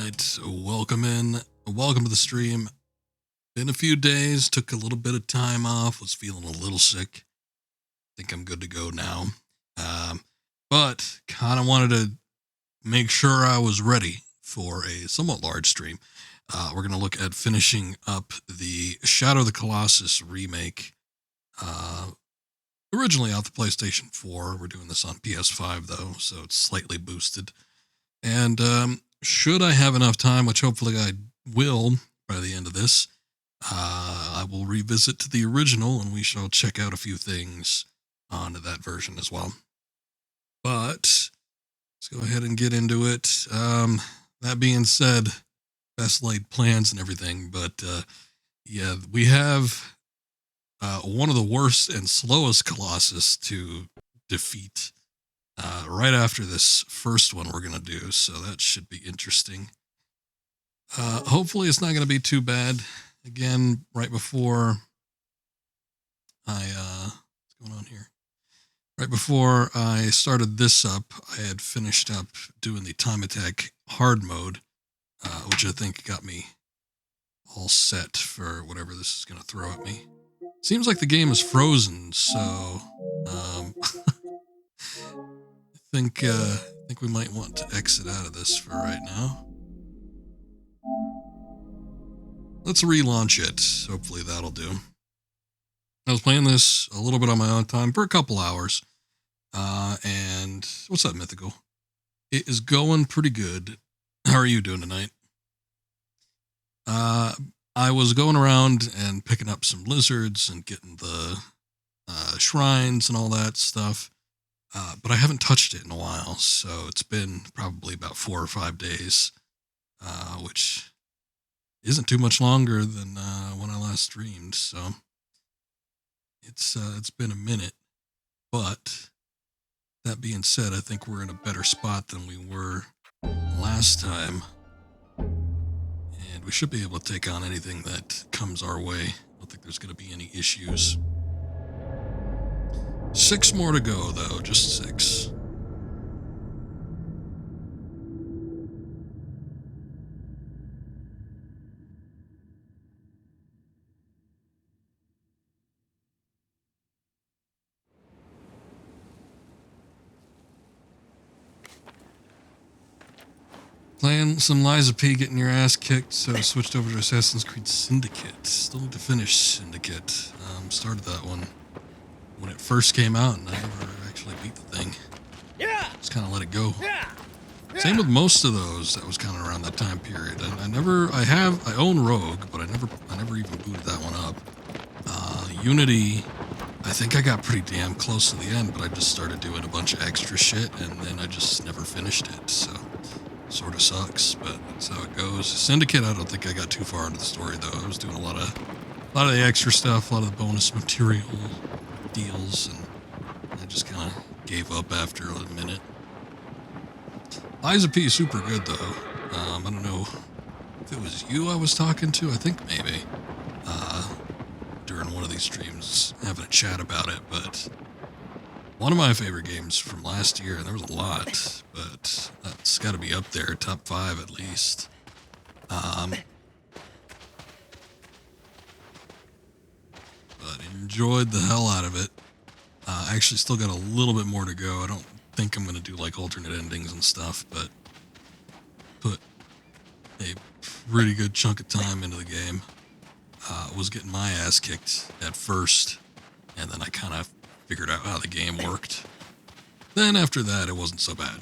Alright, welcome to the stream. Been a few days, took a little bit of time off, was feeling a little sick. Think I'm good to go now. But kind of wanted to make sure I was ready for a somewhat large stream. We're going to look at finishing up the Shadow of the Colossus remake. Originally out the PlayStation 4. We're doing this on PS5 though, so it's slightly boosted. And should I have enough time, which hopefully I will by the end of this, I will revisit to the original and we shall check out a few things on that version as well. But let's go ahead and get into it. That being said, best laid plans and everything, but yeah, we have one of the worst and slowest Colossus to defeat right after this first one we're going to do, so that should be interesting. Hopefully it's not going to be too bad. Again, right before what's going on here? Right before I started this up, I had finished up doing the time attack hard mode, which I think got me all set for whatever this is going to throw at me. Seems like the game is frozen, so I think we might want to exit out of this for right now. Let's relaunch it. Hopefully that'll do. I was playing this a little bit on my own time for a couple hours. And what's up, Mythical? It is going pretty good. How are you doing tonight? I was going around and picking up some lizards and getting the shrines and all that stuff. But I haven't touched it in a while, so it's been probably about 4 or 5 days, which isn't too much longer than when I last streamed. So it's been a minute, but that being said, I think we're in a better spot than we were last time, and we should be able to take on anything that comes our way. I don't think there's going to be any issues. 6 more to go, though, just 6. Playing some Liza P, getting your ass kicked, so I switched over to Assassin's Creed Syndicate. Still need to finish Syndicate. Started that one when it first came out, and I never actually beat the thing. Yeah. Just kind of let it go. Yeah. Same with most of those. That was kind of around that time period. I own Rogue, but I never even booted that one up. Unity, I think I got pretty damn close to the end, but I just started doing a bunch of extra shit, and then I just never finished it. So, sort of sucks, but that's how it goes. Syndicate, I don't think I got too far into the story though. I was doing a lot of the extra stuff, a lot of the bonus material deals, and I just kind of gave up after a minute. Liza P is super good though. I don't know if it was you I was talking to. I think maybe during one of these streams having a chat about it, but one of my favorite games from last year, and there was a lot, but that's got to be up there, top 5 at least. But enjoyed the hell out of it. I actually still got a little bit more to go. I don't think I'm going to do like alternate endings and stuff, but put a pretty good chunk of time into the game. Was getting my ass kicked at first, and then I kind of figured out how the game worked. Then after that, it wasn't so bad.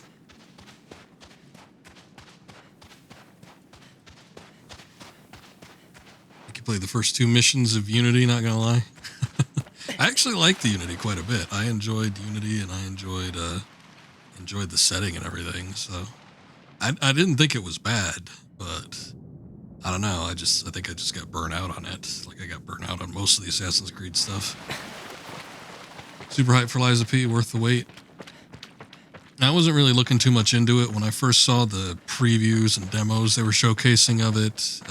I could play the first 2 missions of Unity, not gonna lie. I actually liked the Unity quite a bit. I enjoyed Unity, and I enjoyed the setting and everything, so I didn't think it was bad, but I don't know, I think I just got burnt out on it. Like I got burnt out on most of the Assassin's Creed stuff. Super hyped for Liza P, worth the wait. I wasn't really looking too much into it when I first saw the previews and demos they were showcasing of it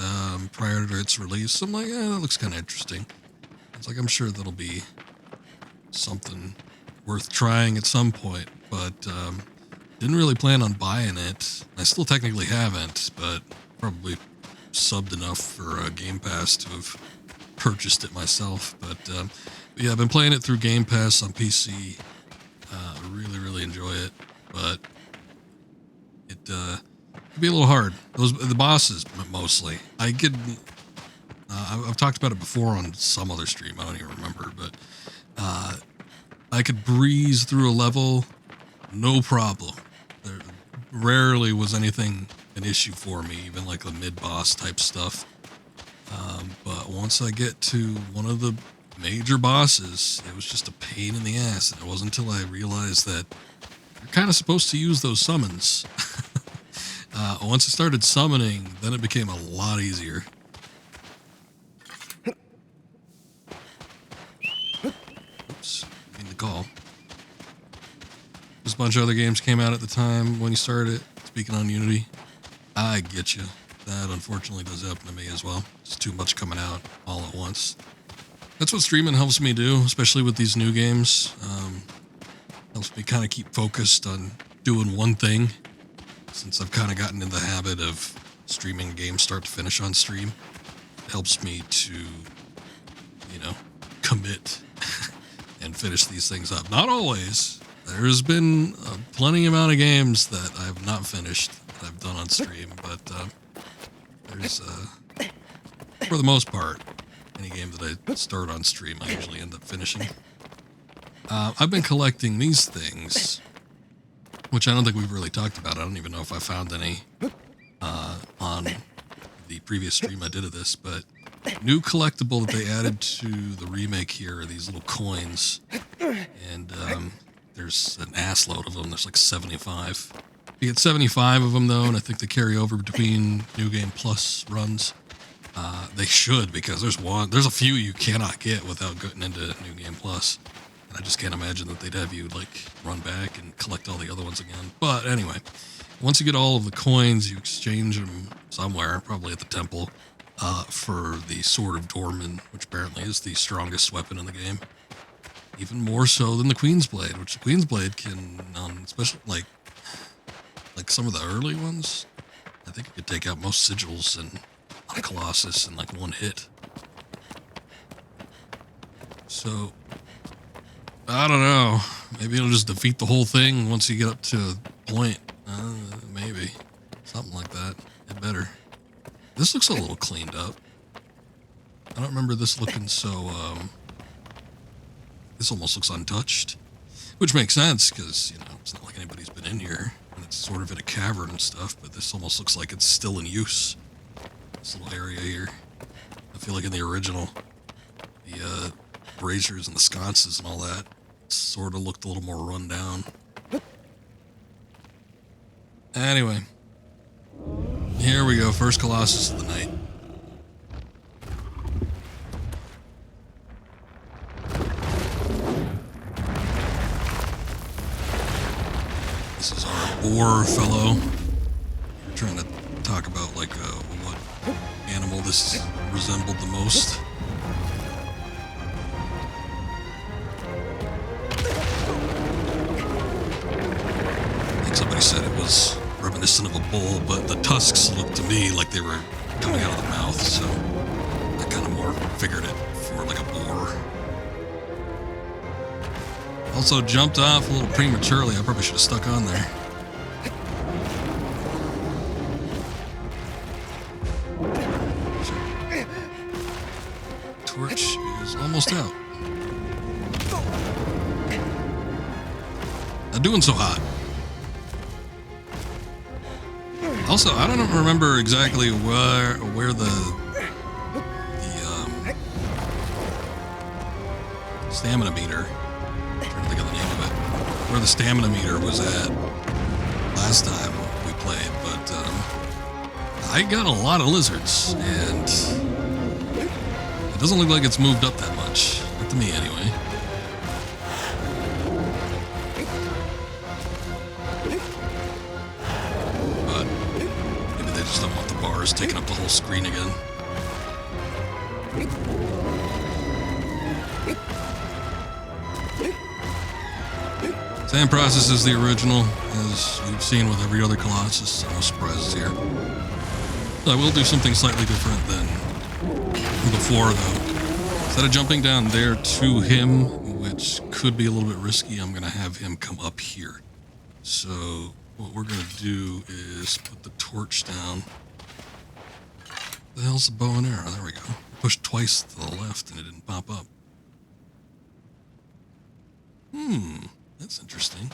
prior to its release. I'm like, that looks kind of interesting. It's like, I'm sure that'll be something worth trying at some point, but Didn't really plan on buying it. I still technically haven't, but probably subbed enough for Game Pass to have purchased it myself. But yeah, I've been playing it through Game Pass on PC. Really enjoy it, but it can be a little hard. The bosses mostly. I've talked about it before on some other stream. I don't even remember, but I could breeze through a level, no problem. There rarely was anything an issue for me, even like the mid-boss type stuff. But once I get to one of the major bosses, it was just a pain in the ass. And it wasn't until I realized that you're kind of supposed to use those summons. Once I started summoning, then it became a lot easier. Oops, I mean to call. There's a bunch of other games came out at the time when you started it. Speaking on Unity, I get you. That unfortunately does happen to me as well. It's too much coming out all at once. That's what streaming helps me do, especially with these new games. Helps me kind of keep focused on doing one thing, since I've kind of gotten in the habit of streaming games start to finish on stream. It helps me to, commit and finish these things up. Not always. There's been plenty amount of games that I have not finished that I've done on stream, but there's, for the most part, any game that I start on stream, I usually end up finishing. I've been collecting these things, which I don't think we've really talked about. I don't even know if I found any on the previous stream I did of this, but new collectible that they added to the remake here are these little coins, and there's an ass load of them. There's like 75. You get 75 of them though, and I think they carry over between New Game Plus runs. They should, because there's a few you cannot get without getting into New Game Plus. And I just can't imagine that they'd have you run back and collect all the other ones again. But anyway, once you get all of the coins, you exchange them somewhere, probably at the temple, for the Sword of Dorman, which apparently is the strongest weapon in the game. Even more so than the Queen's Blade, which the Queen's Blade can, especially like some of the early ones, I think it could take out most sigils on a Colossus in one hit. So, I don't know. Maybe it'll just defeat the whole thing once you get up to a point. Maybe. Something like that. It better. This looks a little cleaned up. I don't remember this looking so, this almost looks untouched. Which makes sense, because, it's not like anybody's been in here. And it's sort of in a cavern and stuff, but this almost looks like it's still in use. This little area here. I feel like in the original, the braziers and the sconces and all that sort of looked a little more run down. Anyway, here we go. First Colossus of the night. This is our boar fellow. We're trying to talk about what animal this resembled the most. I think somebody said it was reminiscent of a bull, but the tusks looked to me like they were coming out of the mouth, so I kind of more figured it for like a boar. Also jumped off a little prematurely. I probably should have stuck on there. Torch is almost out. Not doing so hot. Also, I don't remember exactly where the stamina meter. I'm trying to think of the name of it. Where the stamina meter was at last time we played, but I got a lot of lizards, and it doesn't look like it's moved up that much. Not to me, anyway. But maybe they just don't want the bars taking up the whole screen again. Same process as the original, as we've seen with every other Colossus, so no surprises here. I will do something slightly different than before, though. Instead of jumping down there to him, which could be a little bit risky, I'm going to have him come up here. So what we're going to do is put the torch down. The hell's the bow and arrow? There we go. Pushed twice to the left and it didn't pop up. That's interesting.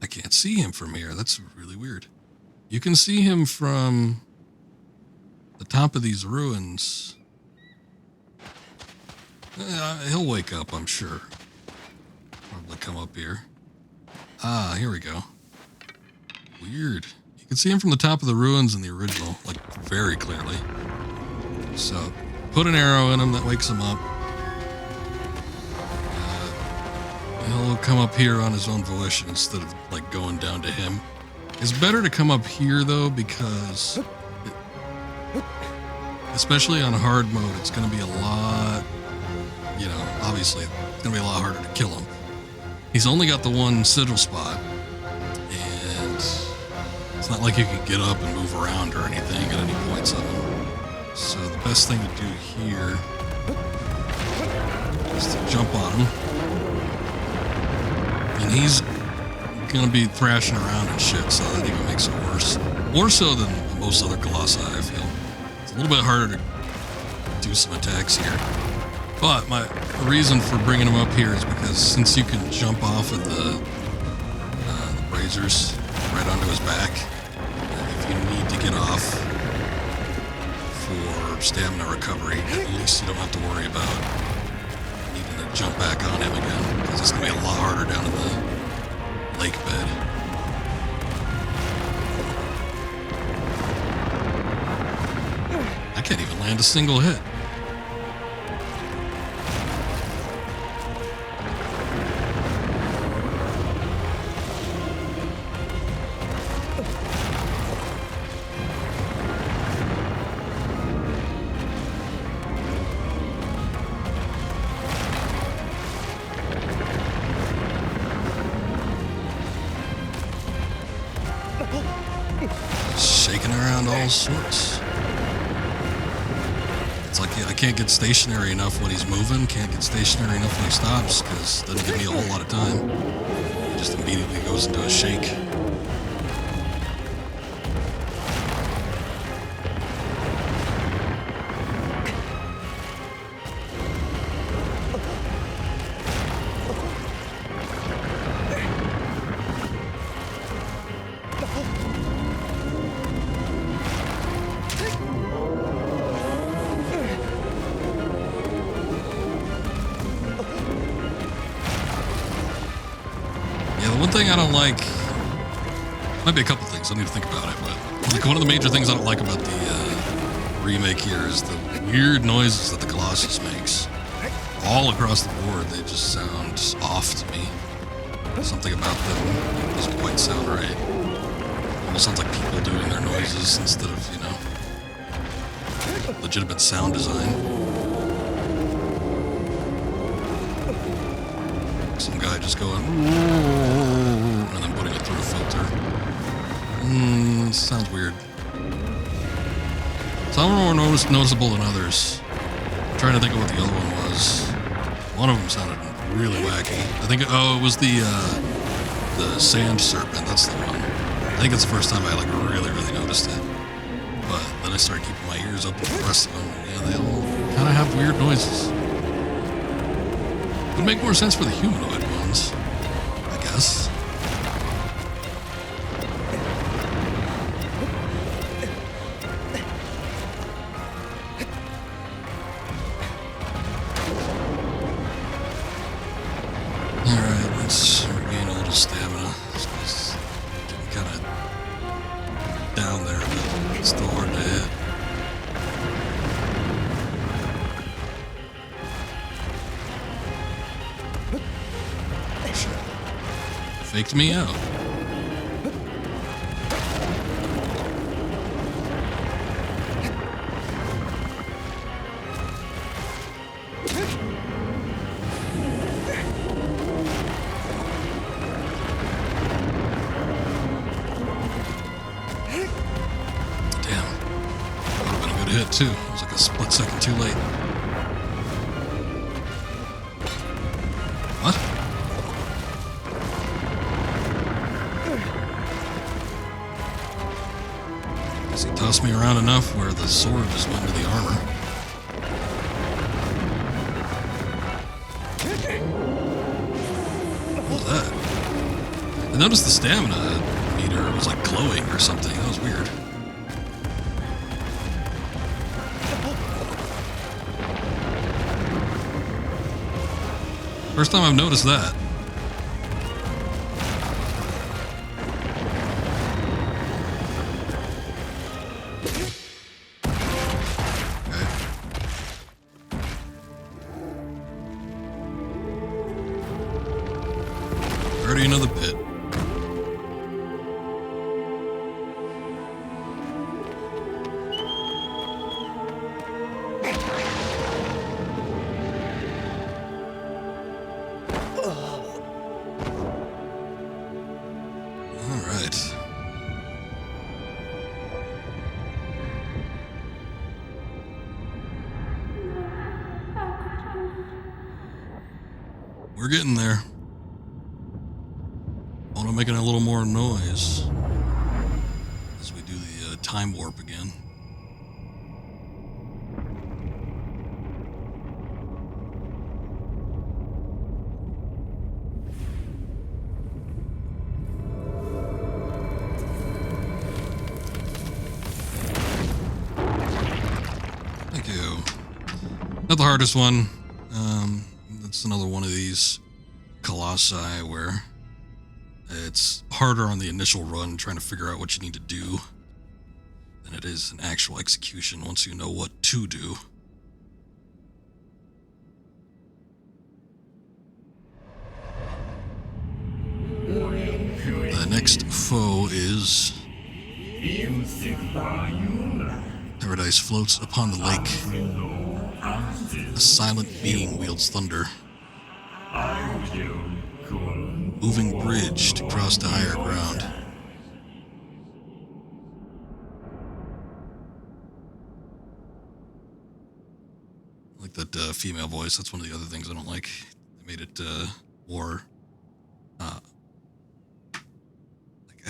I can't see him from here. That's really weird. You can see him from the top of these ruins. He'll wake up, I'm sure. Probably come up here. Ah, here we go. Weird. You can see him from the top of the ruins in the original, like very clearly. So, put an arrow in him that wakes him up. He'll come up here on his own volition instead of like going down to him. It's better to come up here though, because especially on hard mode, it's going to be a lot, you know, obviously it's going to be a lot harder to kill him. He's only got the one sigil spot, and it's not like you can get up and move around or anything at any points of him. So the best thing to do here is to jump on him. And he's gonna be thrashing around and shit, so that even makes it worse. More so than most other Colossi, I feel. It's a little bit harder to do some attacks here. But the reason for bringing him up here is because since you can jump off of the braziers right onto his back, if you need to get off for stamina recovery, at least you don't have to worry about needing to jump back on him again, because it's going to be a lot harder down in the lake bed. I can't even land a single hit. Shaking around all sorts. It's like I can't get stationary enough when he's moving, can't get stationary enough when he stops, because it doesn't give me a whole lot of time. It just immediately goes into a shake. One thing I don't like, might be a couple things, I need to think about it, but like one of the major things I don't like about the remake here is the weird noises that the Colossus makes. All across the board, they just sound off to me. Something about them doesn't quite sound right. Almost sounds like people doing their noises instead of, you know, legitimate sound design. Some guy just going and then putting it through a filter. Sounds weird. Some are more noticeable than others. I'm trying to think of what the other one was. One of them sounded really wacky. I think it was the sand serpent. That's the one. I think it's the first time I like really noticed it. But then I started keeping my ears open for the rest of them. Yeah, they all kind of have weird noises. Would make more sense for the humanoid ones, I guess. Alright, let's regain a little stamina. It's getting kind of down there, but it's still hard to hit. Faked me out. that too. It was like a split second too late. What? Guess he tossed me around enough where the sword just went into the armor. What was that? I noticed the stamina meter was like glowing or something. That was weird. First time I've noticed that. Okay. Already another pit. We're getting there. I want to make a little more noise as we do the time warp again. Thank you. Not the hardest one. It's another one of these Colossi where it's harder on the initial run trying to figure out what you need to do than it is an actual execution once you know what to do. The next foe is Paradise floats upon the lake. A silent being wields thunder. Moving bridge to cross to higher ground. I like that female voice. That's one of the other things I don't like. They made it more...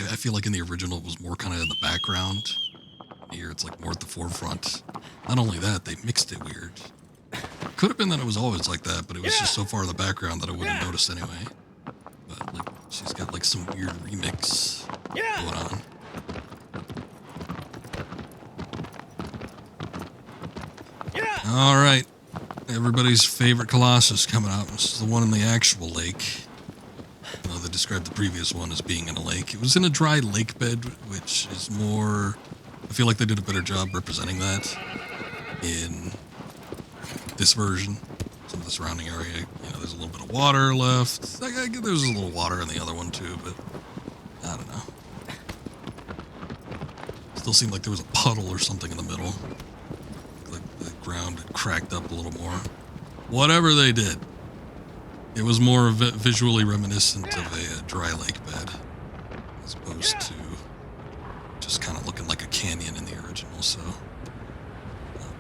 I feel like in the original it was more kind of in the background. Here it's like more at the forefront. Not only that, they mixed it weird. Could have been that it was always like that, but it was just so far in the background that I wouldn't notice anyway. But like, she's got like some weird remix going on. All right, everybody's favorite Colossus coming out. This is the one in the actual lake. They described the previous one as being in a lake. It was in a dry lake bed, which is more... I feel like they did a better job representing that in this version. Some of the surrounding area, you know, there's a little bit of water left. There's a little water in the other one too, but I don't know. Still seemed like there was a puddle or something in the middle. Like the ground had cracked up a little more. Whatever they did, it was more visually reminiscent of a dry lake bed, as opposed to just kind of looking like a canyon in the original, so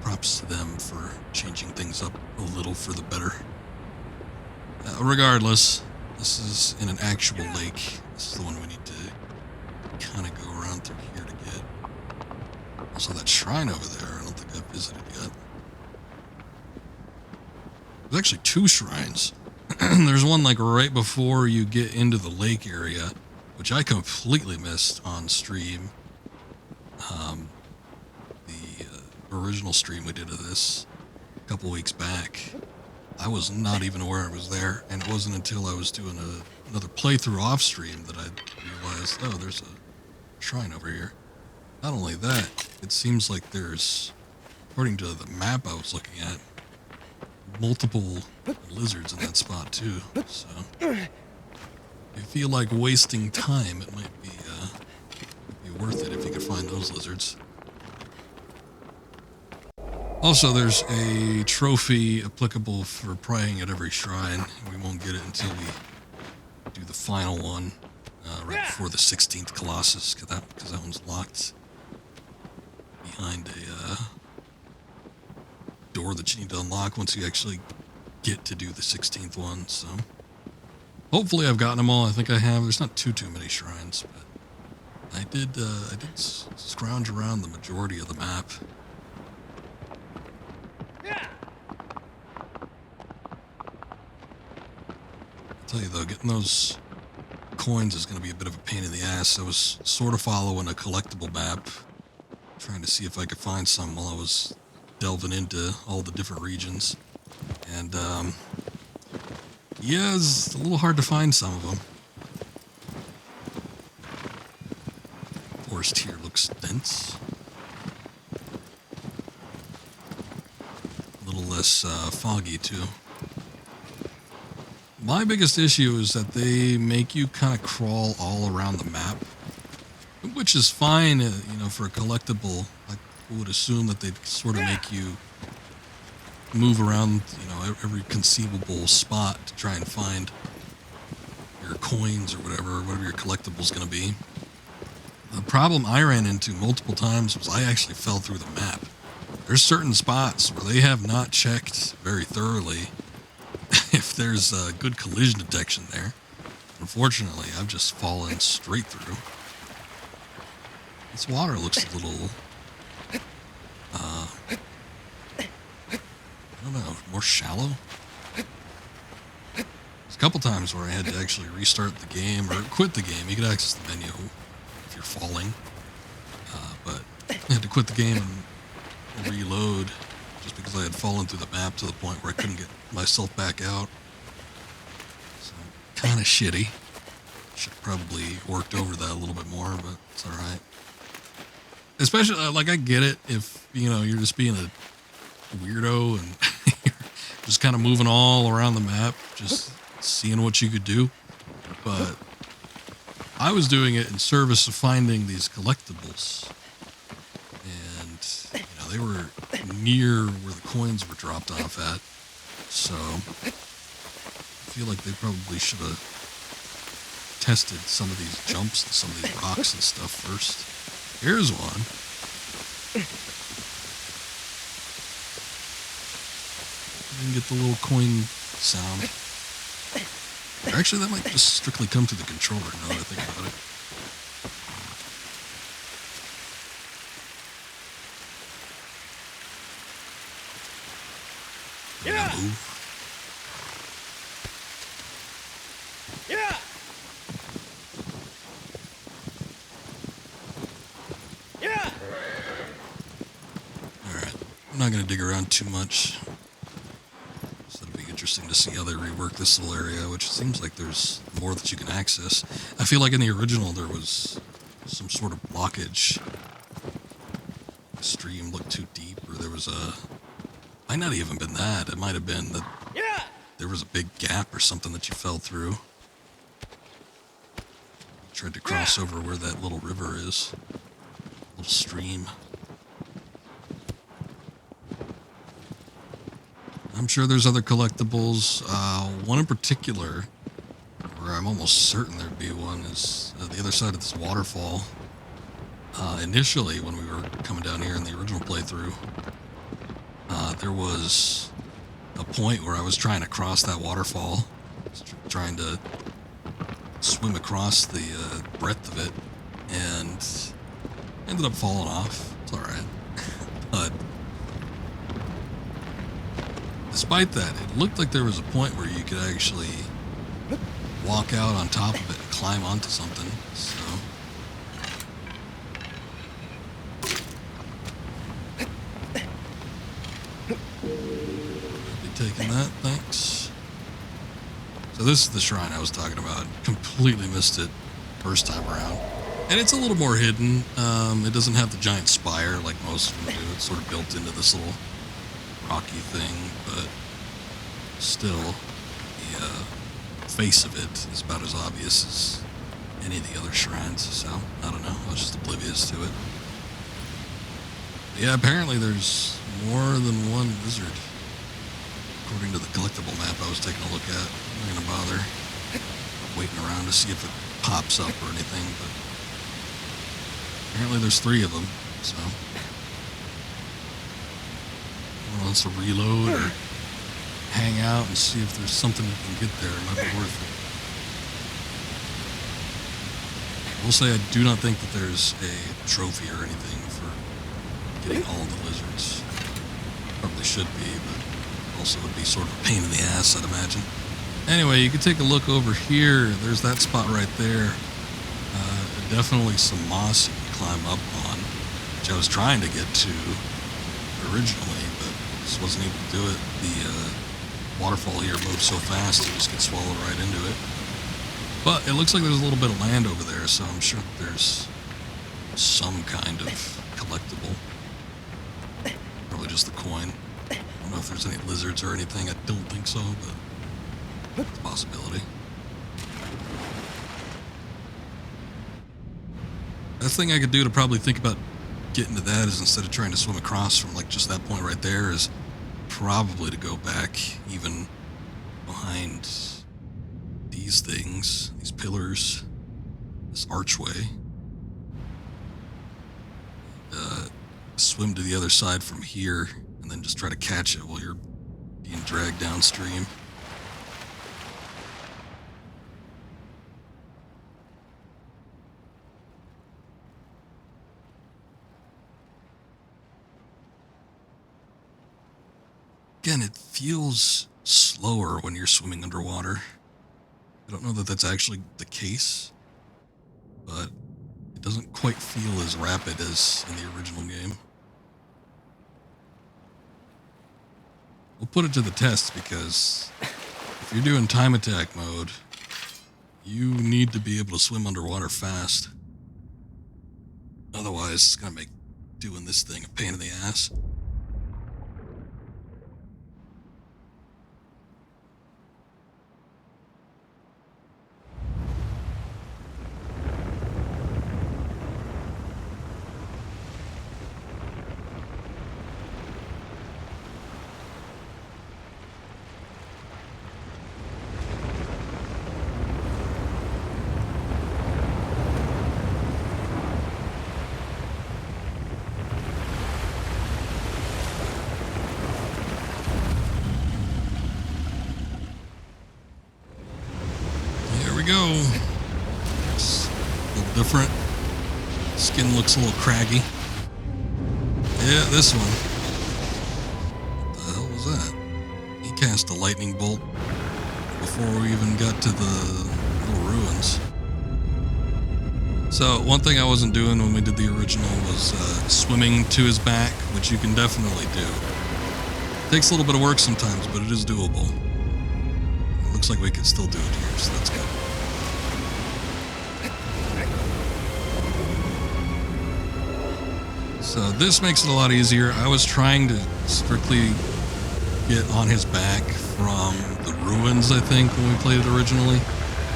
props to them for changing things up a little for the better. Regardless, this is in an actual lake. This is the one we need to kind of go around through here to get. Also, that shrine over there, I don't think I've visited yet. There's actually two shrines. There's one like right before you get into the lake area, which I completely missed on stream. The original stream we did of this a couple weeks back, I was not even aware it was there, and it wasn't until I was doing another playthrough off stream that I realized, oh, there's a shrine over here. Not only that, it seems like there's, according to the map I was looking at, multiple lizards in that spot too, so if you feel like wasting time, it might be worth it if you could find those lizards. Also, there's a trophy applicable for praying at every shrine. We won't get it until we do the final one right before the 16th Colossus, because that one's locked behind door that you need to unlock once you actually get to do the 16th one. So hopefully I've gotten them all. I think I have. There's not too many shrines, but I did scrounge around the majority of the map. I'll tell you though, getting those coins is going to be a bit of a pain in the ass. I was sort of following a collectible map, trying to see if I could find some while I was delving into all the different regions. And, yeah, it's a little hard to find some of them. Forest here looks dense. A little less foggy, too. My biggest issue is that they make you kind of crawl all around the map, which is fine, you know, for a collectible. I would assume that they'd sort of make you move around, you know, every conceivable spot to try and find your coins or whatever your collectible's going to be. The problem I ran into multiple times was I actually fell through the map. There's certain spots where they have not checked very thoroughly if there's good collision detection there. Unfortunately, I've just fallen straight through. This water looks a little, I don't know, more shallow. There's a couple times where I had to actually restart the game or quit the game. You could access the menu if you're falling, but I had to quit the game and reload just because I had fallen through the map to the point where I couldn't get myself back out. So, kind of shitty. Should have probably worked over that a little bit more, but it's alright. Especially, like, I get it if, you know, you're just being a weirdo and you're just kind of moving all around the map, just seeing what you could do. But I was doing it in service of finding these collectibles. And, you know, they were near where the coins were dropped off at. So, I feel like they probably should have tested some of these jumps and some of these rocks and stuff first. Here's one. You can get the little coin sound. Actually, that might just strictly come to the controller now that I think about it. Yeah. Move. Yeah. Yeah. All right. I'm not going to dig around too much. So it'll be interesting to see how they rework this little area, which seems like there's more that you can access. I feel like in the original there was some sort of blockage. The stream looked too deep, or there was a... Might not even been that. It might have been that there was a big gap or something that you fell through. Tried to cross over where that little river is. Little stream. I'm sure there's other collectibles. One in particular, where I'm almost certain there'd be one, is the other side of this waterfall. Initially, when we were coming down here in the original playthrough, there was a point where I was trying to cross that waterfall, trying to swim across the breadth of it, and ended up falling off. It's alright. But despite that, it looked like there was a point where you could actually walk out on top of it and climb onto something, so... Taking that, thanks. So this is the shrine I was talking about. Completely missed it first time around. And it's a little more hidden. It doesn't have the giant spire like most of them do. It's sort of built into this little rocky thing, but still, the face of it is about as obvious as any of the other shrines, so I don't know. I was just oblivious to it. But yeah, apparently there's more than one wizard. According to the collectible map I was taking a look at. I'm not going to bother waiting around to see if it pops up or anything, but apparently there's 3 of them, so wants to reload or hang out and see if there's something you can get there, it might be worth it. I will say I do not think that there's a trophy or anything for getting all the lizards. Probably should be, but also would be sort of a pain in the ass, I'd imagine. Anyway, you can take a look over here. There's that spot right there. Definitely some moss you can climb up on, which I was trying to get to originally, but just wasn't able to do it. The waterfall here moves so fast, you just get swallowed right into it. But it looks like there's a little bit of land over there, so I'm sure there's some kind of collectible. Probably just the coin. I don't know if there's any lizards or anything. I don't think so, but it's a possibility. Best thing I could do to probably think about getting to that is, instead of trying to swim across from like just that point right there, is probably to go back even behind these things, these pillars, this archway. Swim to the other side from here and then just try to catch it while you're being dragged downstream. Again, it feels slower when you're swimming underwater. I don't know that that's actually the case, but it doesn't quite feel as rapid as in the original game. We'll put it to the test, because if you're doing time attack mode, you need to be able to swim underwater fast. Otherwise, it's going to make doing this thing a pain in the ass. Go. It's a little different. Skin looks a little craggy. Yeah, this one. What the hell was that? He cast a lightning bolt before we even got to the little ruins. So one thing I wasn't doing when we did the original was swimming to his back, which you can definitely do. It takes a little bit of work sometimes, but it is doable. It looks like we can still do it here, so that's good. So this makes it a lot easier. I was trying to strictly get on his back from the ruins, I think, when we played it originally,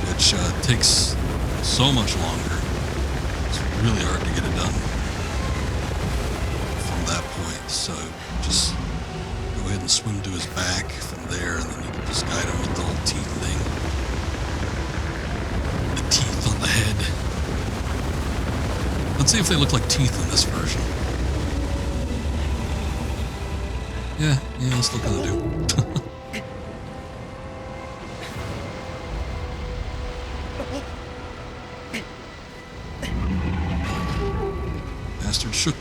which takes so much longer. It's really hard to get it done from that point. So just go ahead and swim to his back from there, and then you can just guide him with the whole teeth thing. The teeth on the head. Let's see if they look like teeth in this version. Yeah, they still kind of do. Bastard shook me.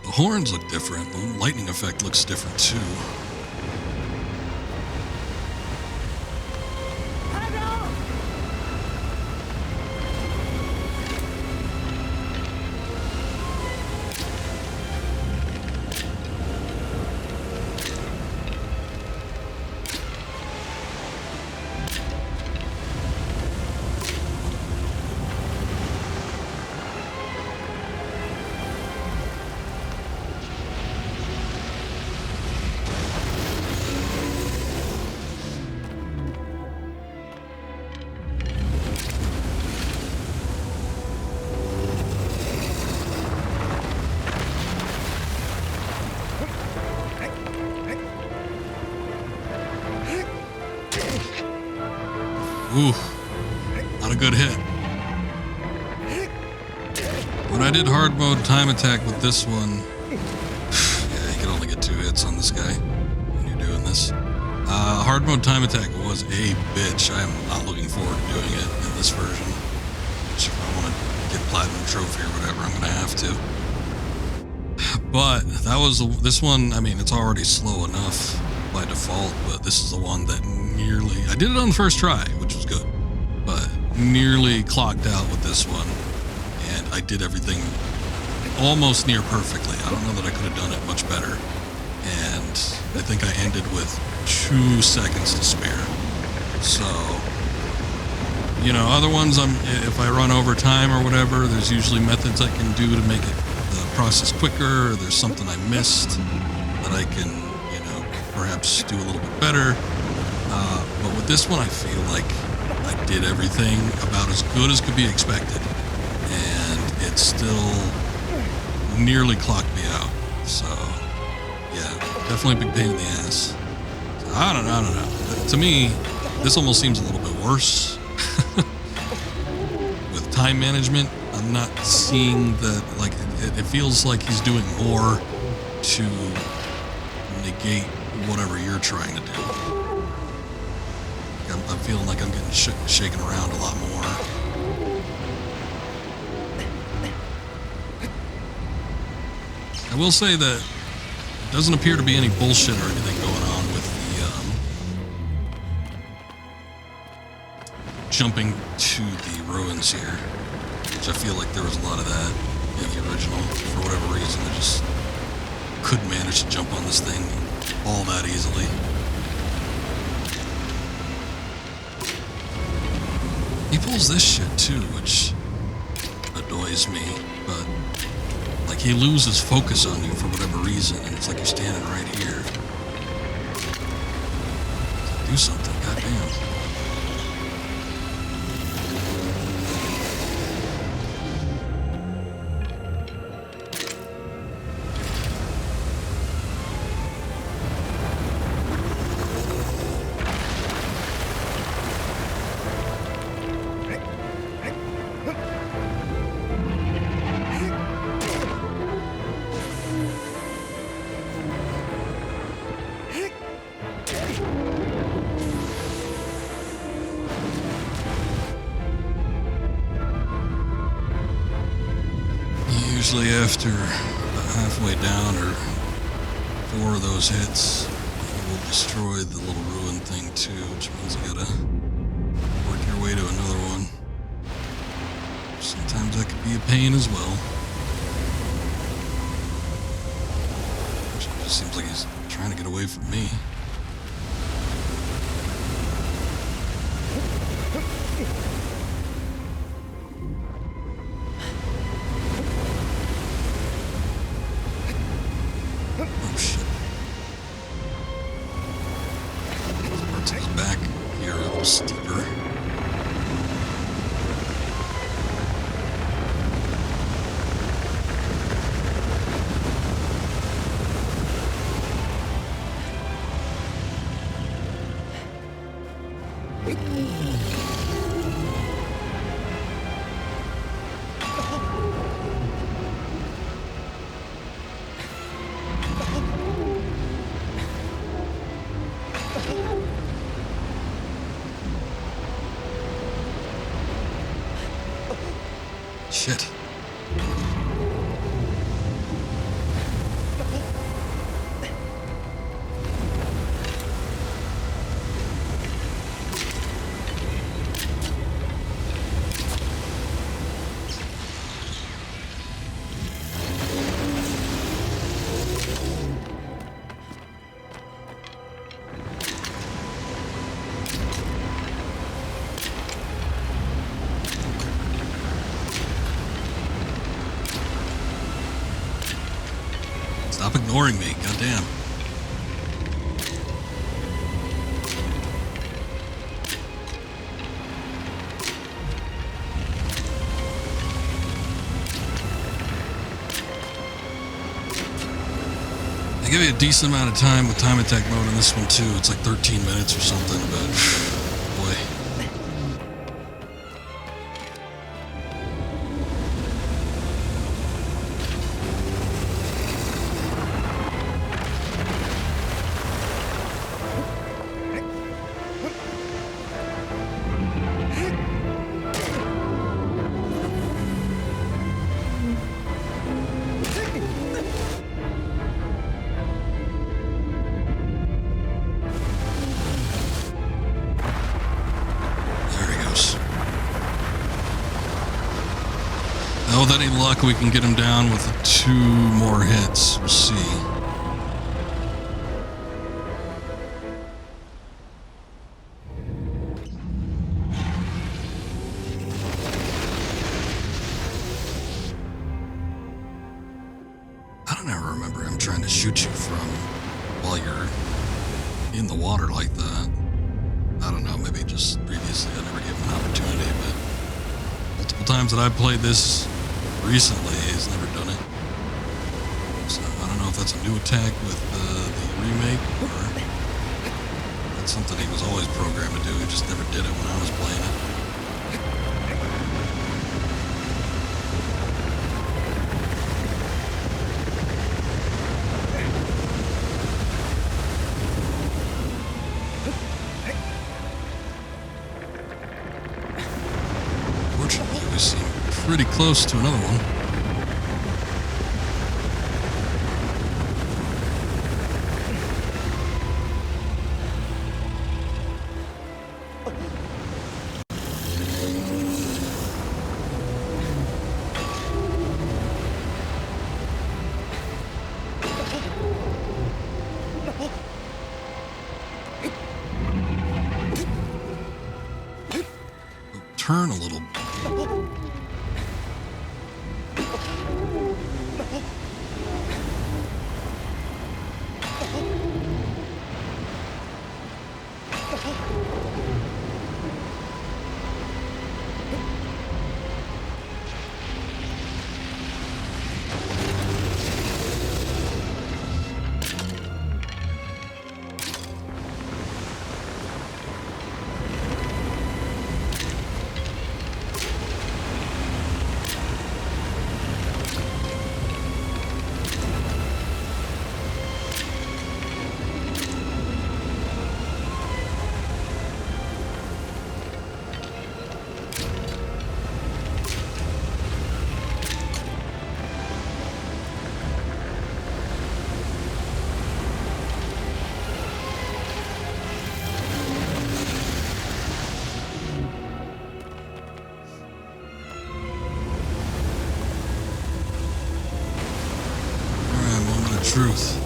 The horns look different. The lightning effect looks different too. Ooh, not a good hit. When I did hard mode time attack with this one, yeah, you can only get 2 hits on this guy when you're doing this. Hard mode time attack was a bitch. I am not looking forward to doing it in this version. Which if I want to get platinum trophy or whatever, I'm gonna have to. But that was this one. I mean, it's already slow enough by default, but this is the one that nearly. I did it on the first try, which was good, but nearly clocked out with this one, and I did everything almost near perfectly. I don't know that I could have done it much better, and I think I ended with 2 seconds to spare. So, you know, other ones, if I run over time or whatever, there's usually methods I can do to make it the process quicker. Or there's something I missed that I can, you know, perhaps do a little bit better. But with this one, I feel like I did everything about as good as could be expected, and it still nearly clocked me out. So, yeah, definitely a big pain in the ass. So, I don't know. To me, this almost seems a little bit worse. With time management, I'm not seeing that, like, it feels like he's doing more to negate whatever you're trying to do. I'm feeling like I'm getting shaken around a lot more. I will say that it doesn't appear to be any bullshit or anything going on with the jumping to the ruins here, which I feel like there was a lot of that in the original. For whatever reason, I just couldn't manage to jump on this thing all that easily. He pulls this shit too, which annoys me, but like he loses focus on you for whatever reason, and it's like you're standing right here. Do something, goddamn. Usually after halfway down or 4 of those hits, you will destroy the little ruin thing too, which means you gotta work your way to another one. Sometimes that could be a pain as well. It just seems like he's trying to get away from me. Oh shit. His back here a little steeper. Shit. Stop ignoring me, goddamn. They give you a decent amount of time with time attack mode in this one too. It's like 13 minutes or something, but boy. With any luck, we can get him down with 2 more hits. We'll see. I don't ever remember him trying to shoot you from while you're in the water like that. I don't know, maybe just previously I never gave him an opportunity, but multiple times that I've played this recently, he's never done it. So I don't know if that's a new attack with the remake, or that's something he was always programmed to do. He just never did it when I was playing it. Fortunately, we seem pretty close to another one. Turn a little. Truth.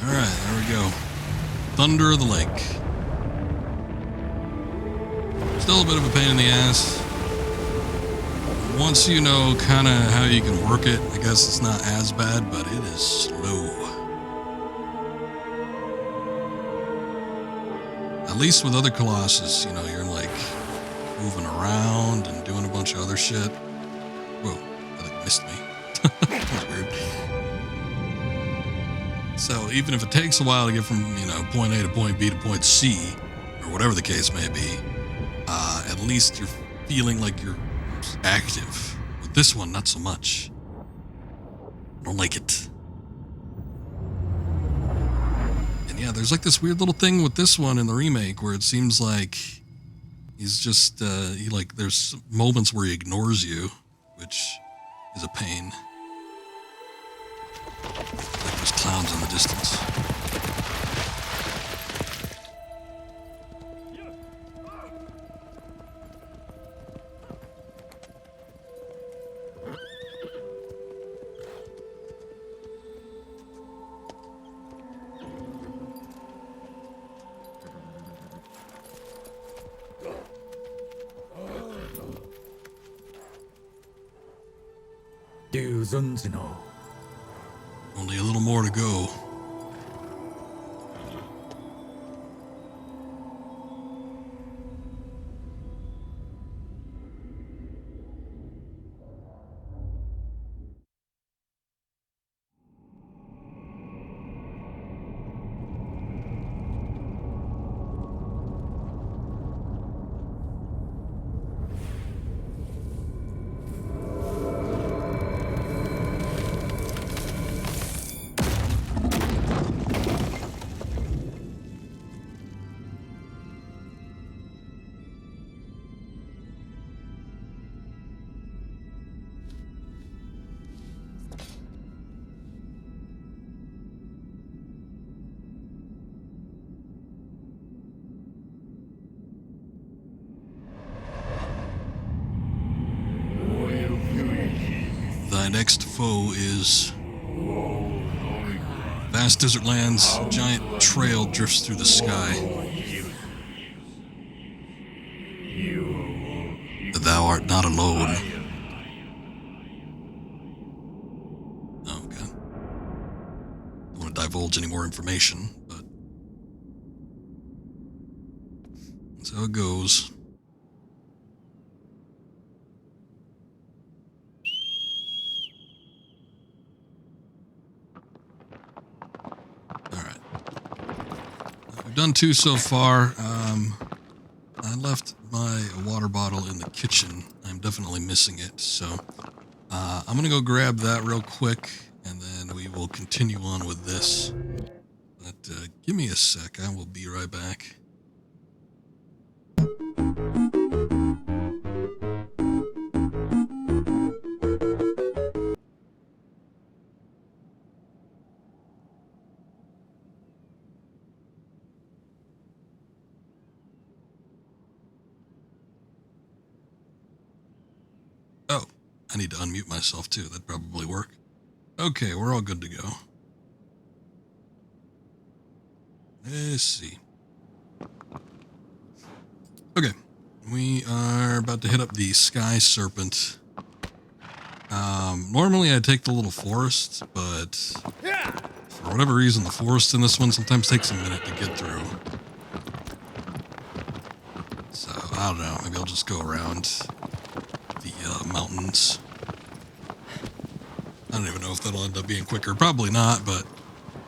All right, there we go. Thunder of the Lake. Still a bit of a pain in the ass. Once you know kind of how you can work it, I guess it's not as bad, but it is slow. At least with other Colossus, you know, you're like moving around and doing a bunch of other shit. Whoa, that like missed me. That was weird. So even if it takes a while to get from, you know, point A to point B to point C, or whatever the case may be, at least you're feeling like you're active. With this one, not so much. I don't like it. And yeah, there's like this weird little thing with this one in the remake where it seems like he's just, there's moments where he ignores you, which is a pain. Like there's clowns in the distance. Only a little more to go. next foe is vast desert lands. A giant trail drifts through the sky. Thou art not alone. Oh, okay. Don't want to divulge any more information, but that's how it goes. Alright. We've done 2 so far. I left my water bottle in the kitchen. I'm definitely missing it, so I'm gonna go grab that real quick, and then we will continue on with this. But give me a sec, I will be right back. Oh, I need to unmute myself too. That'd probably work. Okay, we're all good to go. Let's see. Okay, we are about to hit up the Sky Serpent. Normally I take the little forest, but for whatever reason the forest in this one sometimes takes a minute to get through. So, I don't know, maybe I'll just go around the mountains. I don't even know if that'll end up being quicker. Probably not, but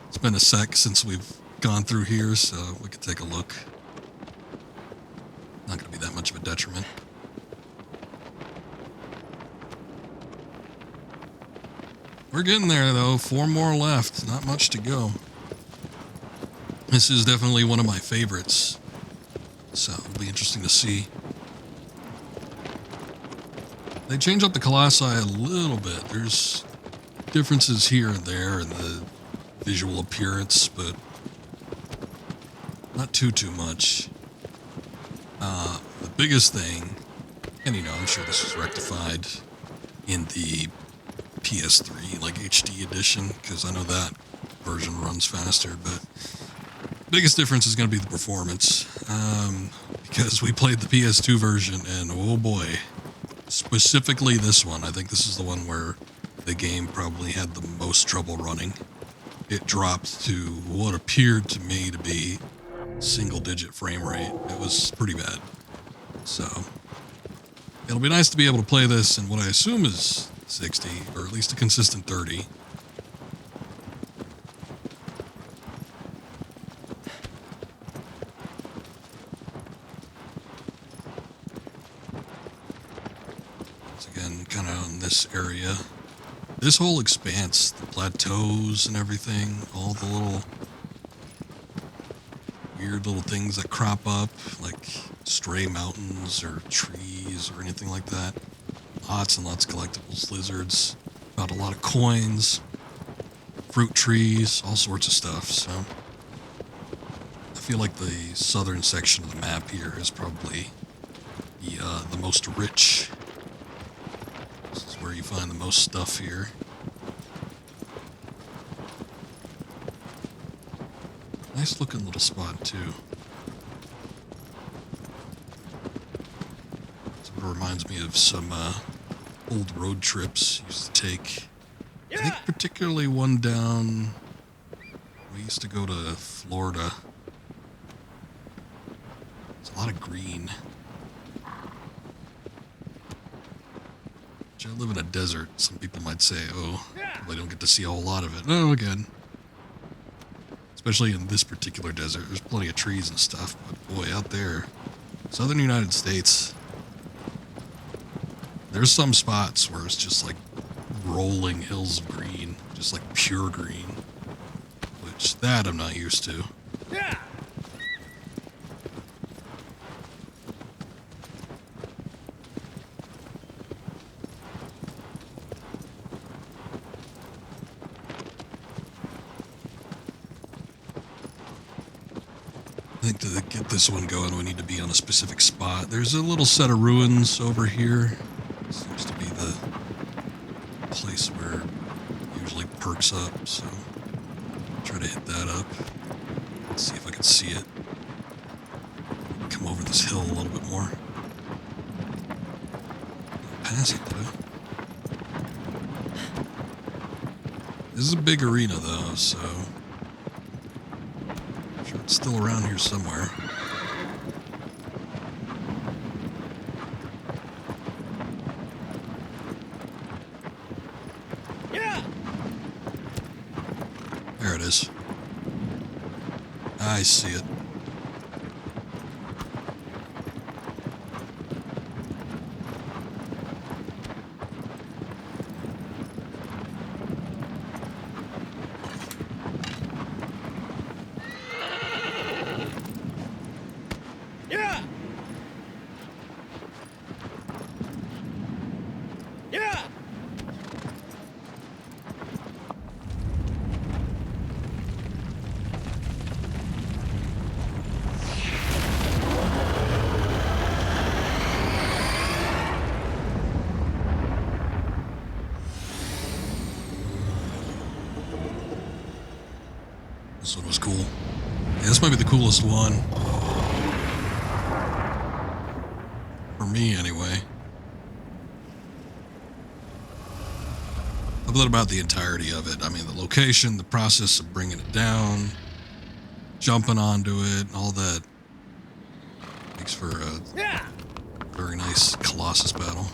it's been a sec since we've gone through here, so we could take a look. Not going to be that much of a detriment. We're getting there, though. 4 more left. Not much to go. This is definitely one of my favorites, so it'll be interesting to see. They change up the Colossi a little bit. There's differences here and there in the visual appearance, but not too much. The biggest thing, and you know, I'm sure this was rectified in the PS3, like HD edition, because I know that version runs faster, but biggest difference is going to be the performance, because we played the PS2 version, and oh boy, specifically this one, I think this is the one where the game probably had the most trouble running. It dropped to what appeared to me to be single-digit frame rate. It was pretty bad. So, it'll be nice to be able to play this in what I assume is 60, or at least a consistent 30. Once again, kind of on this area. This whole expanse, the plateaus and everything, all the little weird little things that crop up, like stray mountains or trees or anything like that. Lots and lots of collectibles, lizards, about a lot of coins, fruit trees, all sorts of stuff. So I feel like the southern section of the map here is probably the most rich. This is where you find the most stuff here. Nice looking little spot too. Sort of reminds me of some old road trips used to take. I think particularly one down. We used to go to Florida. It's a lot of green. Which I live in a desert. Some people might say, oh, they don't get to see a whole lot of it. No, again. Especially in this particular desert, there's plenty of trees and stuff, but boy, out there, southern United States, there's some spots where it's just like rolling hills of green, just like pure green, which that I'm not used to. I think to get this one going, we need to be on a specific spot. There's a little set of ruins over here. Seems to be the place where it usually perks up, so try to hit that up. Let's see if I can see it. Come over this hill a little bit more. Pass it, did I? This is a big arena, though, so I'm sure it's still around here somewhere. Yeah. There it is. I see it. Yeah. Yeah. This one was cool. Yeah, this might be the coolest one. For me, anyway. I've thought about the entirety of it. I mean, the location, the process of bringing it down, jumping onto it, all that makes for a Yeah. very nice Colossus battle.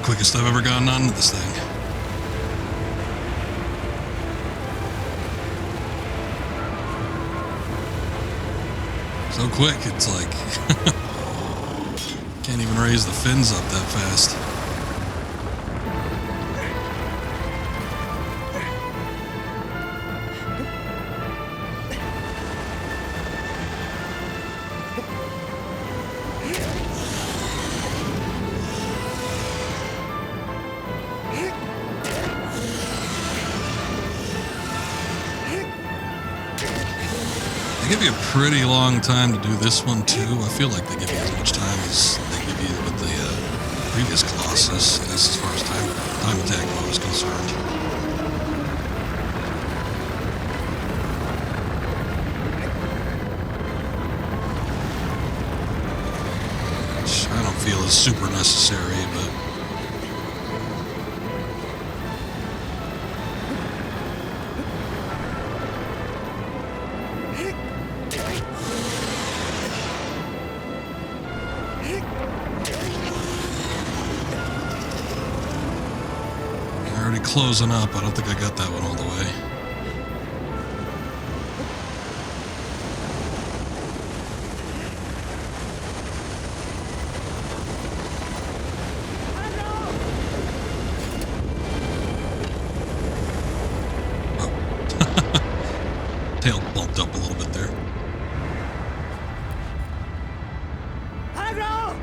Quickest I've ever gotten onto this thing. So quick, it's like can't even raise the fins up that fast. They give you a pretty long time to do this one too. I feel like they give you as much time as they give you with the previous Colossus, at least as far as time attack mode is concerned. Which I don't feel is super necessary, but closing up. I don't think I got that one all the way. Oh. Tail bumped up a little bit there. Oh,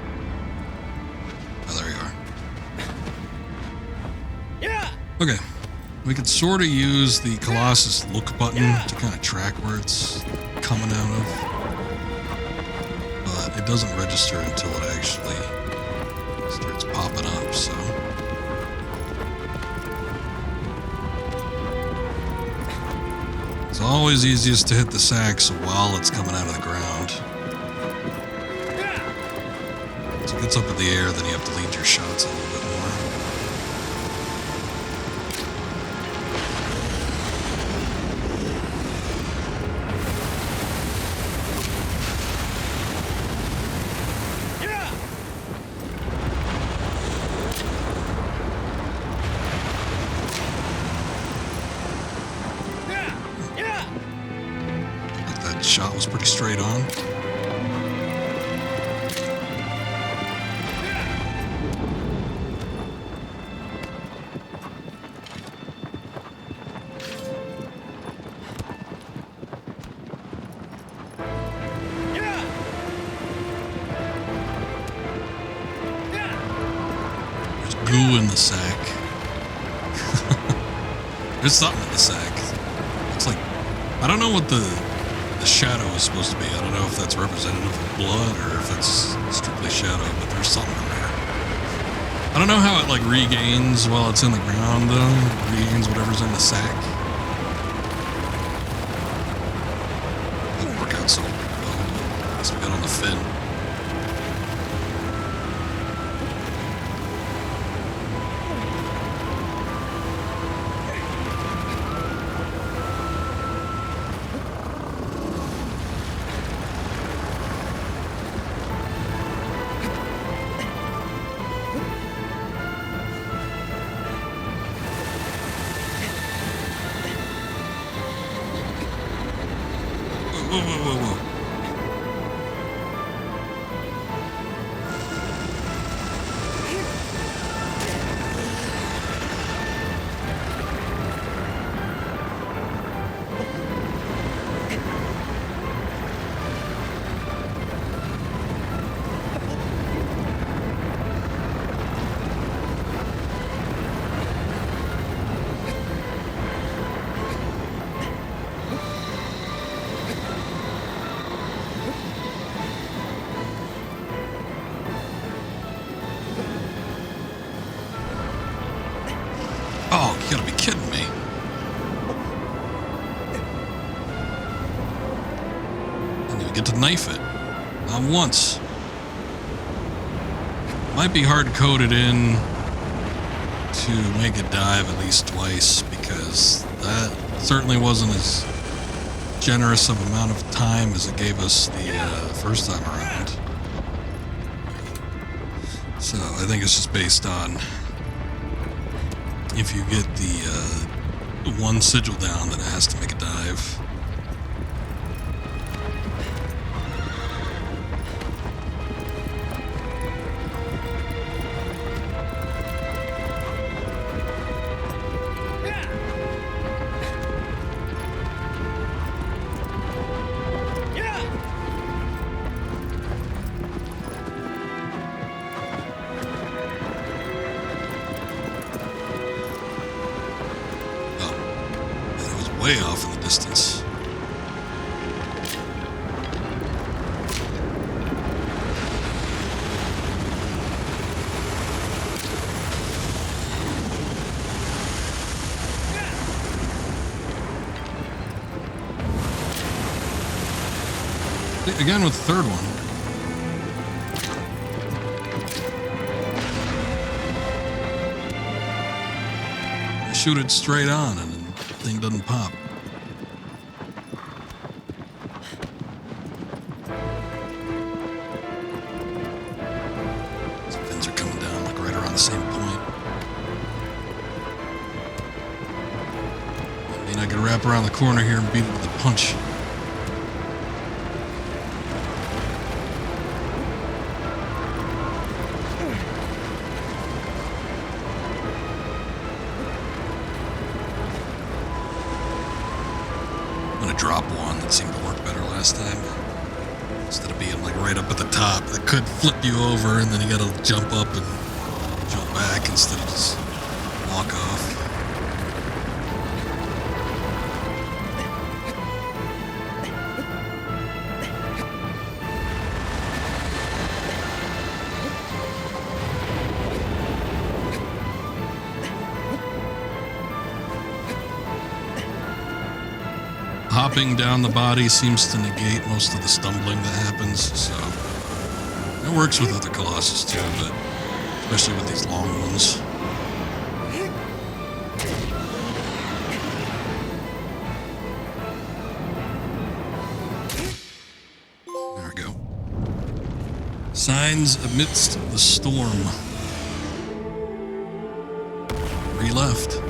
there you are. Okay, we could sort of use the Colossus look button to kind of track where it's coming out of, but it doesn't register until it actually starts popping up, so. It's always easiest to hit the sacks while it's coming out of the ground. Once it gets up in the air, then you have to lead your shots a little bit more. Shot was pretty straight on. goo in the sack. There's something in the sack. Looks like, I don't know what the shadow is supposed to be. I don't know if that's representative of blood or if it's strictly shadow, but there's something in there. I don't know how it like regains while it's in the ground though. It regains whatever's in the sack. Didn't work out so well. Must have got on the fin. Whoa. Oh, you gotta be kidding me. Didn't even get to knife it. Not once. Might be hard coded in to make it dive at least twice, because that certainly wasn't as generous of amount of time as it gave us the first time around. So I think it's just based on if you get the one sigil down, then it has to make a dive. Way off in the distance. Again with the third one. I shoot it straight on and the thing doesn't pop. These fins are coming down like right around the same point. I mean, I could wrap around the corner here and beat it with a punch. Drop one that seemed to work better last time. Instead of being like right up at the top, that could flip you over and then you gotta jump up and jump back instead of just walk off. Hopping down the body seems to negate most of the stumbling that happens, so it works with other Colossus too, but especially with these long ones. There we go. Signs amidst the storm. 3 left.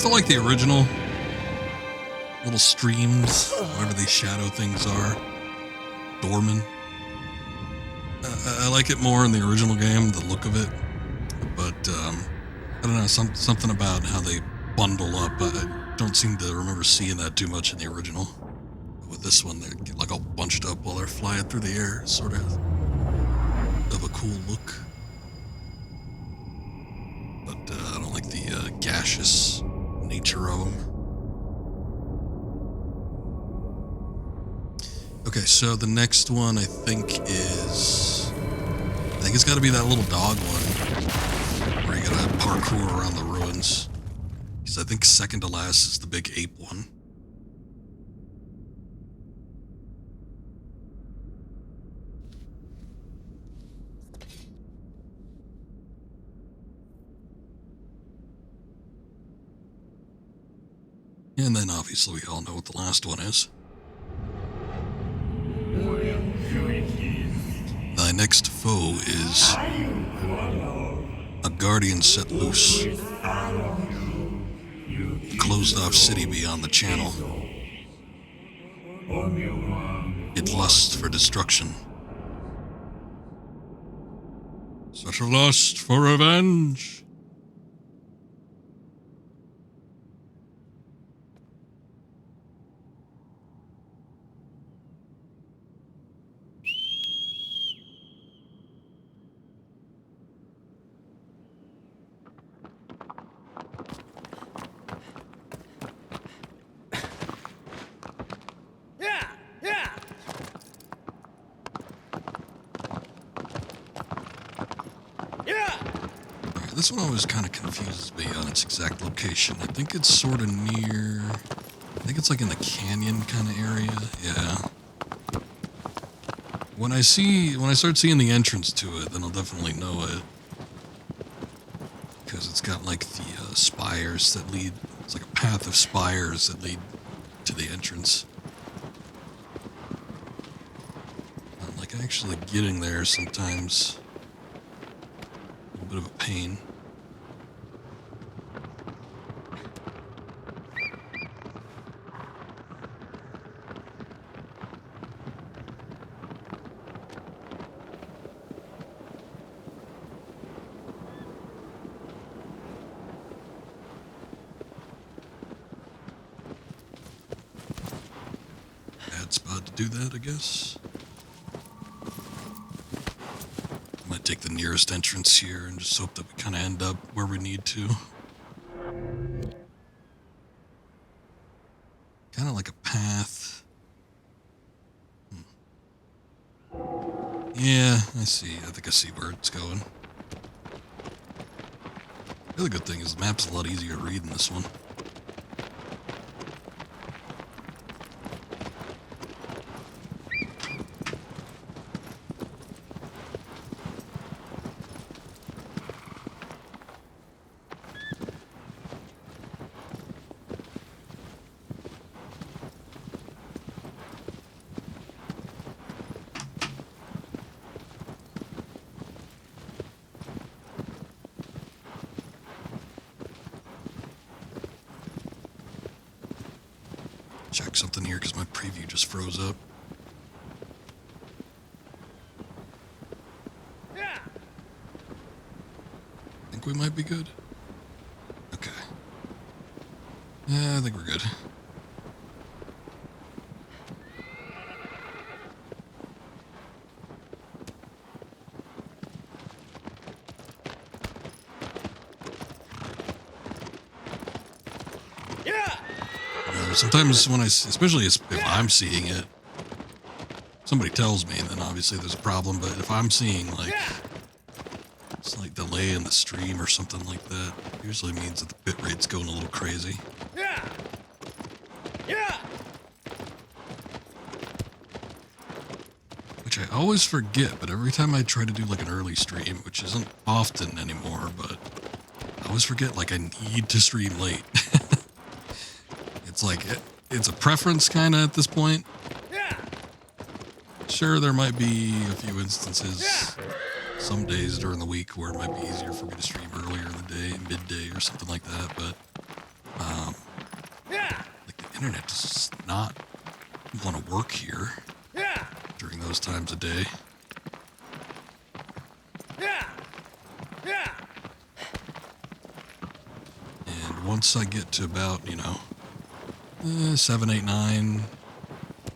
still like the original. Little streams, whatever these shadow things are. Dorman. I like it more in the original game, the look of it. But, I don't know, something about how they bundle up. I don't seem to remember seeing that too much in the original. But with this one, they get like all bunched up while they're flying through the air. Sort of a cool look. But I don't like the gaseous nature of them. Okay, so the next one I think it's got to be that little dog one where you gotta parkour around the ruins. Because I think second to last is the big ape one. And then obviously we all know what the last one is. Thy next foe is a guardian set loose. Closed off city beyond the channel. It lusts for destruction. Such a lust for revenge. This one always kind of confuses me on its exact location. I think it's sort of near... I think it's like in the canyon kind of area. Yeah. When I start seeing the entrance to it, then I'll definitely know it. Because it's got like the spires that lead... It's like a path of spires that lead to the entrance. Like actually getting there sometimes... A little bit of a pain. Spot to do that, I guess. Might take the nearest entrance here and just hope that we kind of end up where we need to. Kind of like a path. Yeah, I see. I think I see where it's going. The other good thing is the map's a lot easier to read than this one. Check something here because my preview just froze up. Think we might be good? Okay. Yeah, I think we're good. Sometimes when especially if I'm seeing it, somebody tells me, then obviously there's a problem. But if I'm seeing like it's like delay in the stream or something like that, it usually means that the bit rate's going a little crazy. Which I always forget, but every time I try to do like an early stream, which isn't often anymore, but I always forget like I need to stream late. It's like, it's a preference kind of at this point. Sure, there might be a few instances, some days during the week where it might be easier for me to stream earlier in the day, midday or something like that, but internet does just not want to work here Yeah. during those times of day. Yeah. Yeah. And once I get to about, 7, 8, 9,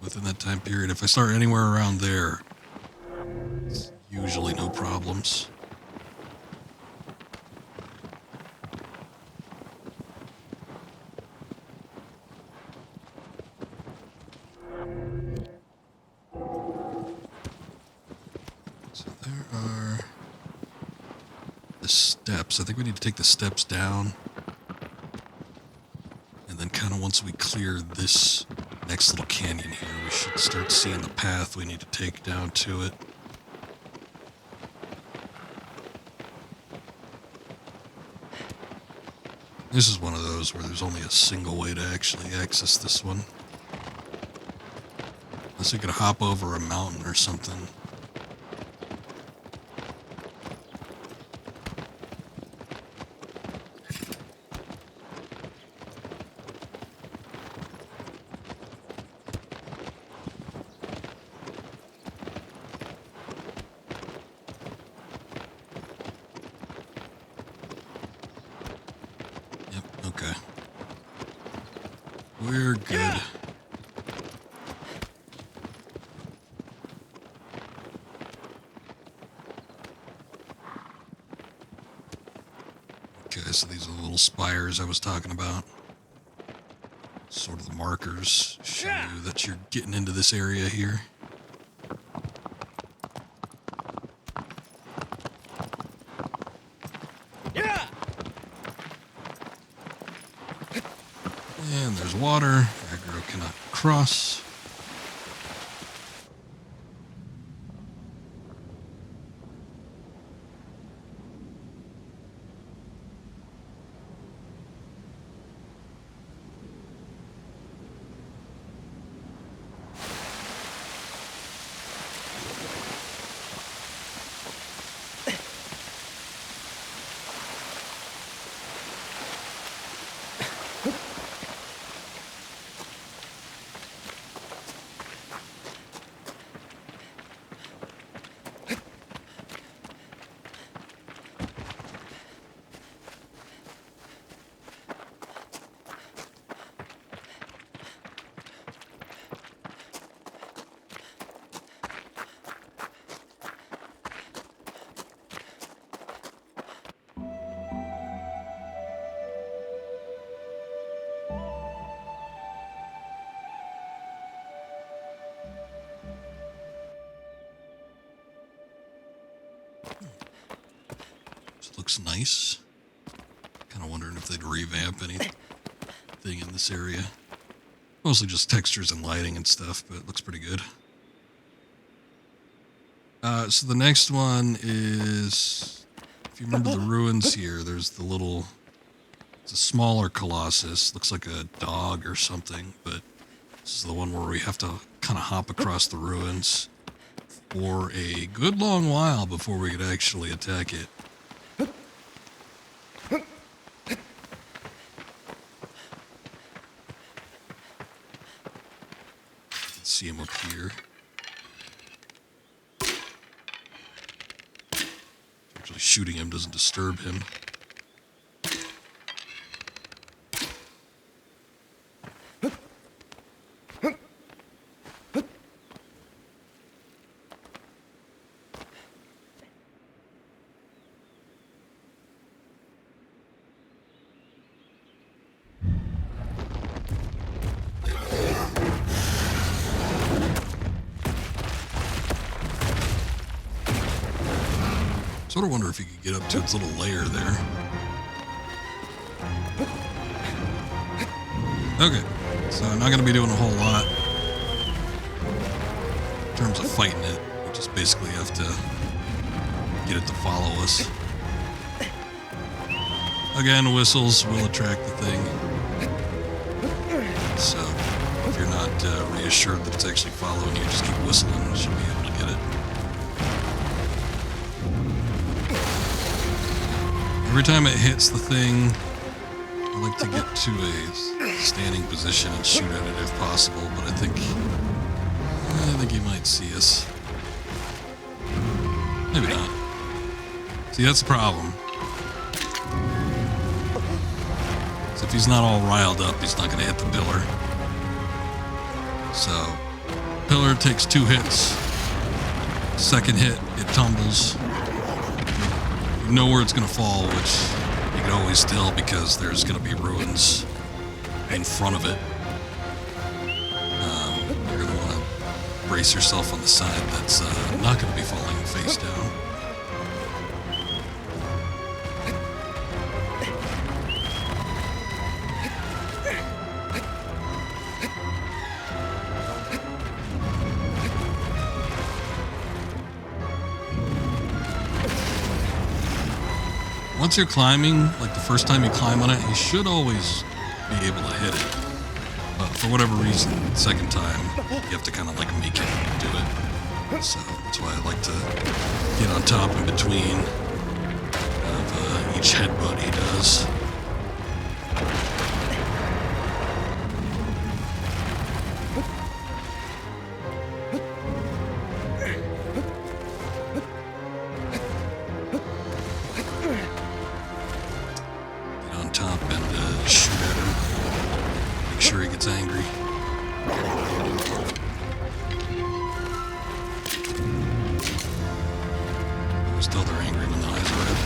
within that time period, if I start anywhere around there, it's usually no problems. So there are the steps. I think we need to take the steps down. And then kind of once we clear this next little canyon here, we should start seeing the path we need to take down to it. This is one of those where there's only a single way to actually access this one. Unless you could hop over a mountain or something. Okay. We're good. Yeah. Okay, so these are the little spires I was talking about. Sort of the markers show you that you're getting into this area here. Yeah. And there's water. Aggro cannot cross. This looks nice. Kind of wondering if they'd revamp anything in this area. Mostly just textures and lighting and stuff, but it looks pretty good. So the next one is, if you remember the ruins here, there's the little, it's a smaller Colossus. Looks like a dog or something, but this is the one where we have to kind of hop across the ruins for a good long while before we could actually attack it. See him up here. Actually, shooting him doesn't disturb him. Sort of wonder if you could get up to its little lair there. Okay, so I'm not going to be doing a whole lot in terms of fighting it. We just basically have to get it to follow us. Again, whistles will attract the thing. So if you're not reassured that it's actually following you, just keep whistling and you should be able to get it. Every time it hits the thing, I like to get to a standing position and shoot at it if possible, but I think he might see us. Maybe not. See, that's the problem. So if he's not all riled up, he's not going to hit the pillar. So, pillar takes 2 hits. Second hit, it tumbles. You know where it's going to fall, which you can always tell because there's going to be ruins in front of it. You're going to want to brace yourself on the side that's not going to be falling face down. Once you're climbing, like the first time you climb on it, you should always be able to hit it. But for whatever reason, the second time, you have to kind of like make it do it. So that's why I like to get on top in between of each headbutt he does. Top and shoot at him. Make sure he gets angry. Always tell they're angry when the eyes are red.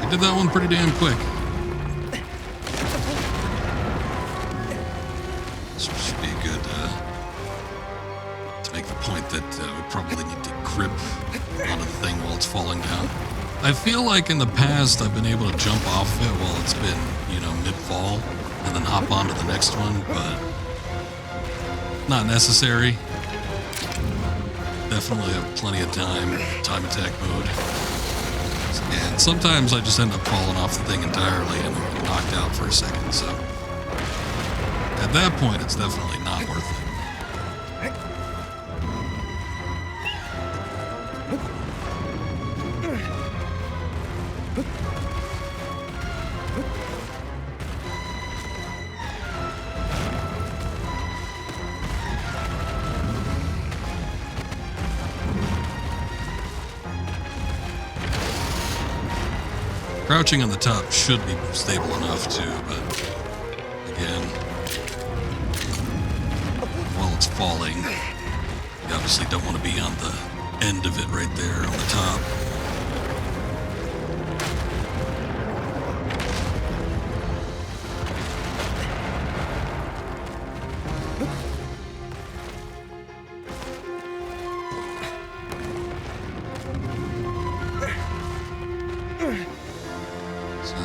I did that one pretty damn quick. This should be good to make the point that we probably need to grip on the thing while it's falling down. I feel like in the past I've been able to jump off it while it's been, mid-fall and then hop onto the next one, but not necessary. Definitely have plenty of time attack mode. And sometimes I just end up falling off the thing entirely and I'm knocked out for a second, so at that point it's definitely not worth it. Crouching on the top should be stable enough too, but again, while it's falling, you obviously don't want to be on the end of it right there on the top.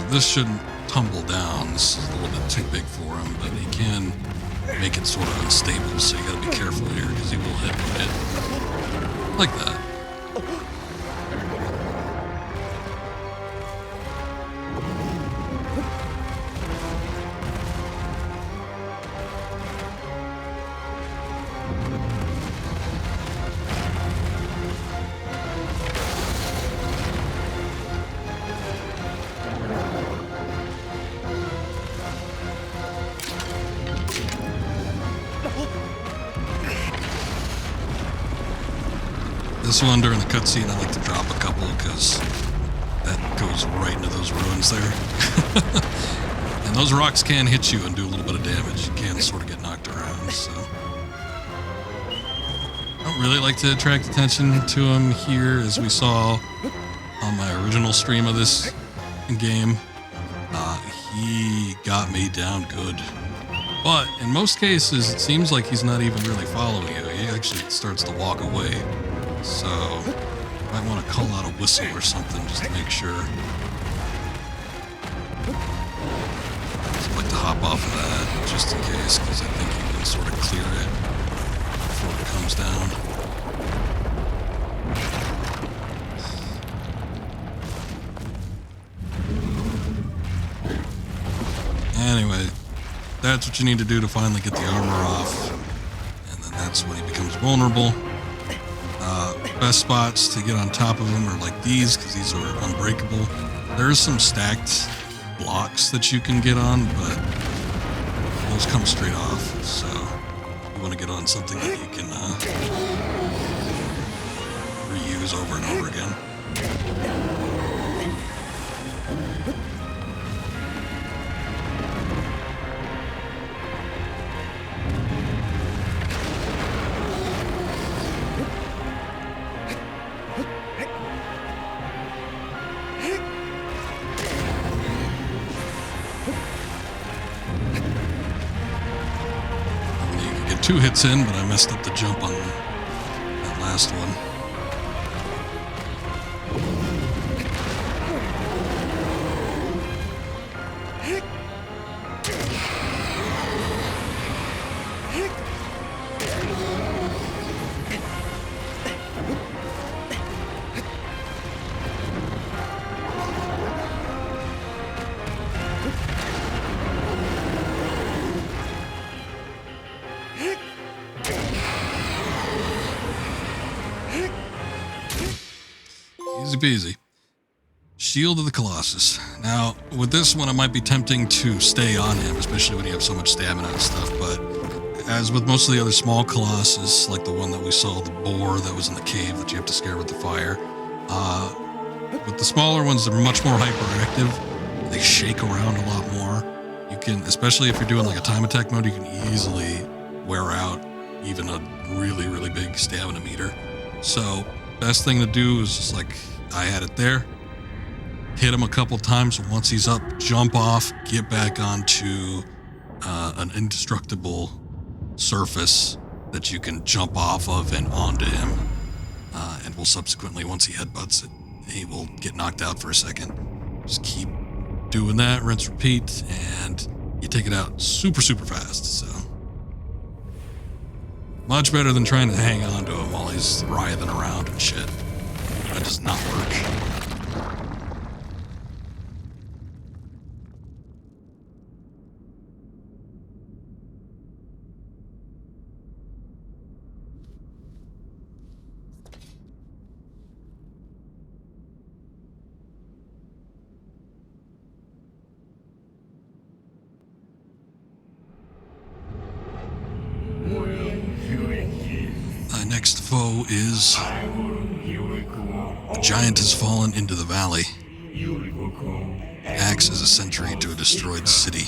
This shouldn't tumble down. This is a little bit too big for him, but he can make it sort of unstable, so you gotta be careful here because he will hit it like that. This one during the cutscene, I like to drop a couple because that goes right into those ruins there. And those rocks can hit you and do a little bit of damage. You can sort of get knocked around, so. I don't really like to attract attention to him here, as we saw on my original stream of this game. He got me down good. But in most cases, it seems like he's not even really following you. He actually starts to walk away. So, might want to call out a whistle or something just to make sure. Just like to hop off of that just in case, because I think you can sort of clear it before it comes down. Anyway, that's what you need to do to finally get the armor off. And then that's when he becomes vulnerable. Best spots to get on top of them are like these, because these are unbreakable. There's some stacked blocks that you can get on, but those come straight off. So you want to get on something that you can reuse over and over again. You can get 2 hits in, but I messed up the jump on that last one. Easy peasy. Shield of the Colossus. Now, with this one, it might be tempting to stay on him, especially when you have so much stamina and stuff, but as with most of the other small Colossus, like the one that we saw, the boar that was in the cave that you have to scare with the fire, with the smaller ones, they're much more hyperactive. They shake around a lot more. You can, especially if you're doing like a time attack mode, you can easily wear out even a really, really big stamina meter. So, best thing to do is just like I had it there. Hit him a couple times. Once he's up, jump off, get back onto an indestructible surface that you can jump off of and onto him. And will subsequently, once he headbutts it, he will get knocked out for a second. Just keep doing that, rinse, repeat, and you take it out super, super fast. So much better than trying to hang on to him while he's writhing around and shit. That does not work. My next foe is a giant has fallen into the valley. Acts as a sentry to a destroyed city.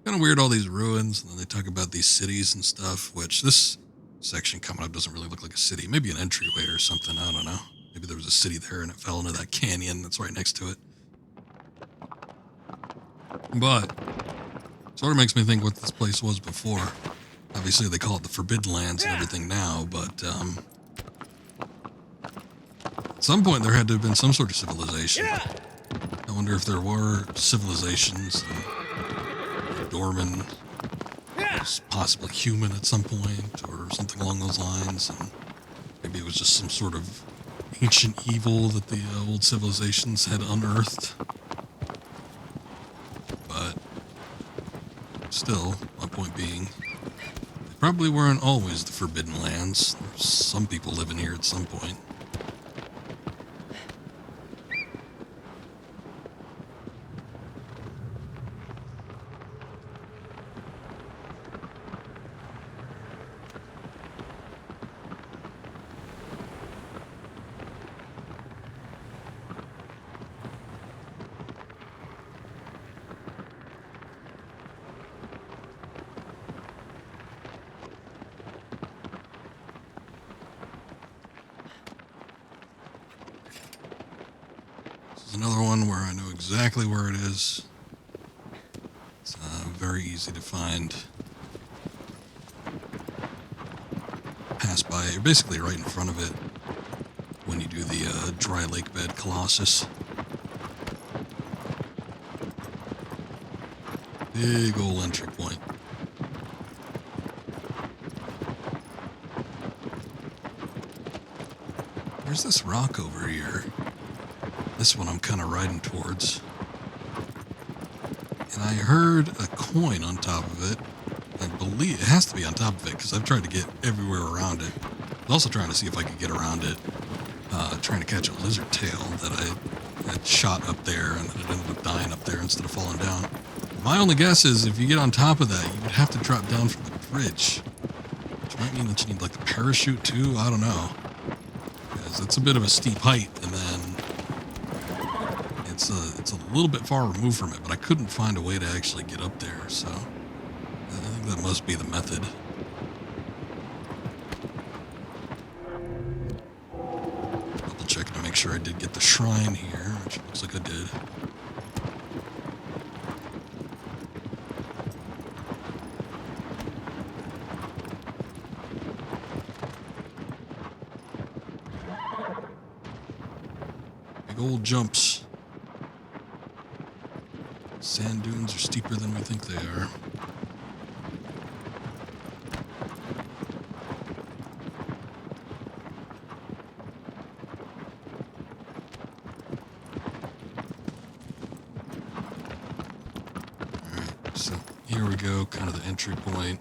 Kind of weird, all these ruins, and then they talk about these cities and stuff, which this section coming up doesn't really look like a city. Maybe an entryway or something, I don't know. Maybe there was a city there and it fell into that canyon that's right next to it. But sort of makes me think what this place was before. Obviously they call it the Forbidden Lands and everything now, but at some point there had to have been some sort of civilization. I wonder if there were civilizations, Dorman was possibly human at some point or something along those lines, and maybe it was just some sort of ancient evil that the old civilizations had unearthed. But still, my point being, they probably weren't always the Forbidden Lands. There's some people living here at some point. Another one where I know exactly where it is. It's very easy to find. Pass by. You're basically right in front of it when you do the dry lake bed Colossus. Big old entry point. There's this rock over here. This one I'm kind of riding towards. And I heard a coin on top of it. I believe it has to be on top of it because I've tried to get everywhere around it. I was also trying to see if I could get around it, trying to catch a lizard tail that I had shot up there and then it ended up dying up there instead of falling down. My only guess is if you get on top of that, you would have to drop down from the bridge, which might mean that you need like a parachute too. I don't know, because it's a bit of a steep height, and then it's a little bit far removed from it. But I couldn't find a way to actually get up there, so I think that must be the method. Double checking to make sure I did get the shrine here, which looks like I did. Big old jumps. Sand dunes are steeper than we think they are. Alright, so here we go, kind of the entry point.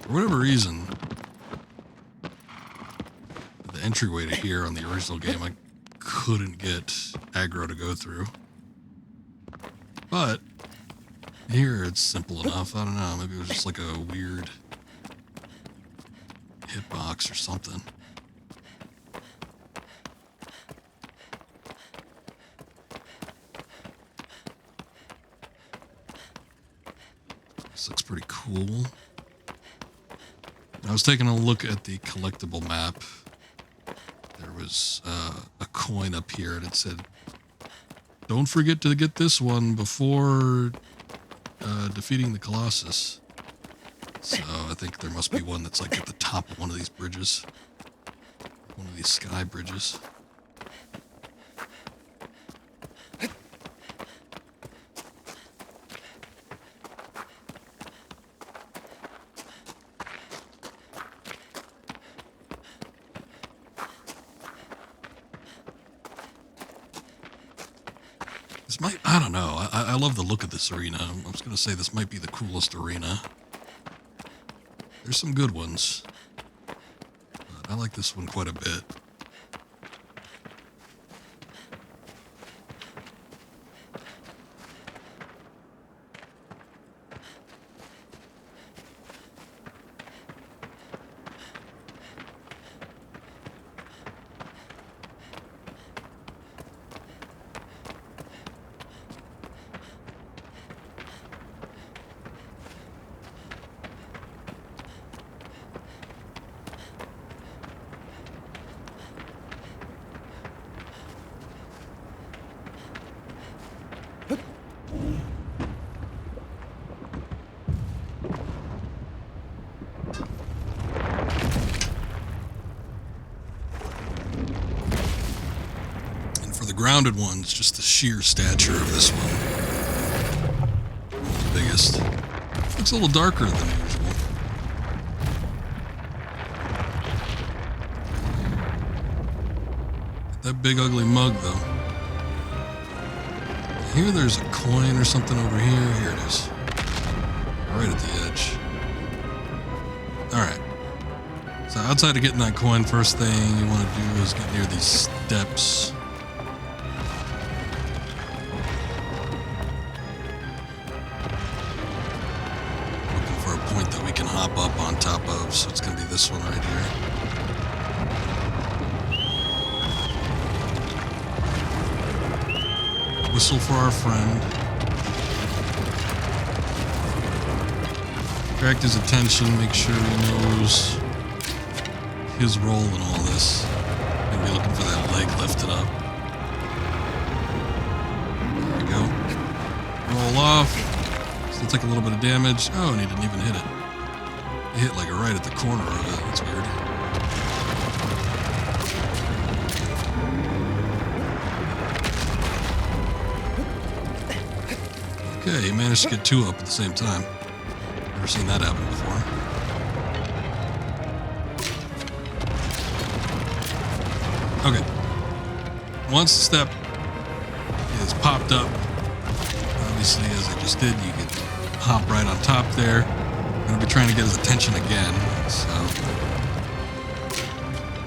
For whatever reason, the entryway to here on the original game, I couldn't get aggro to go through. But here it's simple enough. I don't know, maybe it was just like a weird hitbox or something. This looks pretty cool. I was taking a look at the collectible map. There was a coin up here, and it said, "Don't forget to get this one before defeating the Colossus." So I think there must be one that's like at the top of one of these bridges. One of these sky bridges. This might, I don't know. I love the look of this arena. I was going to say this might be the coolest arena. There's some good ones, but I like this one quite a bit. Grounded ones, just the sheer stature of this one. The biggest. Looks a little darker than usual. That big ugly mug though. Here there's a coin or something over here. Here it is. Right at the edge. Alright. So outside of getting that coin, first thing you want to do is get near these steps. Hop up on top of, so it's going to be this one right here. Whistle for our friend. Attract his attention, make sure he knows his role in all this. Gonna be looking for that leg lifted up. There we go. Roll off. Still take a little bit of damage. Oh, and he didn't even hit it. Hit like right at the corner of it. That's weird. Okay, he managed to get two up at the same time. Never seen that happen before. Okay. Once the step is popped up. Obviously, as I just did, you can hop right on top there. I'm going to be trying to get his attention again, so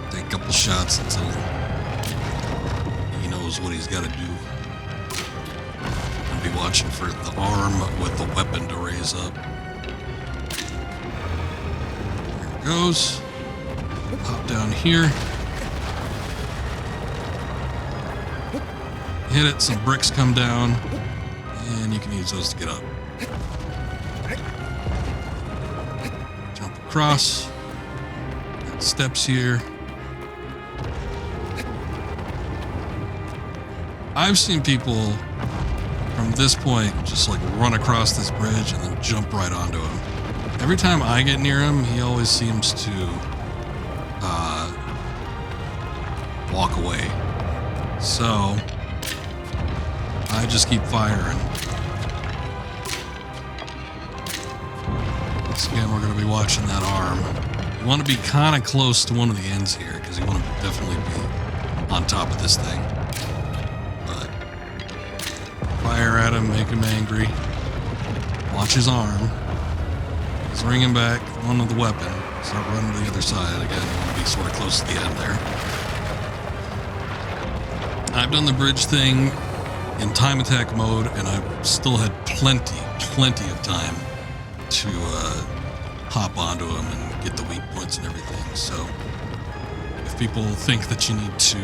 take a couple shots until he knows what he's got to do. I'll be watching for the arm with the weapon to raise up. There it goes. Hop down here. Hit it, some bricks come down, and you can use those to get up. Jump across. Got steps here. I've seen people from this point just like run across this bridge and then jump right onto him. Every time I get near him, he always seems to walk away. So I just keep firing. Once again, we're going to be watching that arm. You want to be kind of close to one of the ends here because you want to definitely be on top of this thing. But fire at him, make him angry. Watch his arm. He's ringing back one with the weapon. Start running to the other side again. You want to be sort of close to the end there. I've done the bridge thing in time attack mode, and I've still had plenty of time to hop onto him and get the weak points and everything. So if people think that you need to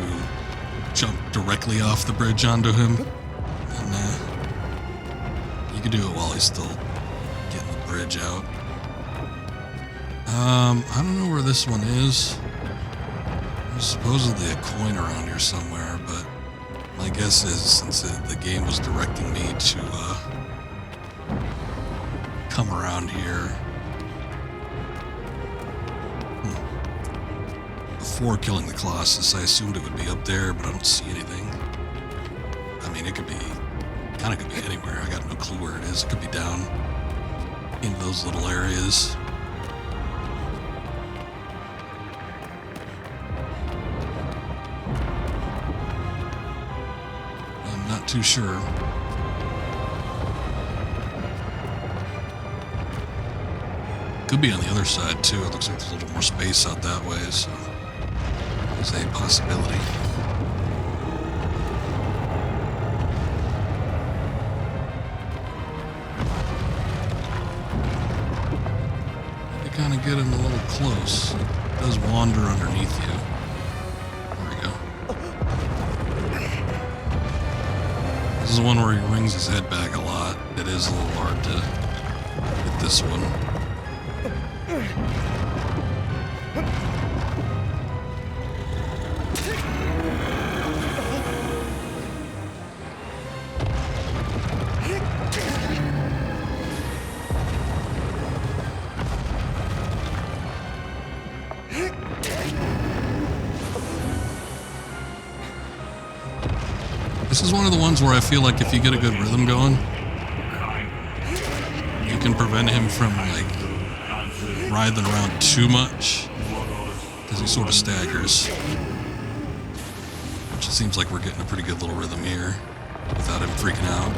jump directly off the bridge onto him, then you can do it while he's still getting the bridge out. I don't know where this one is. There's supposedly a coin around here somewhere, but my guess is, since the game was directing me to come around here before killing the Colossus, I assumed it would be up there, but I don't see anything. I mean, it could be, kind of could be anywhere. I got no clue where it is. It could be down in those little areas. Not too sure. Could be on the other side too. It looks like there's a little more space out that way, so there's a possibility. You kind of get him a little close. It does wander underneath you. This is the one where he rings his head back a lot. It is a little hard to hit this one. This is one of the ones where I feel like if you get a good rhythm going, you can prevent him from like writhing around too much, because he sort of staggers. Which it seems like we're getting a pretty good little rhythm here without him freaking out.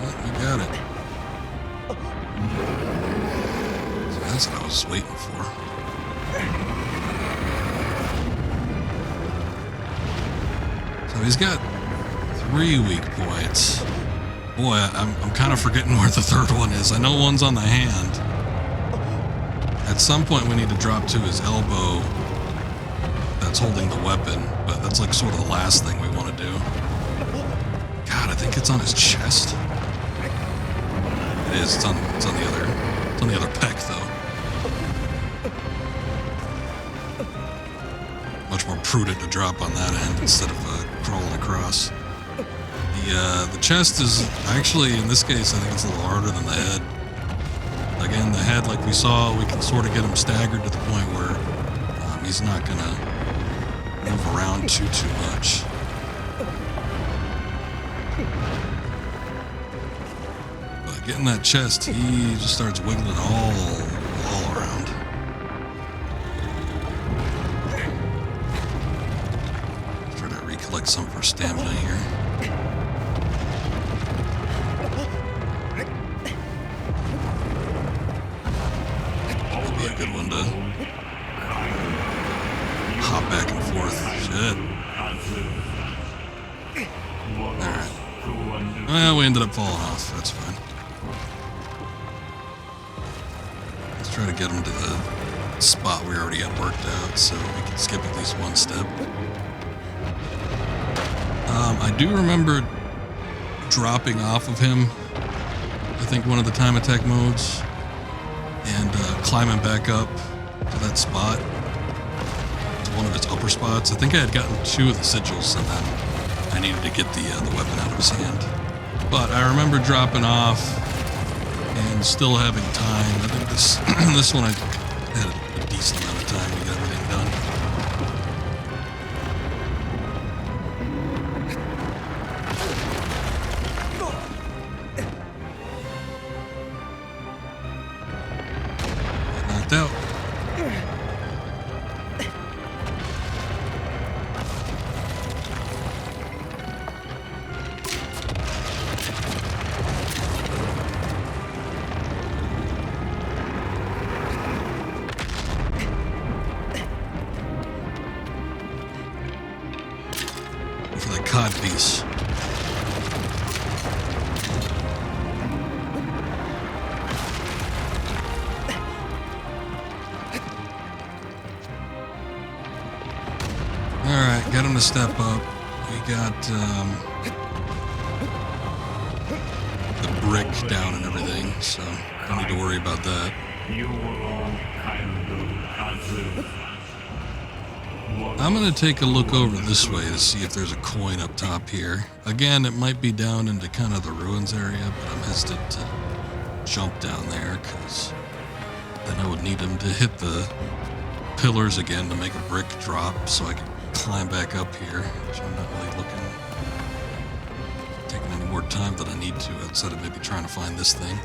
Well, we got it. So that's what I was waiting for. So he's got 3 weak points. Boy, I'm kind of forgetting where the third one is. I know one's on the hand. At some point we need to drop to his elbow that's holding the weapon, but that's like sort of the last thing we want to do. God, I think it's on his chest. It is. It's on the other pec though. Much more prudent to drop on that end instead of crawling across. The chest is actually, in this case, I think it's a little harder than the head. Again, the head, like we saw, we can sort of get him staggered to the point where he's not gonna move around too much. But getting that chest, he just starts wiggling all around. collect some for stamina here. That'd be a good one to hop back and forth. Shit. Alright. Well, we ended up falling off. That's fine. Let's try to get him to the spot we already had worked out so we can skip at least one step. I do remember dropping off of him, I think one of the time attack modes, and climbing back up to that spot, to one of its upper spots. I think I had gotten 2 of the sigils and then I needed to get the weapon out of his hand. But I remember dropping off and still having time. I think this one I had a decent amount of time to get everything done. Knocked out. For the cod piece. Alright, got him to step up. We got the brick down and everything, so don't need to worry about that. I'm going to take a look over this way to see if there's a coin up top here. Again, it might be down into kind of the ruins area, but I'm hesitant to jump down there because then I would need him to hit the pillars again to make a brick drop so I can climb back up here, which I'm not really taking any more time than I need to outside of maybe trying to find this thing.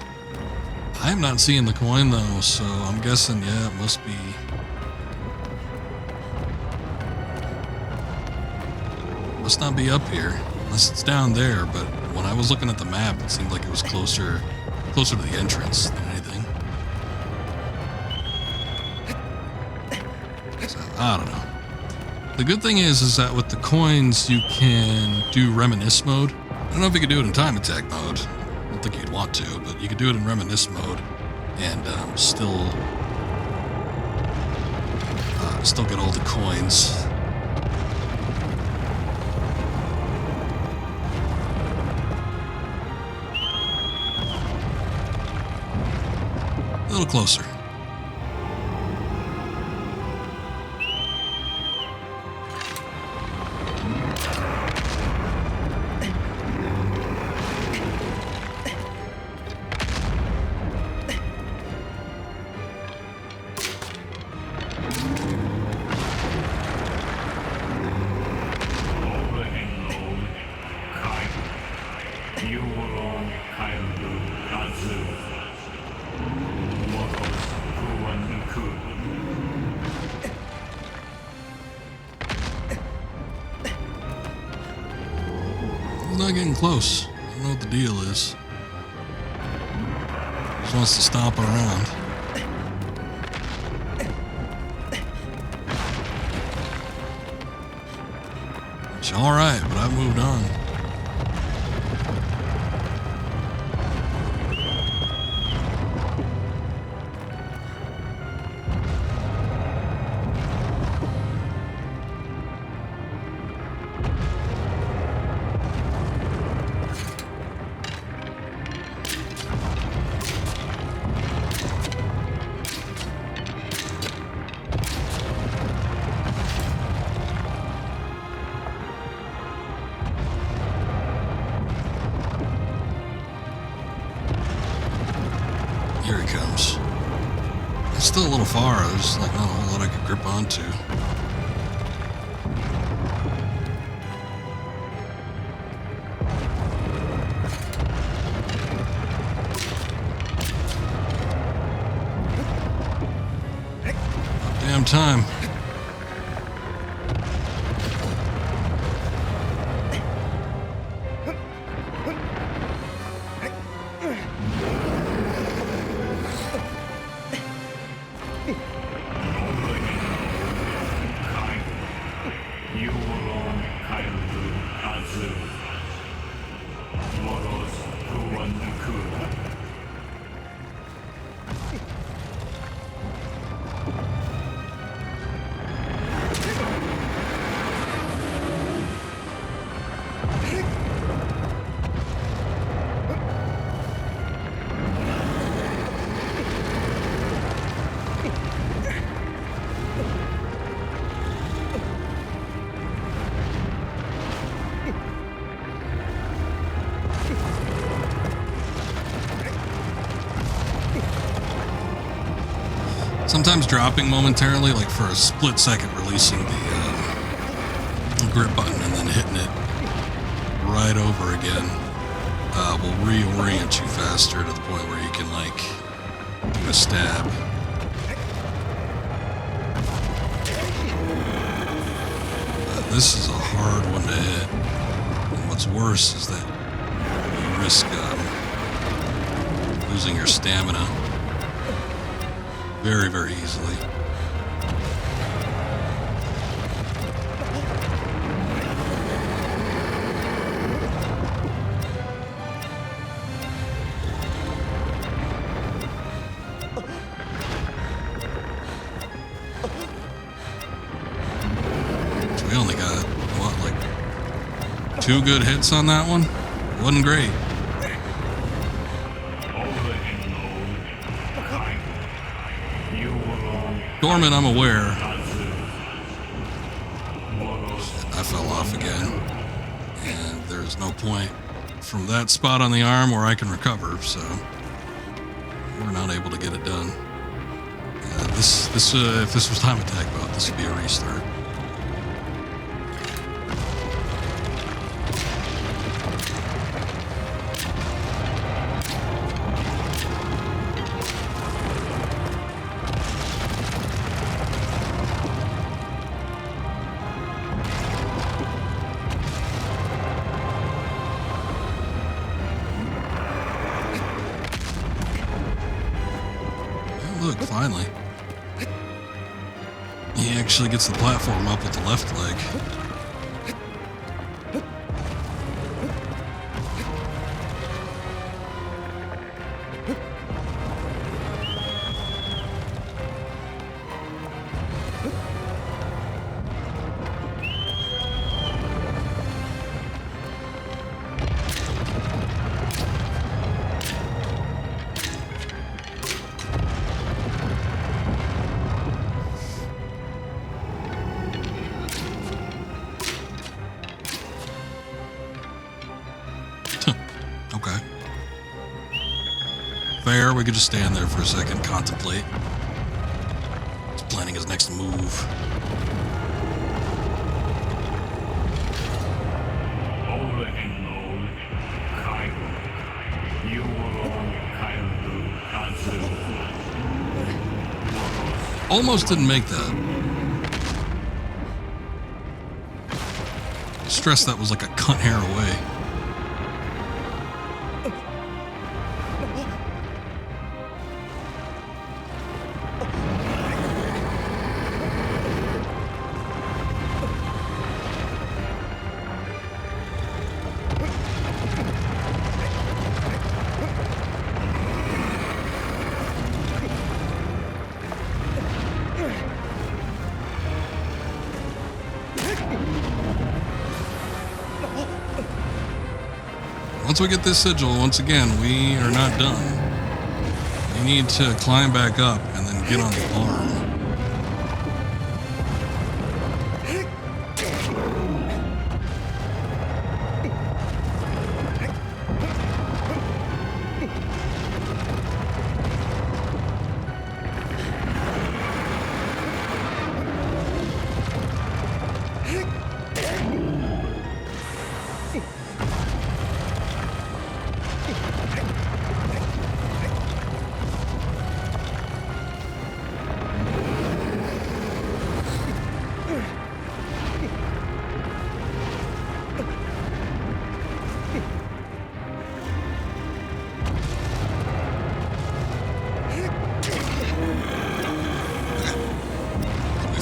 I'm not seeing the coin though, so I'm guessing, yeah, it must be... must not be up here, unless it's down there, but when I was looking at the map, it seemed like it was closer to the entrance than anything. So, I don't know. The good thing is that with the coins, you can do reminisce mode. I don't know if you could do it in time attack mode. I don't think you'd want to, but you could do it in reminisce mode and still get all the coins. A little closer. Not getting close. I don't know what the deal is. Just wants to stomp around. It's alright, but I've moved on. Here he comes. It's still a little far. There's like not a whole lot I could grip onto. Damn time. Sometimes dropping momentarily, like for a split second, releasing the grip button and then hitting it right over again will reorient you faster to the point where you can, like, do a stab. This is a hard one to hit. And what's worse is that you risk losing your stamina very, very easily. So we only got, what, like 2 good hits on that one? Wasn't great. Dorman, I'm aware. I fell off again. And there's no point from that spot on the arm where I can recover, so we're not able to get it done. If this was time attack mode, this would be a restart. Look, finally. He actually gets the platform up with the left leg. Okay. Fair, we could just stand there for a second, contemplate. He's planning his next move. Almost didn't make that. Stress that was like a cunt hair away. Once we get this sigil, once again, we are not done. We need to climb back up and then get on the arm.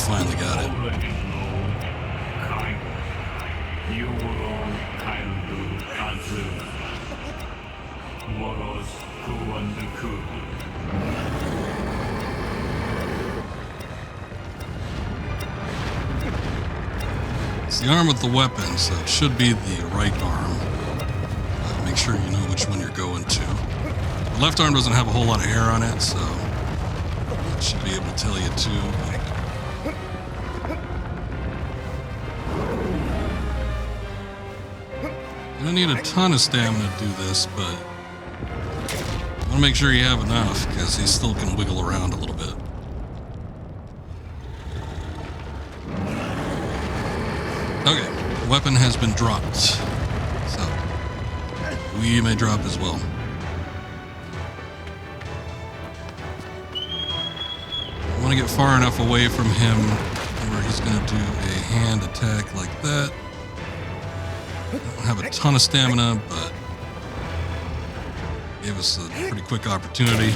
Finally got it. It's the arm with the weapon, so it should be the right arm. Make sure you know which one you're going to. The left arm doesn't have a whole lot of hair on it, so it should be able to tell you too. You don't need a ton of stamina to do this, but I want to make sure you have enough, because he still can wiggle around a little bit. Okay, weapon has been dropped, so we may drop as well. I want to get far enough away from him where he's going to do a hand attack like that. I don't have a ton of stamina, but gave us a pretty quick opportunity.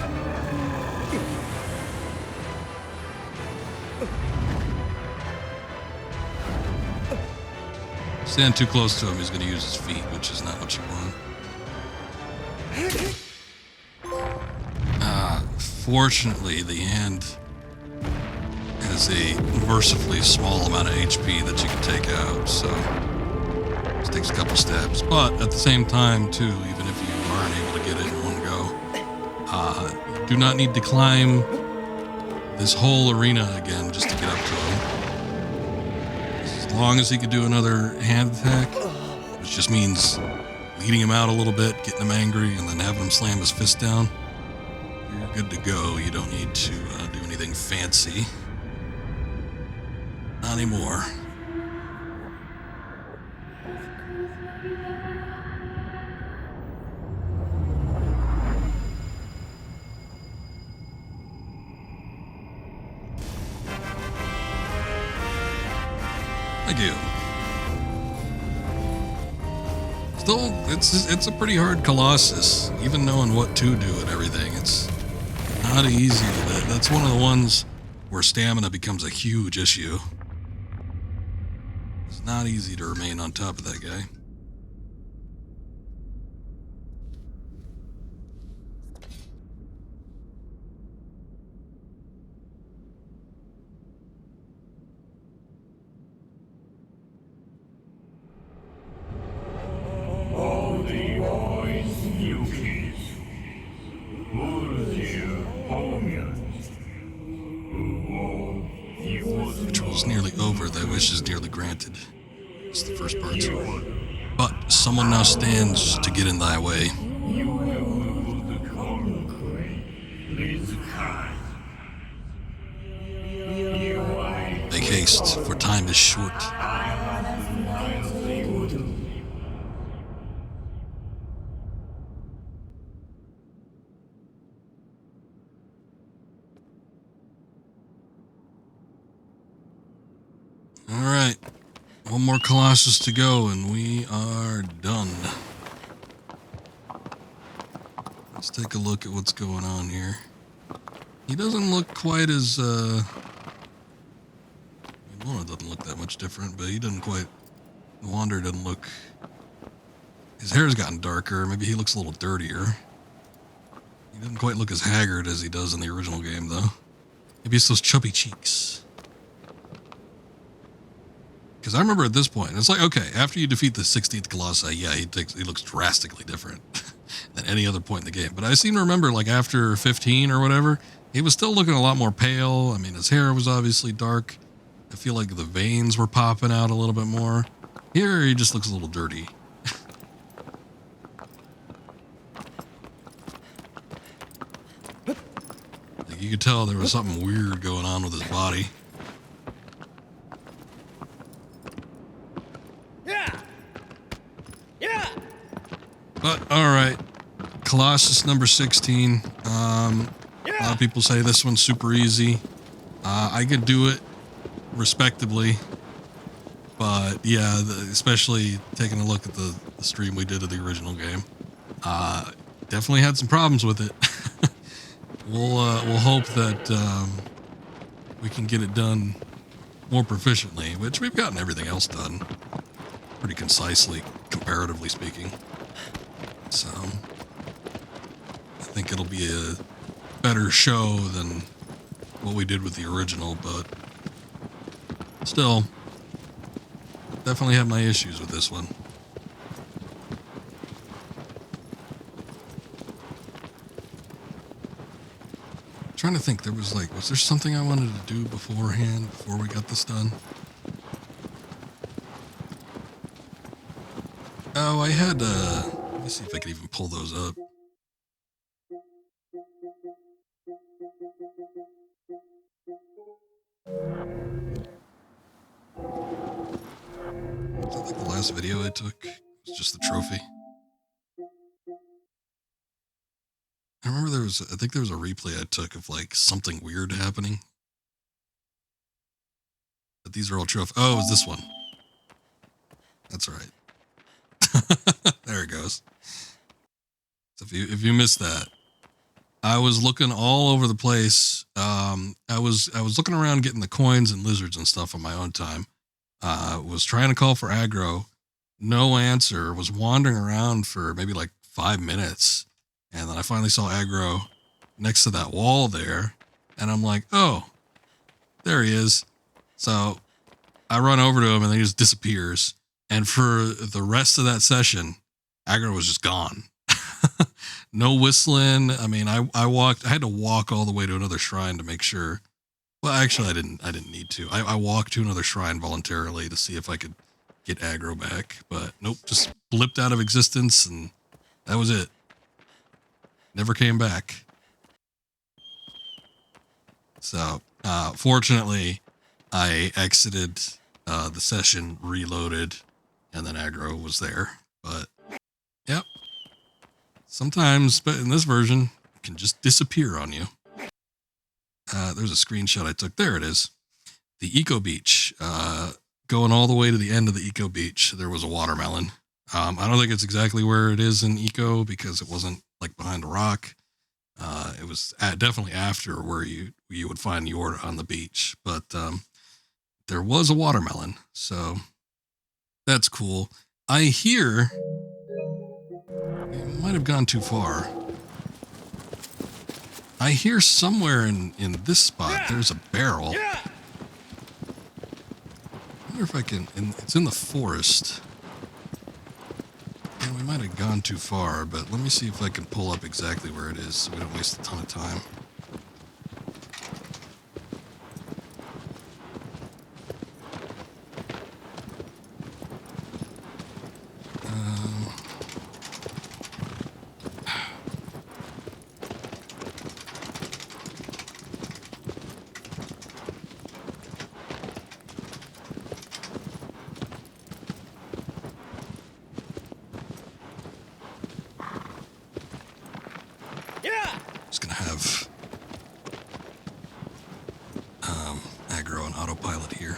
Stand too close to him, he's going to use his feet, which is not what you want. Fortunately, the hand has a mercifully small amount of HP that you can take out, so it takes a couple steps. But at the same time, too, even if you aren't able to get it in one go, you do not need to climb this whole arena again just to get up to him. As long as he could do another hand attack, which just means leading him out a little bit, getting him angry, and then having him slam his fist down, you're good to go. You don't need to do anything fancy. Not anymore. Thank you. Still, it's a pretty hard Colossus, even knowing what to do and everything. It's not easy. That's one of the ones where stamina becomes a huge issue. It's not easy to remain on top of that guy. Ritual's nearly over, thy wish is nearly granted. It's the first part. But someone now stands to get in thy way. Make haste, for time is short. Alright, one more Colossus to go and we are done. Let's take a look at what's going on here. He doesn't look quite as, Mona doesn't look that much different, but he doesn't quite, Wander doesn't look, his hair's gotten darker, maybe he looks a little dirtier. He doesn't quite look as haggard as he does in the original game, though. Maybe it's those chubby cheeks. Because I remember at this point, it's like, okay, after you defeat the 16th Colossi, yeah, he looks drastically different than any other point in the game. But I seem to remember, like, after 15 or whatever, he was still looking a lot more pale. I mean, his hair was obviously dark. I feel like the veins were popping out a little bit more. Here, he just looks a little dirty. Like, you could tell there was something weird going on with his body. But, alright, Colossus number 16. A lot of people say this one's super easy. I could do it respectably. But, yeah, especially taking a look at the stream we did of the original game. Definitely had some problems with it. We'll hope that we can get it done more proficiently, which we've gotten everything else done. pretty concisely, comparatively speaking. So I think it'll be a better show than what we did with the original, but still, definitely have my issues with this one. Trying to think, was there something I wanted to do beforehand before we got this done? Oh, I had, let me see if I can even pull those up. Was that like the last video I took? It was just the trophy. I remember I think there was a replay I took of like something weird happening. But these are all trophy. Oh, it was this one. That's right. There it goes. So if you missed that, I was looking all over the place. I was looking around getting the coins and lizards and stuff on my own time. Was trying to call for aggro, no answer. Was wandering around for maybe like 5 minutes, and then I finally saw aggro next to that wall there, and I'm like, oh, there he is. So I run over to him, and then he just disappears. And for the rest of that session, aggro was just gone. No whistling. I mean, I had to walk all the way to another shrine to make sure. Well, actually, I didn't need to. I walked to another shrine voluntarily to see if I could get aggro back, but nope, just blipped out of existence, and that was it. Never came back. So, fortunately, I exited the session, reloaded, and then aggro was there. But, yep. Sometimes, but in this version, it can just disappear on you. There's a screenshot I took. There it is. The Eco Beach. Going all the way to the end of the Eco Beach, there was a watermelon. I don't think it's exactly where it is in Eco because it wasn't like behind a rock. It was definitely after where you would find Yord on the beach. But there was a watermelon, so that's cool. I hear it might have gone too far. I hear somewhere in this spot there's a barrel. I wonder if I can. It's in the forest. And we might have gone too far, but let me see if I can pull up exactly where it is so we don't waste a ton of time. Just gonna have aggro on autopilot here.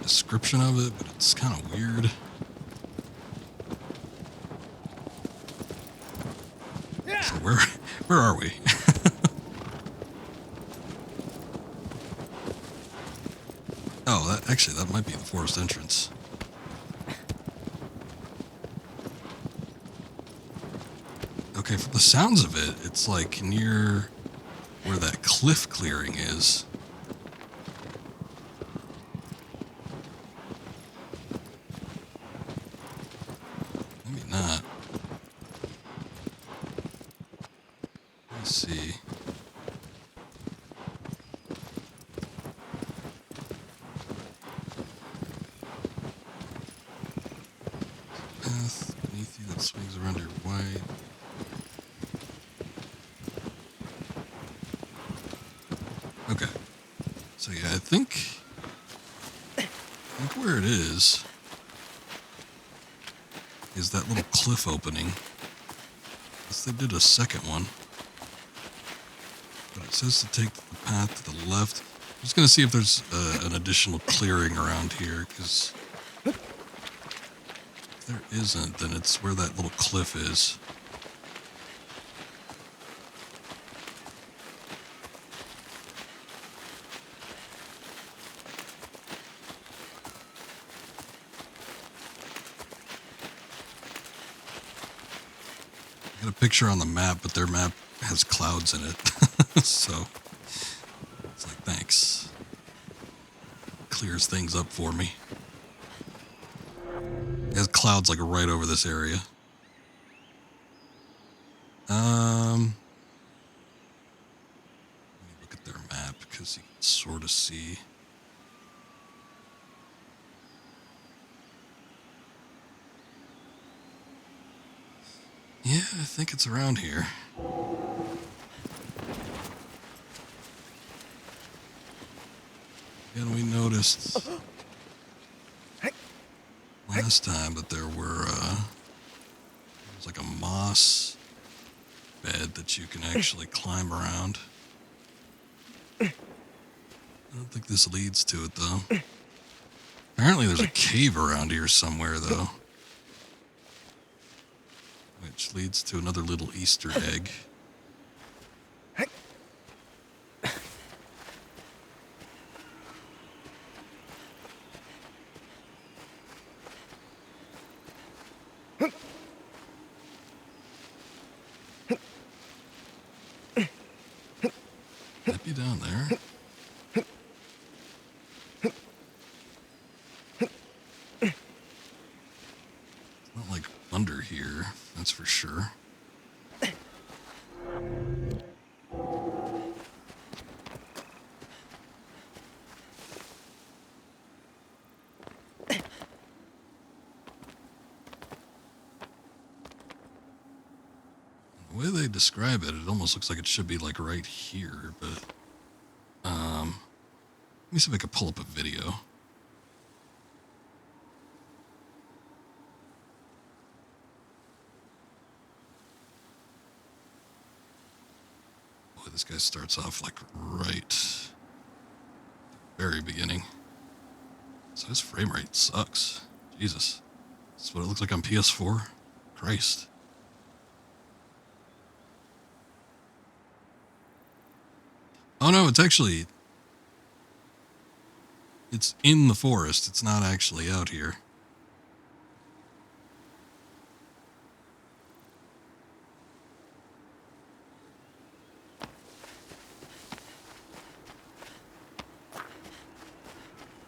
Description of it, but it's kind of weird. So where are we? Oh, that might be the forest entrance. Okay, from the sounds of it, it's like near where that cliff clearing is. Maybe not. Let's see. Path beneath you that swings around your white. Okay. So yeah, I think where it is that little cliff opening. Guess they did a second one. But it says to take the path to the left. I'm just going to see if there's an additional clearing around here, because if there isn't, then it's where that little cliff is. I got a picture on the map, but their map has clouds in it. So it's like, thanks. Clears things up for me. It has clouds like right over this area. Let me look at their map because you can sort of see. Yeah, I think it's around here. And we noticed last time that there was like a moss bed that you can actually climb around. I don't think this leads to it though. Apparently there's a cave around here somewhere though, which leads to another little Easter egg. Might be down there. It's not like under here, that's for sure. The way they describe it, it almost looks like it should be like right here, but let me see if I can pull up a video. Boy, this guy starts off like right very beginning. So his frame rate sucks. Jesus. That's what it looks like on PS4. Christ. Oh no, it's in the forest. It's not actually out here.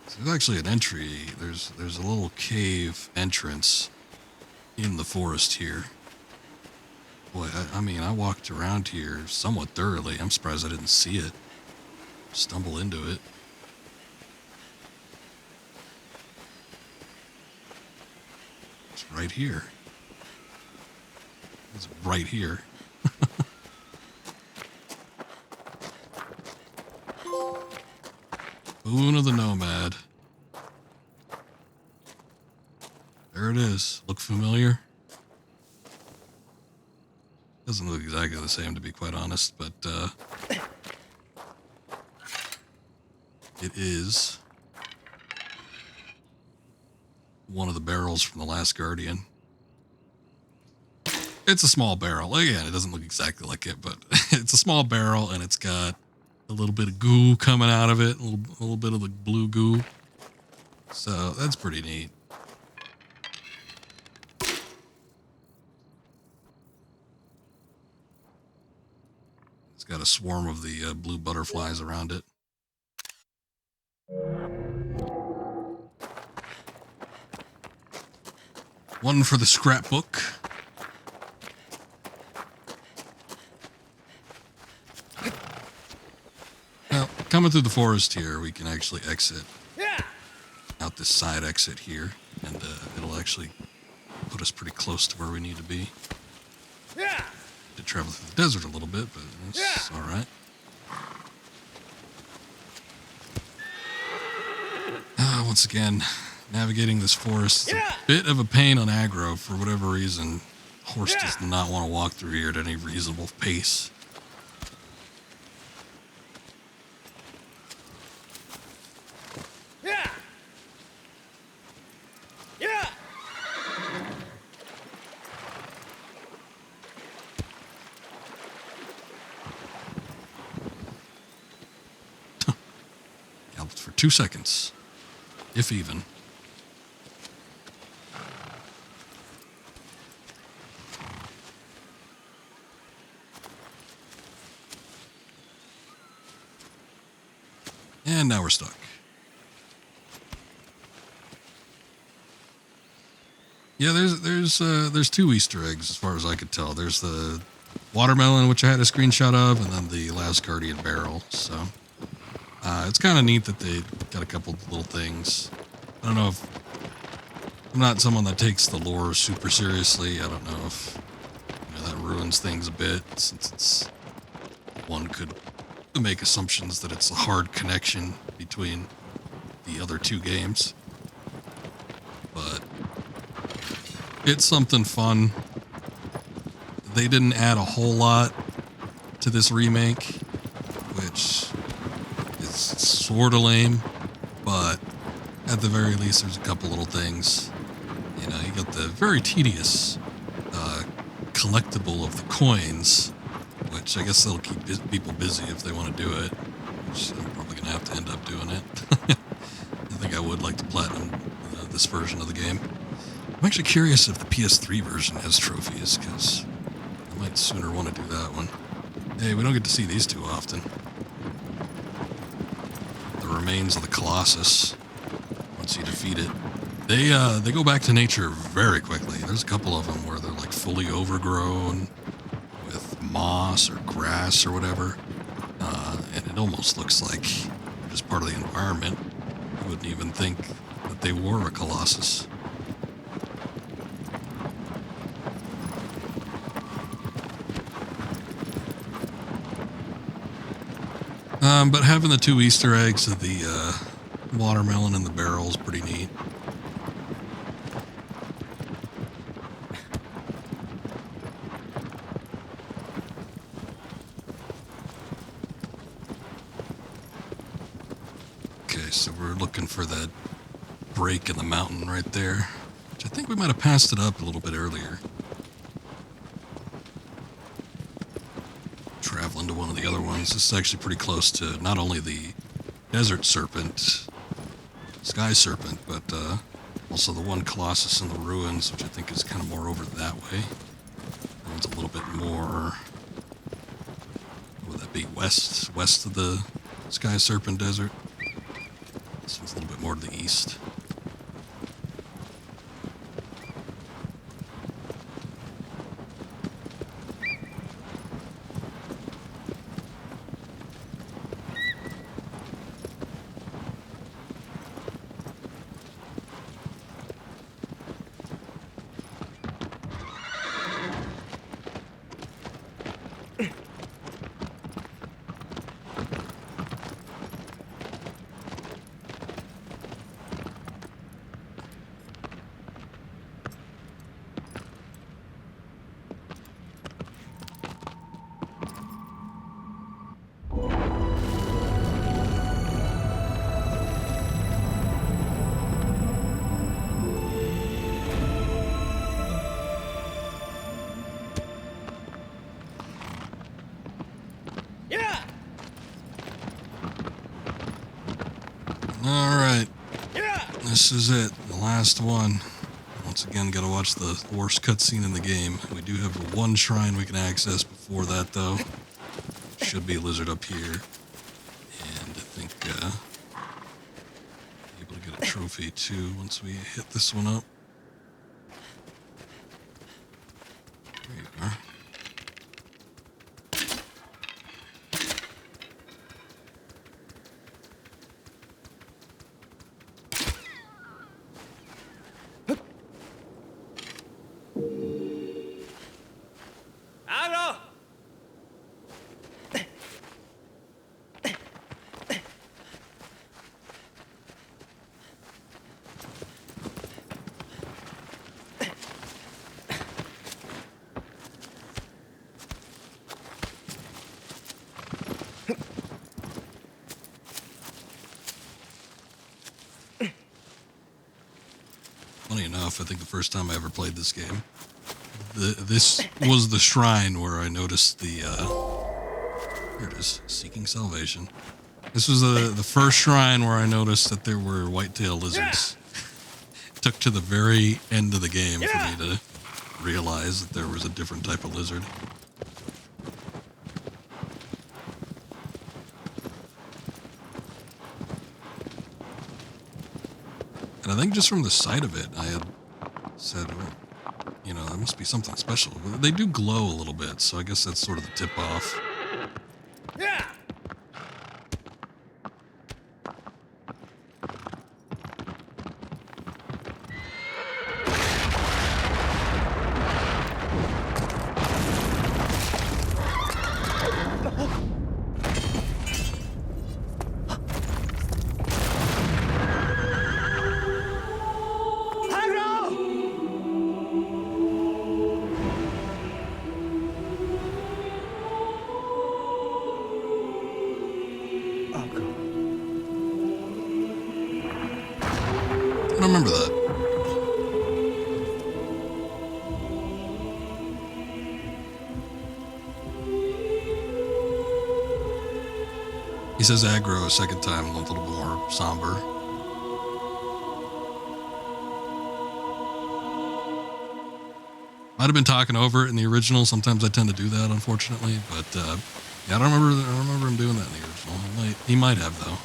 So there's actually an entry. There's a little cave entrance in the forest here. Boy, I mean, I walked around here somewhat thoroughly. I'm surprised I didn't see it. Stumble into it. It's right here. It's right here. Boon of the Nomad. There it is. Look familiar? Doesn't look exactly the same, to be quite honest, but it is one of the barrels from the Last Guardian. It's a small barrel. Again, it doesn't look exactly like it, but it's a small barrel, and it's got a little bit of goo coming out of it, a little bit of the blue goo. So that's pretty neat. It's got a swarm of the blue butterflies around it. One for the scrapbook. Now, coming through the forest here, we can actually exit out this side exit here, and it'll actually put us pretty close to where we need to be. To travel through the desert a little bit, but it's all right. once again, navigating this forest is Yeah. a bit of a pain on aggro for whatever reason. Horse Yeah. does not want to walk through here at any reasonable pace. Yeah. Yeah. Galloped for 2 seconds, if even. And now we're stuck. Yeah, there's 2 Easter eggs as far as I could tell. There's the watermelon, which I had a screenshot of, and then the last Guardian barrel. So it's kind of neat that they got a couple little things. I don't know if I'm not someone that takes the lore super seriously. I don't know if that ruins things a bit, since it's one could make assumptions that it's a hard connection between the other 2 games. But it's something fun. They didn't add a whole lot to this remake, which is sort of lame, but at the very least there's a couple little things. You got the very tedious collectible of the coins, which I guess that'll keep people busy if they want to do it, which I'm probably going to have to end up doing it. I think I would like to platinum this version of the game. I'm actually curious if the PS3 version has trophies, because I might sooner want to do that one. Hey, we don't get to see these too often. The remains of the Colossus, once you defeat it. They go back to nature very quickly. There's a couple of them where they're like fully overgrown with moss or grass or whatever, and it almost looks like they're just part of the environment. You wouldn't even think that they were a Colossus. But having the 2 Easter eggs of the watermelon and the barrel is pretty neat. Okay, so we're looking for that break in the mountain right there, which I think we might have passed it up a little bit earlier. Traveling to one of the other ones. This is actually pretty close to not only the desert serpent, sky serpent, but also the one Colossus in the ruins, which I think is kind of more over that way. That one's a little bit more, what would that be, west of the sky serpent desert. This one's a little bit more to the east. Yeah. Alright, Yeah. this is it, the last one. Once again, gotta watch the worst cutscene in the game. We do have one shrine we can access before that, though. Should be a lizard up here. And I think, able to get a trophy, too, once we hit this one up. There you are. Agro. Funny enough, I think the first time I ever played this game, this was the shrine where I noticed the, here it is, Seeking Salvation. This was the first shrine where I noticed that there were white-tailed lizards. It took to the very end of the game for me to realize that there was a different type of lizard. And I think just from the sight of it, I had said, well, you know, there must be something special. They do glow a little bit, so I guess that's sort of the tip-off. Yeah. I don't remember that. He says aggro a second time, a little bit more somber. Might have been talking over it in the original. Sometimes I tend to do that, unfortunately. But yeah, I don't remember him doing that in the original. He might have though.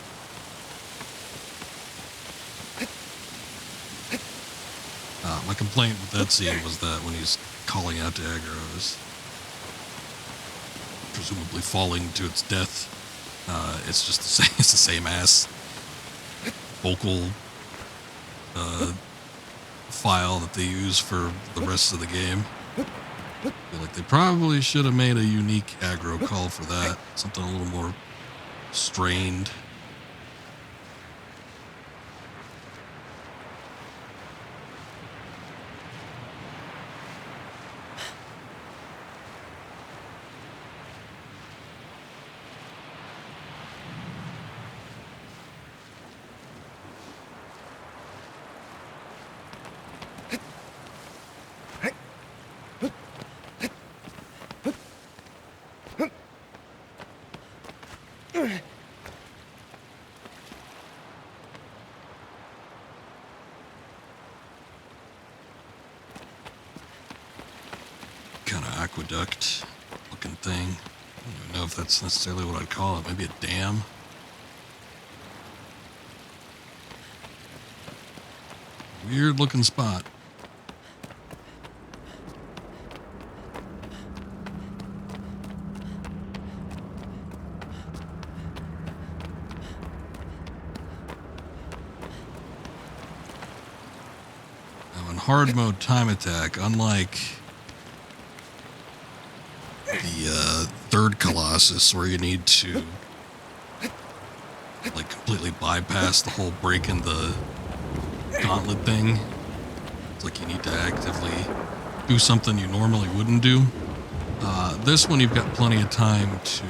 My complaint with that scene was that when he's calling out to aggro, is presumably falling to its death. It's just the same. It's the same ass vocal file that they use for the rest of the game. I feel like they probably should have made a unique aggro call for that. Something a little more strained. Kind of aqueduct looking thing. I don't even know if that's necessarily what I'd call it. Maybe a dam. Weird looking spot. Now in hard mode time attack, unlike the third Colossus, where you need to like completely bypass the whole break in the gauntlet thing. It's like you need to actively do something you normally wouldn't do. This one you've got plenty of time to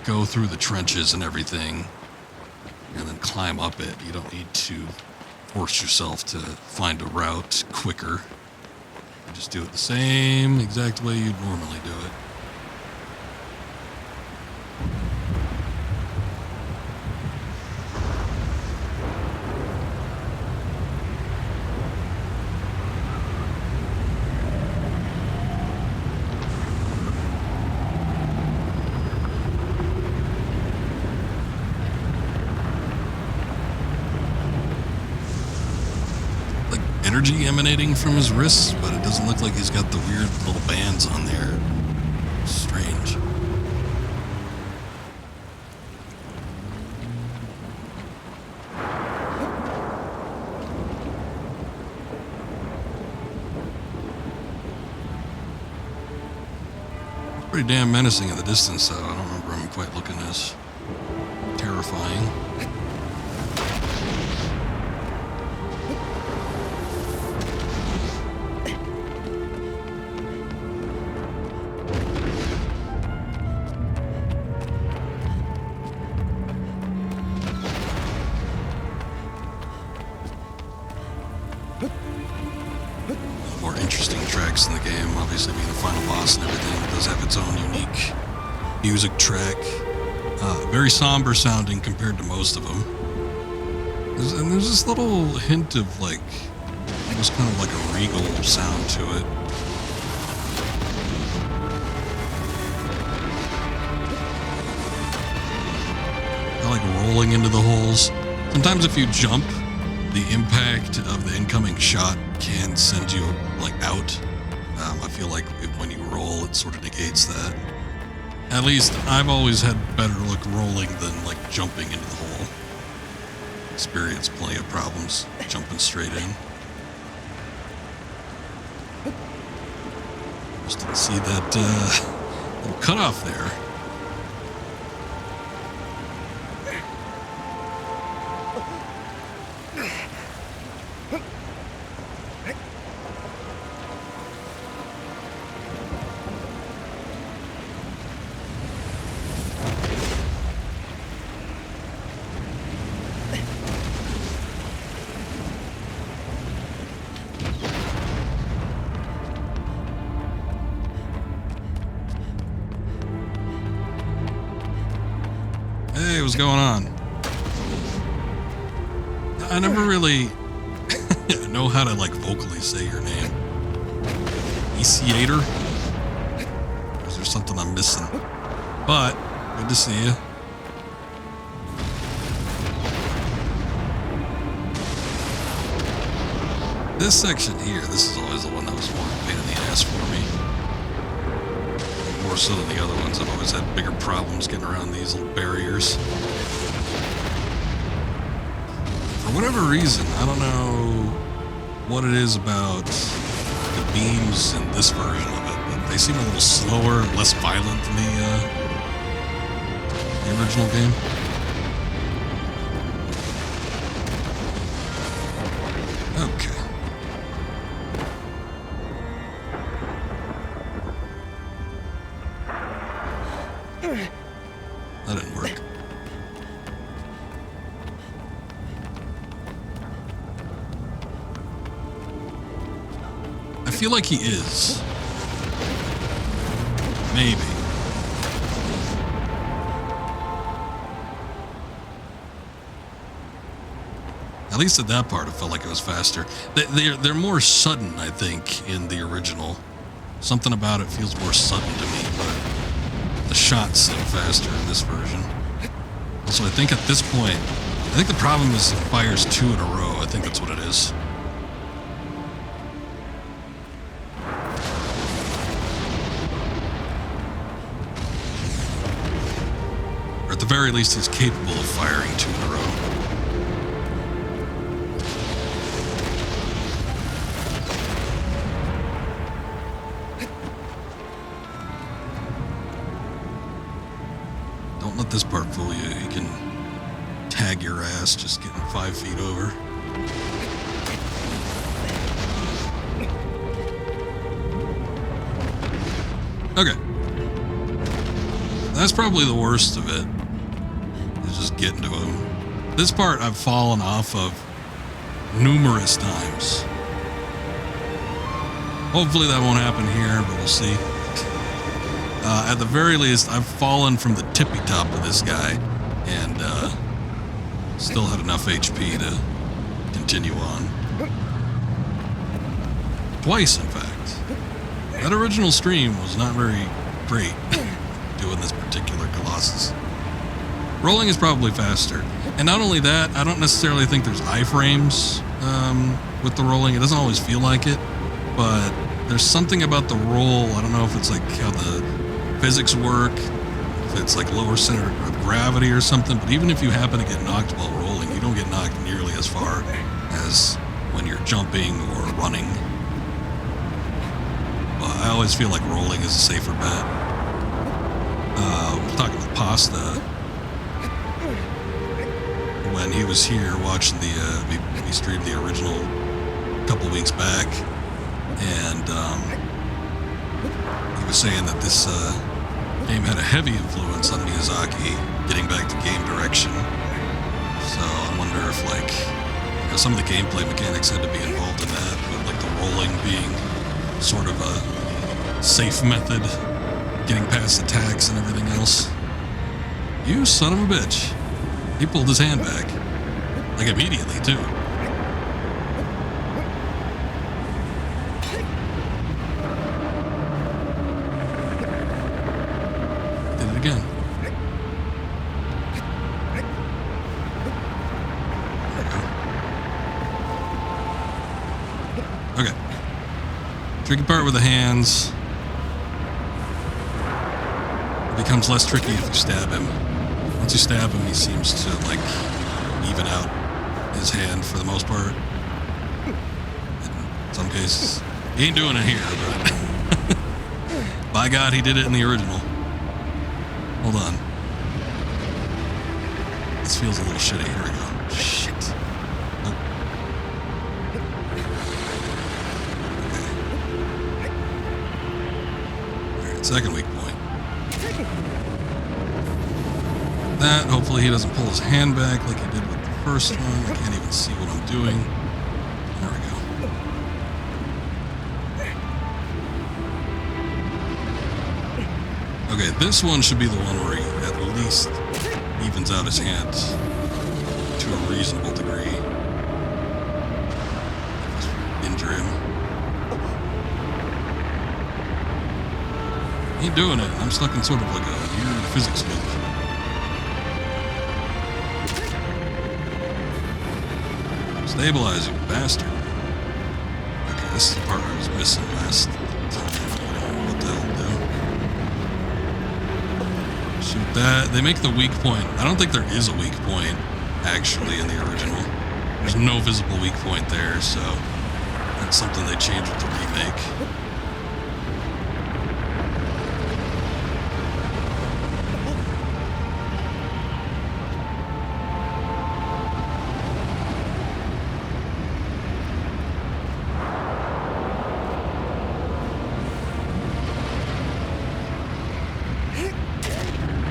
go through the trenches and everything and then climb up it. You don't need to force yourself to find a route quicker. You just do it the same exact way you'd normally do it. Energy emanating from his wrists, but it doesn't look like he's got the weird little bands on there. Strange. Pretty damn menacing at the distance, though. I don't remember him quite looking as terrifying. interesting tracks in the game. Obviously, being the final boss and everything, it does have its own unique music track. Very somber sounding compared to most of them. And there's this little hint of like, almost kind of like a regal sound to it. I like rolling into the holes. Sometimes if you jump, the impact of the incoming shot can send you like out. I feel like when you roll, it sort of negates that. At least I've always had better luck rolling than like jumping into the hole. Experienced plenty of problems jumping straight in. Just didn't see that little cutoff there. Hey, what's going on? I never really know how to like vocally say your name. Eciator? Or is there something I'm missing? But, good to see you. This section here, this is always the one that was more a pain in the ass for me. More so than the other ones. I've always had bigger problems getting around these little barriers. For whatever reason, I don't know what it is about the beams in this version of it, but they seem a little slower, less violent than the original game. Okay. That didn't work. I feel like he is. Maybe. At least at that part, it felt like it was faster. They're more sudden, I think, in the original. Something about it feels more sudden to me, but the shots seem faster in this version. Also, I think at this point, I think the problem is it fires 2 in a row. I think that's what it is. Or at the very least, he's capable of firing 2 in a row. Don't let this part fool you. You can tag your ass just getting 5 feet over. Okay. That's probably the worst of it. Is just getting to him. This part I've fallen off of numerous times. Hopefully that won't happen here, but we'll see. At the very least, I've fallen from the tippy top of this guy and still had enough HP to continue on. Twice, in fact. That original stream was not very great doing this particular Colossus. Rolling is probably faster. And not only that, I don't necessarily think there's iframes with the rolling. It doesn't always feel like it, but there's something about the roll. I don't know if it's like how the physics work, if it's like lower center of gravity or something, but even if you happen to get knocked while rolling, you don't get knocked nearly as far as when you're jumping or running. But I always feel like rolling is a safer bet. I was talking to Pasta when he was here watching we streamed the original a couple weeks back, and he was saying that this game had a heavy influence on Miyazaki getting back to game direction. So I wonder if like some of the gameplay mechanics had to be involved in that, but like the rolling being sort of a safe method, getting past attacks and everything else. You son of a bitch. He pulled his hand back. Like immediately, too. Did it again. Okay. Tricky part with the hands. It becomes less tricky if you stab him. Once you stab him, he seems to, like, even out his hand for the most part. In some cases. He ain't doing it here, but... by God, he did it in the original. Hold on. This feels a little shitty. Here we go. Shit. Nope. Second weak point. That, hopefully he doesn't pull his hand back like he did with the first one. I can't even see what I'm doing. There we go. Okay, this one should be the one where he at least evens out his hands to a reasonable degree. Injure him. He ain't doing it. I'm stuck in sort of like a weird physics loop. Stabilize, you bastard. Okay, this is the part I was missing last time. What the hell do? Shoot that. They make the weak point. I don't think there is a weak point, actually, in the original. There's no visible weak point there, so that's something they changed with the remake.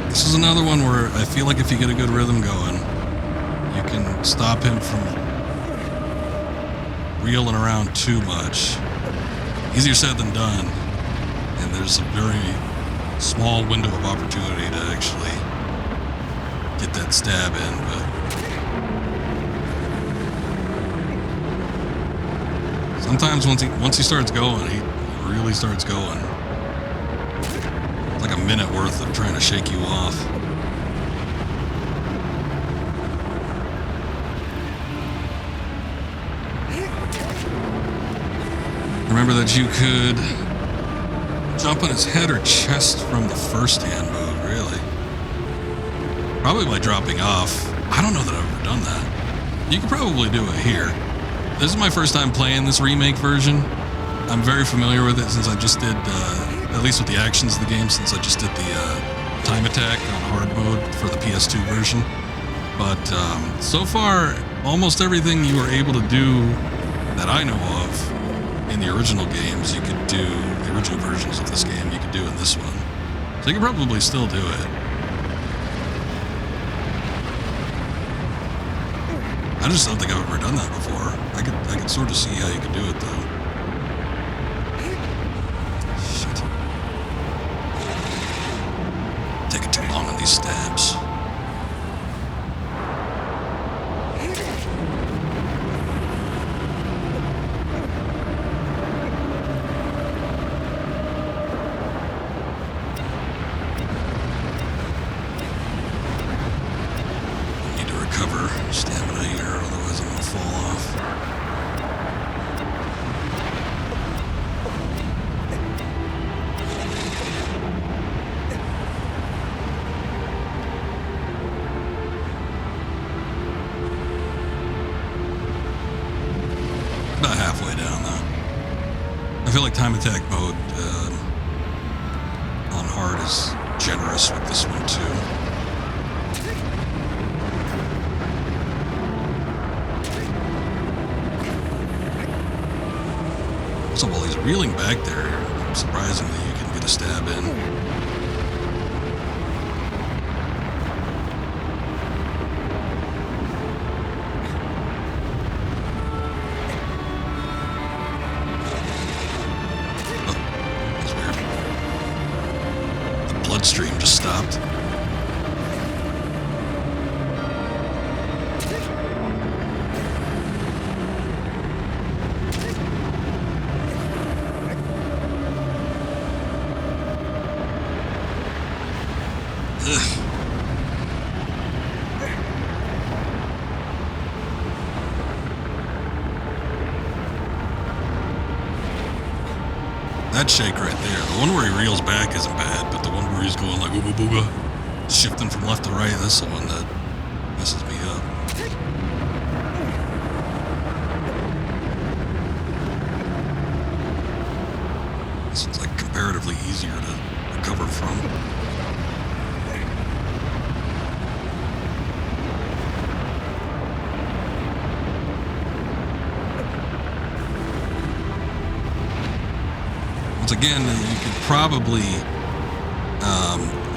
This is another one where I feel like if you get a good rhythm going, you can stop him from reeling around too much. Easier said than done, and there's a very small window of opportunity to actually get that stab in, but sometimes once he starts going, he really starts going. Like a minute worth of trying to shake you off. Remember that you could jump on his head or chest from the first hand mode, really. Probably by dropping off. I don't know that I've ever done that. You could probably do it here. This is my first time playing this remake version. I'm very familiar with it since I just did, at least with the actions of the game, since I just did the time attack on hard mode for the PS2 version. But so far, almost everything you were able to do that I know of in the original games, you could do, the original versions of this game, you could do in this one. So you could probably still do it. I just don't think I've ever done that before. I could sort of see how you could do it, though. Taking too long on these stabs. Need to recover stamina here, otherwise I'm gonna fall off. About halfway down, though. I feel like time attack mode on hard is generous with this one, too. So while he's reeling back there, surprisingly, you can get a stab in. That shake right there. The one where he reels back isn't bad, but the one where he's going like ooga booga, shifting from left to right, that's the one that messes me up. This one's like comparatively easier to recover from. Once again, you could probably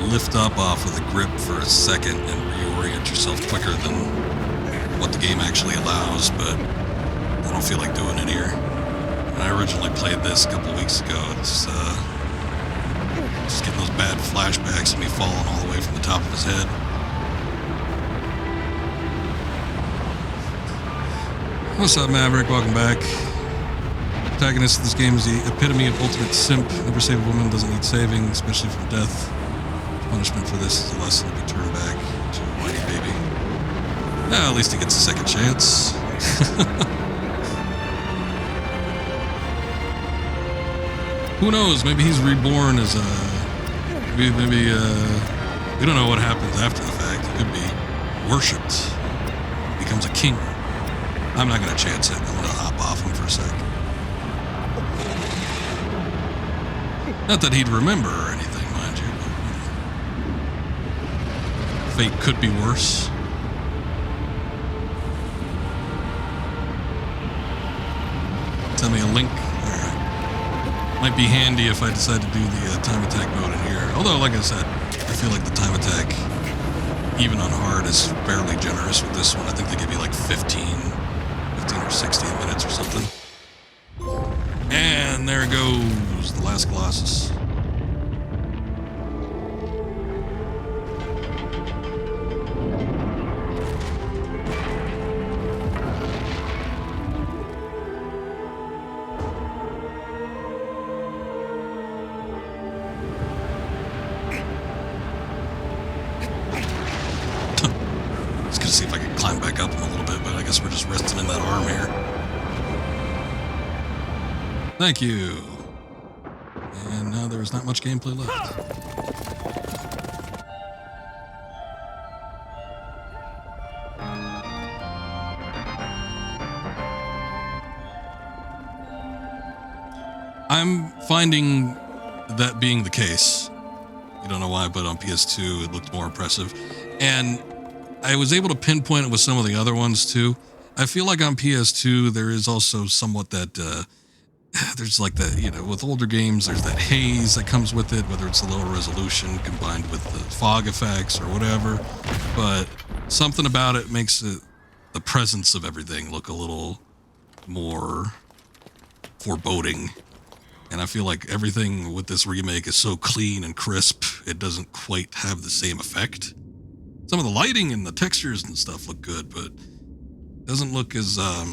lift up off of the grip for a second and reorient yourself quicker than what the game actually allows, but I don't feel like doing it here. When I originally played this a couple weeks ago, it's just getting those bad flashbacks of me falling all the way from the top of his head. What's up, Maverick? Welcome back. Protagonist of this game is the epitome of ultimate simp. Never save a woman, doesn't need saving, especially from death. Punishment for this is a lesson to be turned back to a whiny baby. At least he gets a second chance. Who knows? Maybe he's reborn as a... Maybe we don't know what happens after the fact. He could be worshipped. Becomes a king. I'm not going to chance it. I'm going to hop off him for a sec. Not that he'd remember or anything, mind you. But fate could be worse. Send me a link. Alright. Might be handy if I decide to do the time attack mode in here. Although, like I said, I feel like the time attack, even on hard, is fairly generous with this one. I think they give you like 15 or 16 minutes or something. And there goes the last Colossus. Just gonna see if I can climb back up him a little bit, but I guess we're just resting in that arm here. Thank you. And now there is not much gameplay left. I'm finding that being the case. You don't know why, but on PS2 it looked more impressive. And I was able to pinpoint it with some of the other ones too. I feel like on PS2 there is also somewhat that there's like that, you know, with older games, there's that haze that comes with it, whether it's the lower resolution combined with the fog effects or whatever. But something about it makes it, the presence of everything look a little more foreboding. And I feel like everything with this remake is so clean and crisp, it doesn't quite have the same effect. Some of the lighting and the textures and stuff look good, but it doesn't look as, I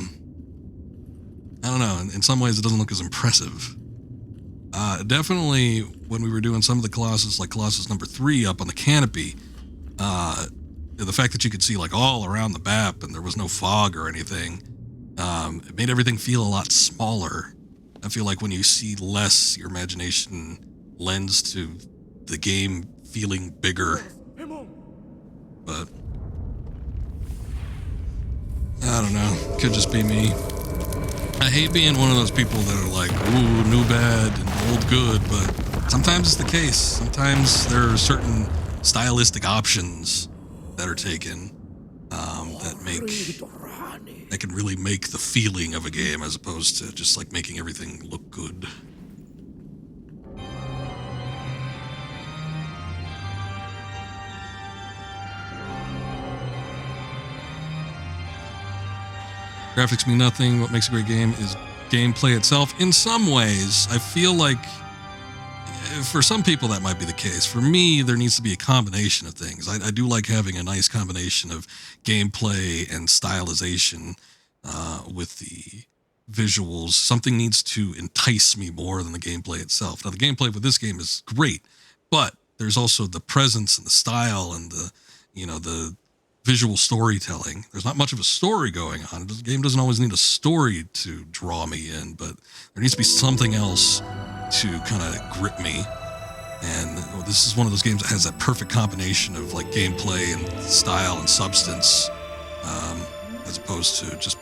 don't know, in some ways it doesn't look as impressive. Definitely when we were doing some of the Colossus, like Colossus number 3 up on the canopy, the fact that you could see like all around the map and there was no fog or anything, it made everything feel a lot smaller. I feel like when you see less, your imagination lends to the game feeling bigger. But I don't know, could just be me. I hate being one of those people that are like, ooh, new bad and old good, but sometimes it's the case. Sometimes there are certain stylistic options that are taken that can really make the feeling of a game as opposed to just like making everything look good. Graphics mean nothing. What makes a great game is gameplay itself. In some ways, I feel like for some people that might be the case. For me, there needs to be a combination of things. I do like having a nice combination of gameplay and stylization with the visuals. Something needs to entice me more than the gameplay itself. Now, the gameplay with this game is great, but there's also the presence and the style and the visual storytelling. There's not much of a story going on. The game doesn't always need a story to draw me in, but there needs to be something else to kind of grip me. And this is one of those games that has that perfect combination of like gameplay and style and substance, as opposed to just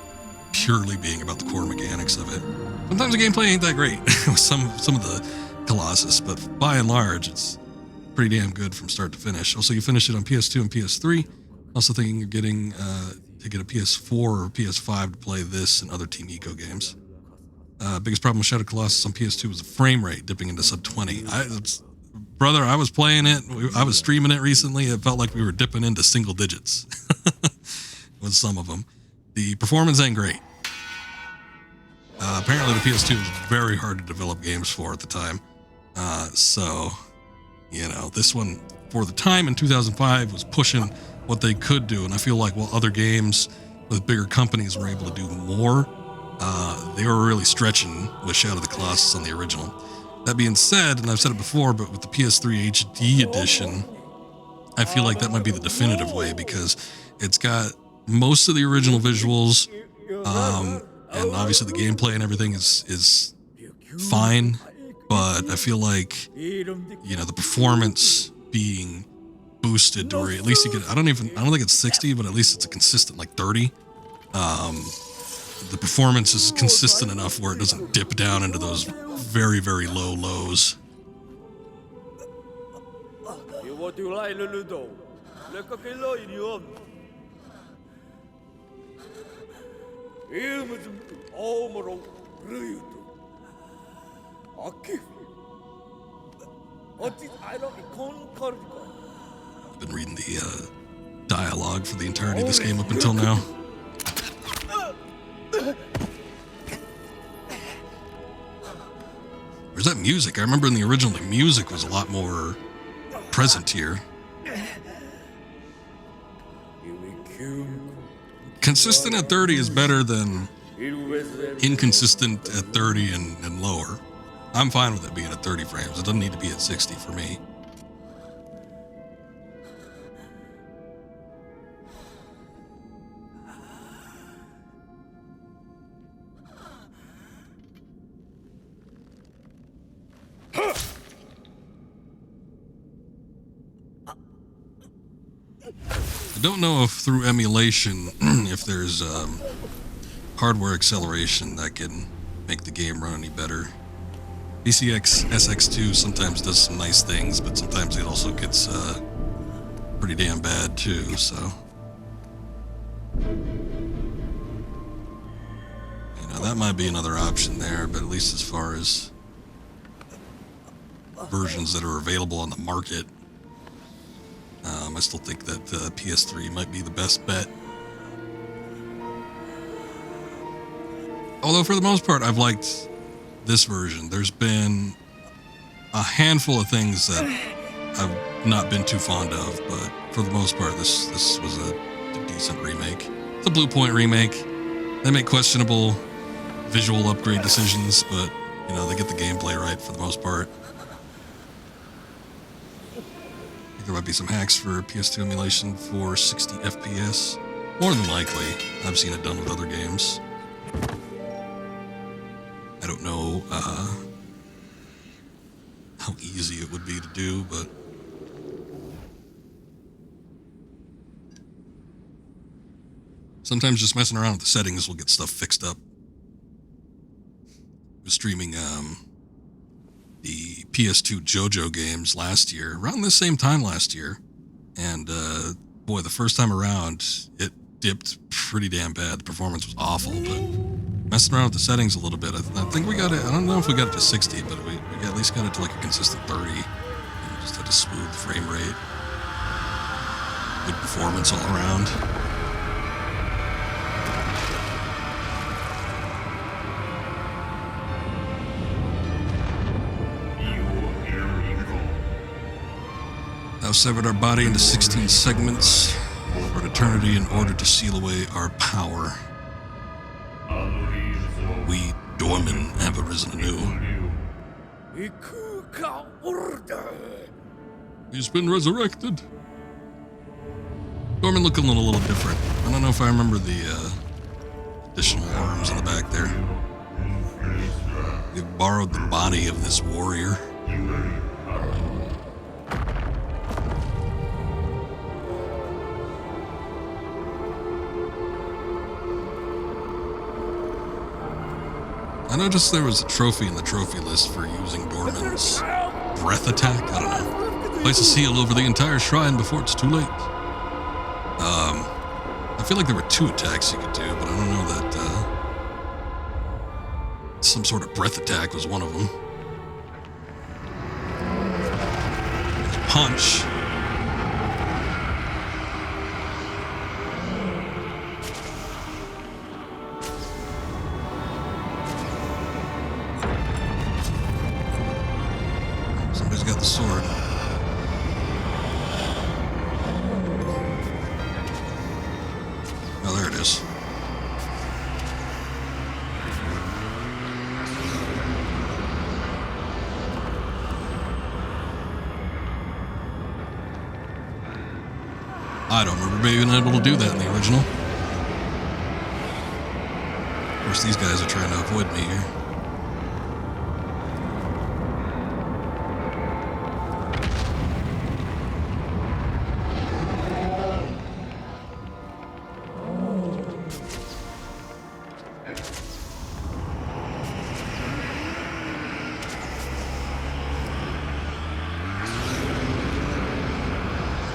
purely being about the core mechanics of it. Sometimes the gameplay ain't that great with some of the Colossus, but by and large, it's pretty damn good from start to finish. Also, you finish it on PS2 and PS3. Also thinking you're getting to get a PS4 or PS5 to play this and other Team Eco games. Biggest problem with Shadow of Colossus on PS2 was the frame rate dipping into sub 20. Brother, I was playing it. I was streaming it recently. It felt like we were dipping into single digits with some of them. The performance ain't great. Apparently the PS2 was very hard to develop games for at the time. So, you know, this one for the time in 2005 was pushing what they could do. And I feel like while other games with bigger companies were able to do more, they were really stretching with Shadow of the Colossus on the original. That being said, and I've said it before, but with the PS3 HD edition, I feel like that might be the definitive way because it's got most of the original visuals, and obviously the gameplay and everything is fine, but I feel like, you know, the performance being boosted to where at least you get, I don't think it's 60, but at least it's a consistent like 30. The performance is consistent enough where it doesn't dip down into those very, very low lows. I've been reading the dialogue for the entirety of this game up until now. Where's that music? I remember in the original, the music was a lot more present here. Consistent at 30 is better than inconsistent at 30 and lower. I'm fine with it being at 30 frames. It doesn't need to be at 60 for me. I don't know if through emulation, if there's hardware acceleration that can make the game run any better. PCX SX2 sometimes does some nice things, but sometimes it also gets pretty damn bad too, so. You know, that might be another option there, but at least as far as versions that are available on the market, I still think that PS3 might be the best bet. Although for the most part, I've liked this version. There's been a handful of things that I've not been too fond of, but for the most part, this was a decent remake. It's a Blue Point remake. They make questionable visual upgrade decisions, but you know, they get the gameplay right for the most part. There might be some hacks for PS2 emulation for 60 FPS. More than likely, I've seen it done with other games. I don't know how easy it would be to do, but sometimes just messing around with the settings will get stuff fixed up. I was streaming the PS2 JoJo games last year, around this same time last year, and boy, the first time around, it dipped pretty damn bad. The performance was awful, but messing around with the settings a little bit, I think we got it, I don't know if we got it to 60, but we at least got it to like a consistent 30, and just had a smooth frame rate. Good performance all around. Thou severed our body into 16 segments for an eternity in order to seal away our power. We, Dorman, have arisen anew. He's been resurrected. Dorman looking a little different. I don't know if I remember the additional arms in the back there. They've borrowed the body of this warrior. I noticed there was a trophy in the trophy list for using Dorman's breath attack. I don't know. Place a seal over the entire shrine before it's too late. I feel like there were 2 attacks you could do, but I don't know that some sort of breath attack was one of them. Punch. Somebody's got the sword. Oh, there it is. I don't remember being able to do that in the original. Of course, these guys are trying to avoid me here.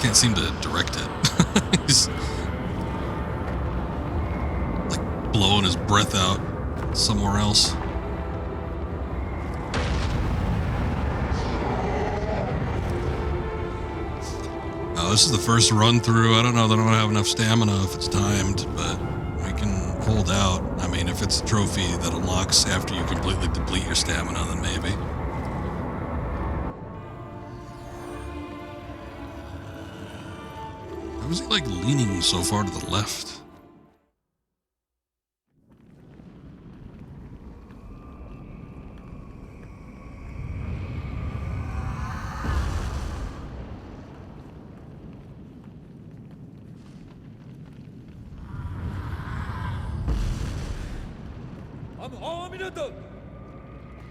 Can't seem to direct it. He's like blowing his breath out somewhere else. Oh, this is the first run through. I don't know that I'm gonna have enough stamina if it's timed, but we can hold out. I mean, if it's a trophy that unlocks after you completely deplete your stamina, then maybe. Why was he like leaning so far to the left?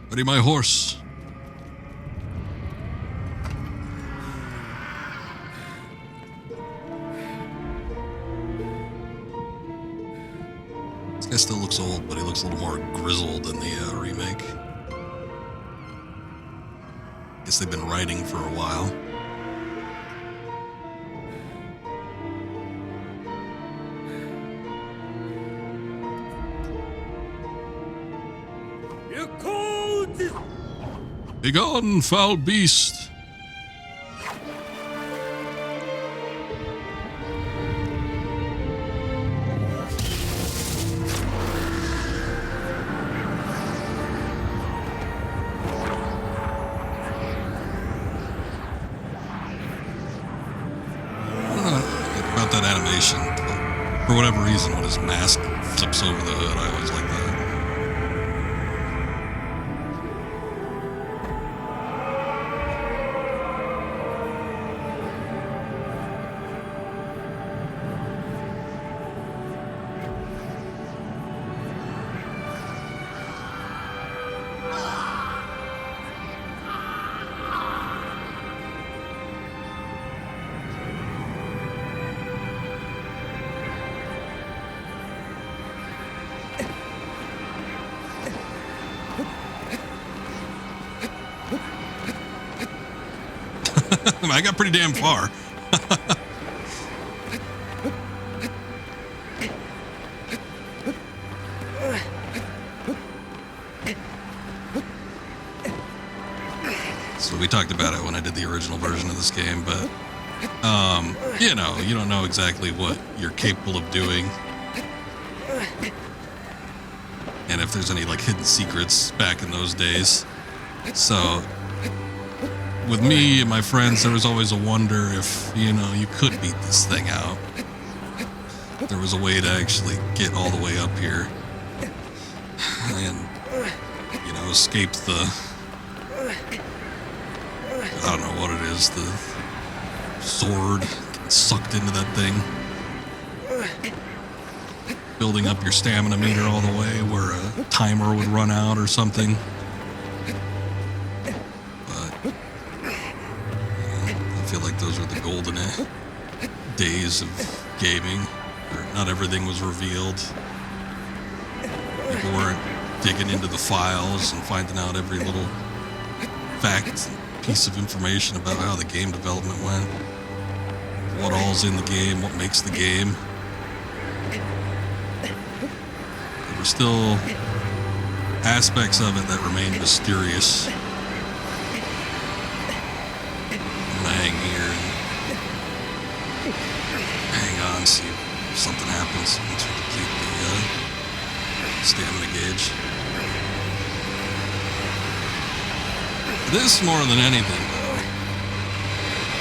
Ready my horse. This guy still looks old, but he looks a little more grizzled than the remake. Guess they've been riding for a while. Begone, foul beast! About that animation. For whatever reason, when his mask flips over the hood, I always like that. I got pretty damn far. So we talked about it when I did the original version of this game, but you know, you don't know exactly what you're capable of doing, and if there's any like hidden secrets back in those days. So with me and my friends, there was always a wonder if, you know, you could beat this thing out. There was a way to actually get all the way up here and, you know, escape the, I don't know what it is, the sword getting sucked into that thing. building up your stamina meter all the way where a timer would run out or something. But I feel like those were the golden days of gaming, where not everything was revealed. People weren't digging into the files and finding out every little fact, piece of information about how the game development went, what all's in the game, what makes the game. There were still aspects of it that remained mysterious. I'm gonna hang here and hang on, see if something happens once we complete the stamina gauge. This more than anything, though.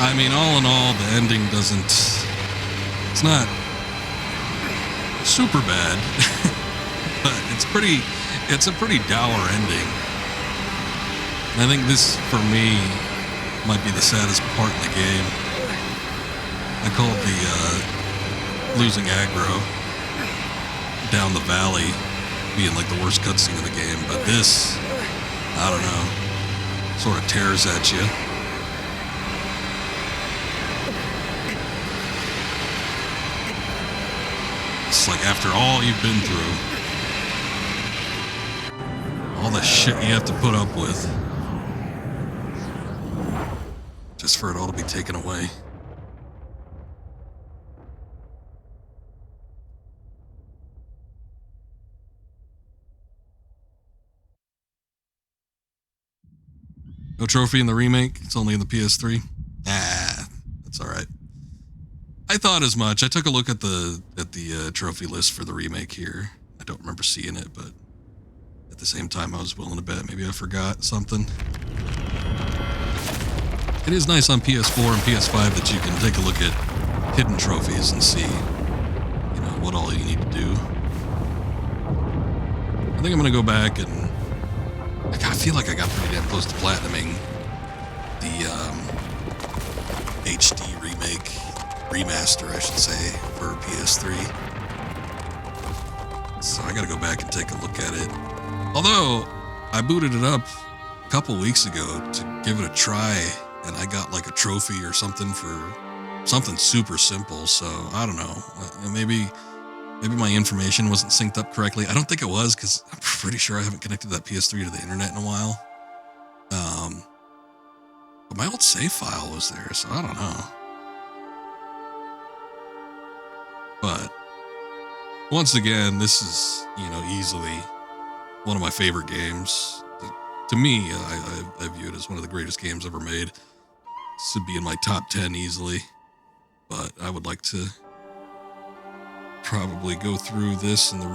I mean, all in all, the ending doesn't... It's not super bad, but it's a pretty dour ending. And I think this, for me, might be the saddest part in the game. I called the losing aggro down the valley being like the worst cutscene in the game, but this, I don't know, sort of tears at you. It's like after all you've been through, all the shit you have to put up with, just for it all to be taken away. No trophy in the remake. It's only in the PS3. Ah, that's all right. I thought as much. I took a look at the trophy list for the remake here. I don't remember seeing it, but at the same time, I was willing to bet maybe I forgot something. It is nice on PS4 and PS5 that you can take a look at hidden trophies and see, you know, what all you need to do. I think I'm gonna go back and I feel like I got pretty damn close to platinuming the HD remaster, I should say, for PS3. So I gotta go back and take a look at it. Although, I booted it up a couple weeks ago to give it a try, and I got like a trophy or something for something super simple, so I don't know. Maybe my information wasn't synced up correctly. I don't think it was, because I'm pretty sure I haven't connected that PS3 to the internet in a while. But my old save file was there, so I don't know. But once again, this is, you know, easily one of my favorite games. To me, I view it as one of the greatest games ever made. This would be in my top 10 easily. But I would like to probably go through this and the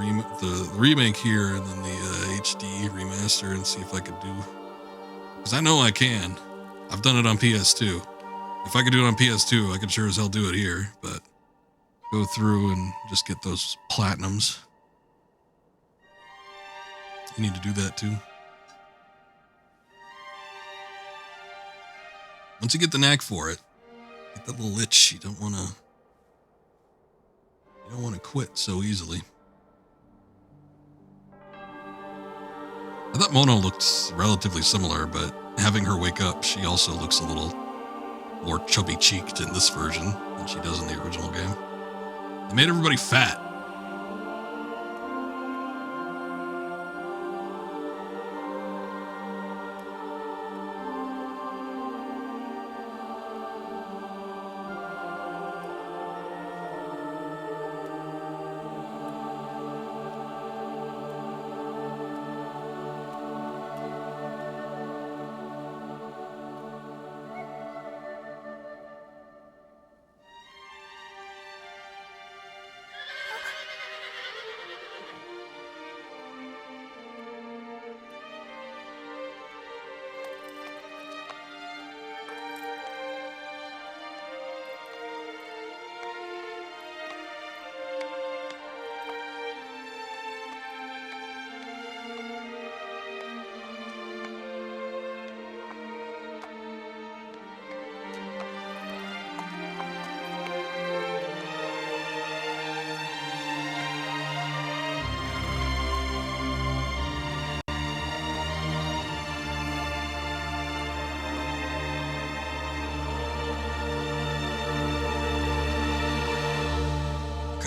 remake here and then the HD remaster and see if I could do, because I know I can. I've done it on PS2. If I could do it on PS2, I could sure as hell do it here, but go through and just get those platinums. You need to do that too. Once you get the knack for it, get that little itch, you don't want to quit so easily. I thought Mona looked relatively similar, but having her wake up, she also looks a little more chubby-cheeked in this version than she does in the original game. They made everybody fat.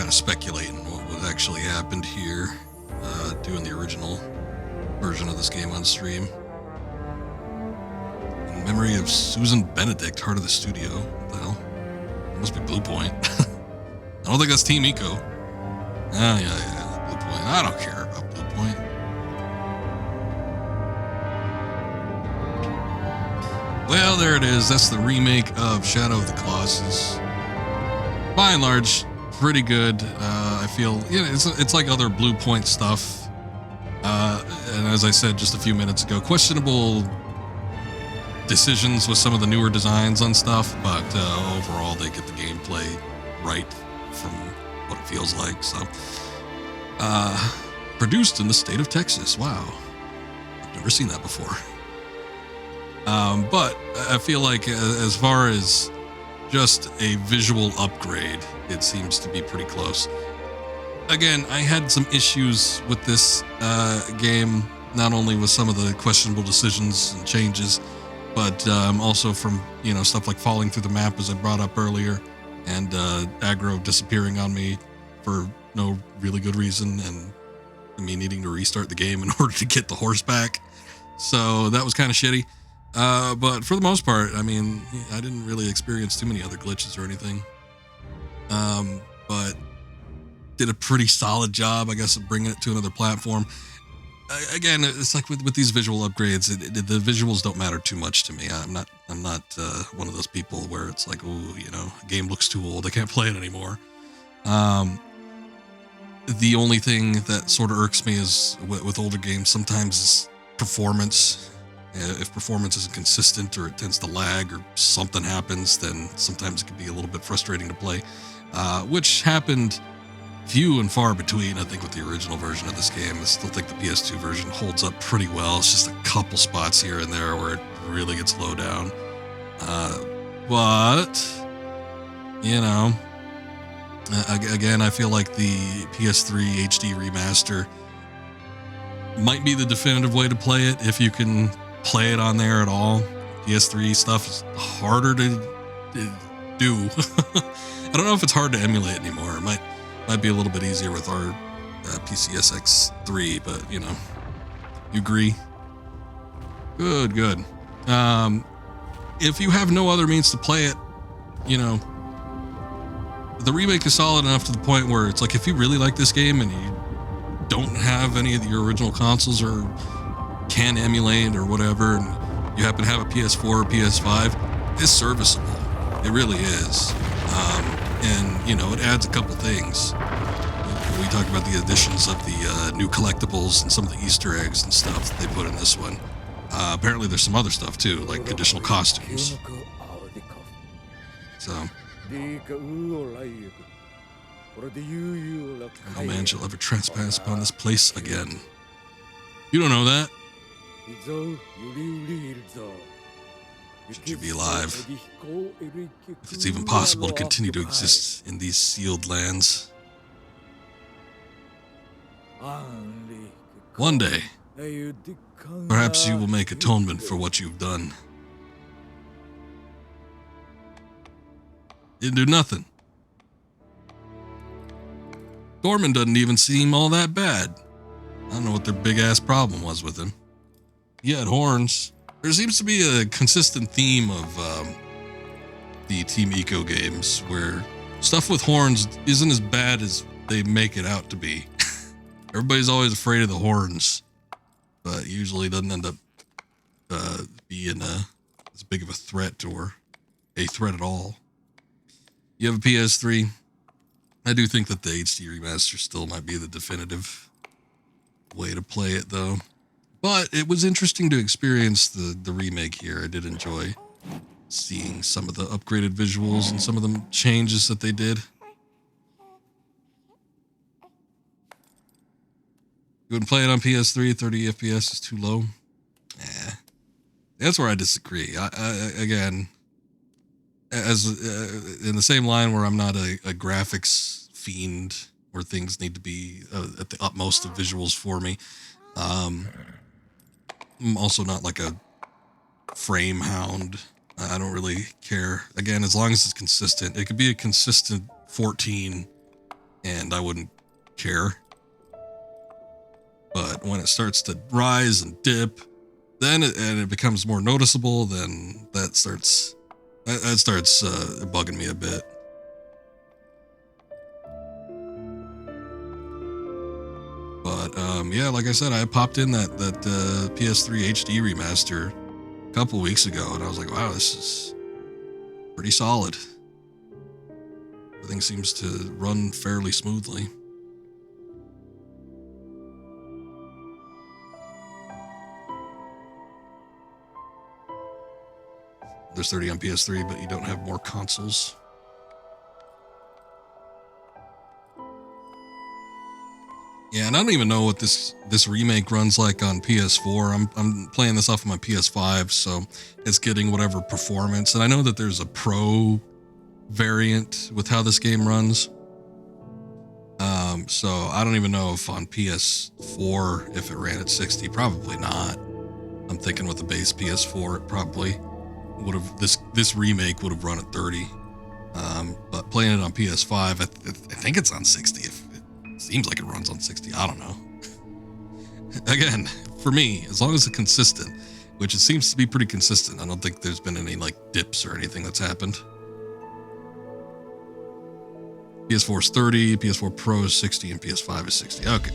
kind of speculating what actually happened here, doing the original version of this game on stream. In memory of Susan Benedict, heart of the studio. What the hell? It must be Blue Point. I don't think that's Team Eco. Yeah, Blue Point. I don't care about Blue Point. Well, there it is. That's the remake of Shadow of the Colossus. By and large, pretty good. I feel, it's like other Blue Point stuff. And as I said just a few minutes ago, questionable decisions with some of the newer designs on stuff, but overall they get the gameplay right from what it feels like. So, produced in the state of Texas. Wow, I've never seen that before. But I feel like as far as just a visual upgrade, it seems to be pretty close. Again, I had some issues with this game, not only with some of the questionable decisions and changes, but also from, stuff like falling through the map, as I brought up earlier, and aggro disappearing on me for no really good reason, and me needing to restart the game in order to get the horse back. So that was kind of shitty. But for the most part, I mean, I didn't really experience too many other glitches or anything. But did a pretty solid job, I guess, of bringing it to another platform. Again, it's like with these visual upgrades, the visuals don't matter too much to me. I'm not one of those people where it's like, oh, a game looks too old, I can't play it anymore. The only thing that sort of irks me is with older games sometimes is performance. If performance isn't consistent, or it tends to lag, or something happens, then sometimes it can be a little bit frustrating to play, which happened few and far between, I think, with the original version of this game. I still think the PS2 version holds up pretty well. It's just a couple spots here and there where it really gets low down. But, again, I feel like the PS3 HD remaster might be the definitive way to play it if you can play it on there at all. PS3 stuff is harder to do. I don't know if it's hard to emulate anymore. It might be a little bit easier with our PCSX3, but you agree? Good. If you have no other means to play it, the remake is solid enough to the point where it's like, if you really like this game and you don't have any of your original consoles or can emulate or whatever, and you happen to have a PS4 or PS5, it's serviceable. It really is. And it adds a couple things. We talked about the additions of the new collectibles and some of the Easter eggs and stuff that they put in this one. Apparently there's some other stuff too, like additional costumes. So, no man shall ever trespass upon this place again. You don't know that? Should you be alive, if it's even possible to continue to exist in these sealed lands. One day, perhaps you will make atonement for what you've done. You didn't do nothing. Gorman doesn't even seem all that bad. I don't know what their big-ass problem was with him. He had horns. There seems to be a consistent theme of the Team Eco games where stuff with horns isn't as bad as they make it out to be. Everybody's always afraid of the horns, but usually doesn't end up being as big of a threat or a threat at all. You have a PS3. I do think that the HD remaster still might be the definitive way to play it, though. But it was interesting to experience the remake here. I did enjoy seeing some of the upgraded visuals and some of the changes that they did. You wouldn't play it on PS3, 30 FPS is too low. That's where I disagree. Again, as in the same line where I'm not a graphics fiend, where things need to be at the utmost of visuals for me. I'm also not like a frame hound. I don't really care. Again, as long as it's consistent. It could be a consistent 14 and I wouldn't care. But when it starts to rise and dip, then it becomes more noticeable, then that starts bugging me a bit. But yeah, like I said, I popped in that PS3 HD remaster a couple weeks ago, and I was like, wow, this is pretty solid. Everything seems to run fairly smoothly. There's 30 on PS3, but you don't have more consoles. Yeah, and I don't even know what this remake runs like on PS4. I'm playing this off of my PS5, so it's getting whatever performance. And I know that there's a pro variant with how this game runs. So I don't even know if on PS4 if it ran at 60. Probably not. I'm thinking with the base PS4, it probably would have this remake would have run at 30. But playing it on PS5, I think it's on 60. It seems like it runs on 60. I don't know. Again, for me, as long as it's consistent, which it seems to be pretty consistent, I don't think there's been any like dips or anything that's happened. PS4 is 30, PS4 Pro is 60, and PS5 is 60. Okay.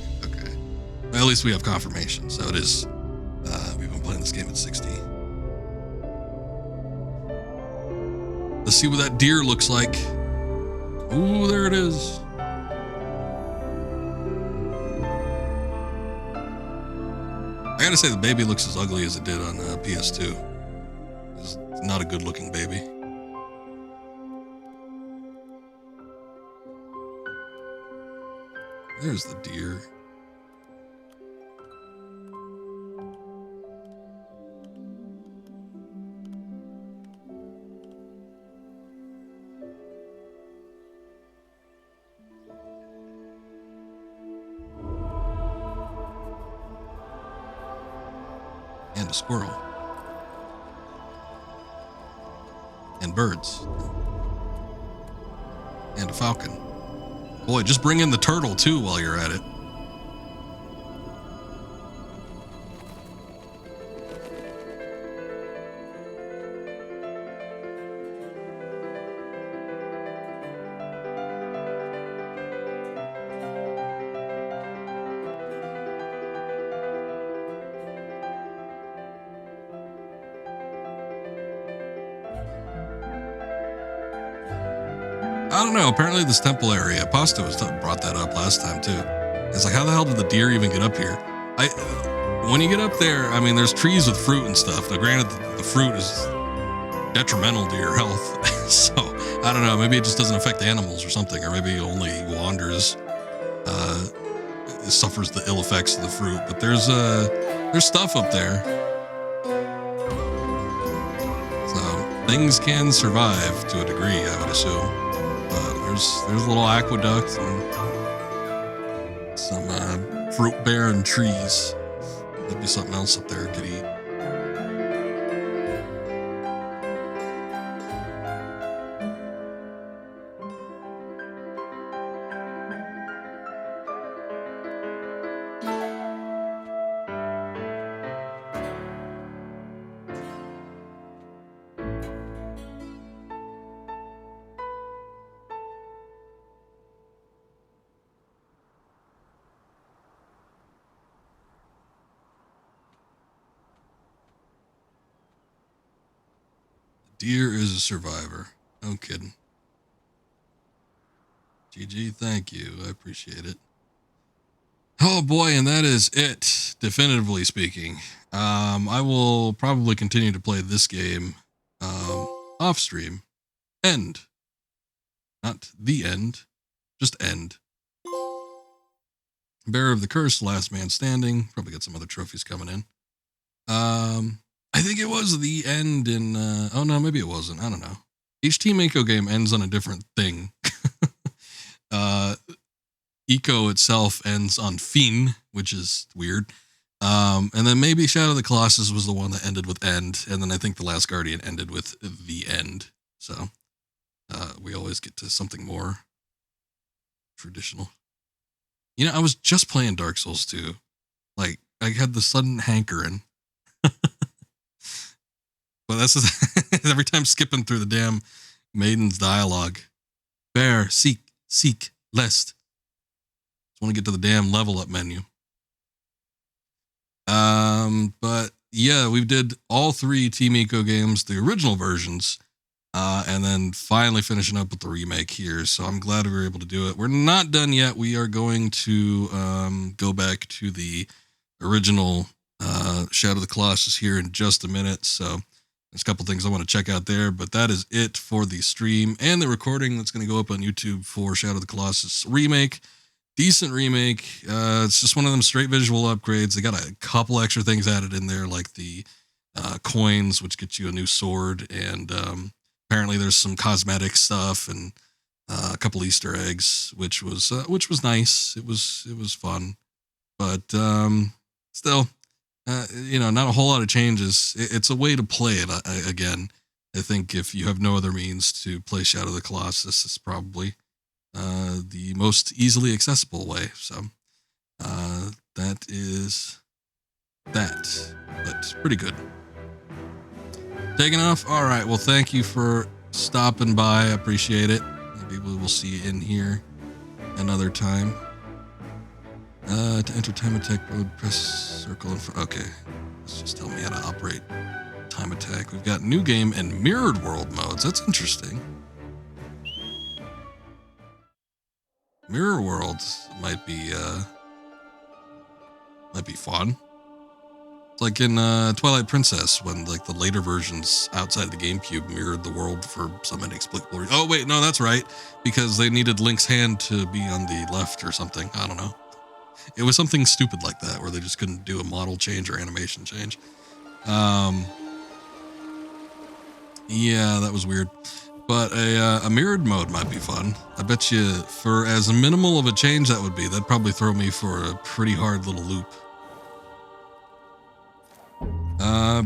Well, at least we have confirmation, so it is. We've been playing this game at 60. Let's see what that deer looks like. Ooh, there it is. I gotta say, the baby looks as ugly as it did on PS2. It's not a good looking baby. There's the deer. And a squirrel. And birds. And a falcon. Boy, just bring in the turtle too while you're at it. I don't know. Apparently this temple area, Pasta brought that up last time too. It's like, how the hell did the deer even get up here? When you get up there, I mean, there's trees with fruit and stuff. Now, granted, the fruit is detrimental to your health. So, I don't know. Maybe it just doesn't affect animals or something, or maybe it only wanders, suffers the ill effects of the fruit. But there's stuff up there. So, things can survive to a degree, I would assume. There's a little aqueduct and some fruit-bearing trees. There'd be something else up there I could eat. Deer is a survivor. No kidding. GG, thank you. I appreciate it. Oh boy, and that is it, definitively speaking. I will probably continue to play this game off stream. End. Not the end, just end. Bearer of the Curse, Last Man Standing. Probably got some other trophies coming in. I think it was the end in, oh no, maybe it wasn't. I don't know. Each Team Eco game ends on a different thing. Eco itself ends on Fin, which is weird. And then maybe Shadow of the Colossus was the one that ended with end. And then I think The Last Guardian ended with the end. So we always get to something more traditional. You know, I was just playing Dark Souls 2. Like, I had the sudden hankering. But that's just, every time skipping through the damn Maiden's dialogue. Bear, seek, lest. Just want to get to the damn level up menu. But yeah, we did all 3 Team Eco games, the original versions, and then finally finishing up with the remake here. So I'm glad we were able to do it. We're not done yet. We are going to go back to the original Shadow of the Colossus here in just a minute. So there's a couple things I want to check out there, but that is it for the stream and the recording that's going to go up on YouTube for Shadow of the Colossus Remake. Decent remake. It's just one of them straight visual upgrades. They got a couple extra things added in there, like the coins, which gets you a new sword, and apparently there's some cosmetic stuff and a couple Easter eggs, which was nice. It was fun, but still, not a whole lot of changes. It's a way to play it. Again, I think if you have no other means to play Shadow of the Colossus, it's probably the most easily accessible way. So that is that, but pretty good. Taking off. All right. Well, thank you for stopping by. I appreciate it. Maybe we will see you in here another time. To enter time attack mode, press circle in front. Okay. Let's just tell me how to operate time attack. We've got new game and mirrored world modes. That's interesting. Mirror worlds might be fun. It's like in Twilight Princess, when like the later versions outside of the GameCube mirrored the world for some inexplicable reason. Oh wait, no, that's right, because they needed Link's hand to be on the left or something. I don't know. It was something stupid like that, where they just couldn't do a model change or animation change. Yeah, that was weird. But a mirrored mode might be fun. I bet you for as minimal of a change that would be, that'd probably throw me for a pretty hard little loop.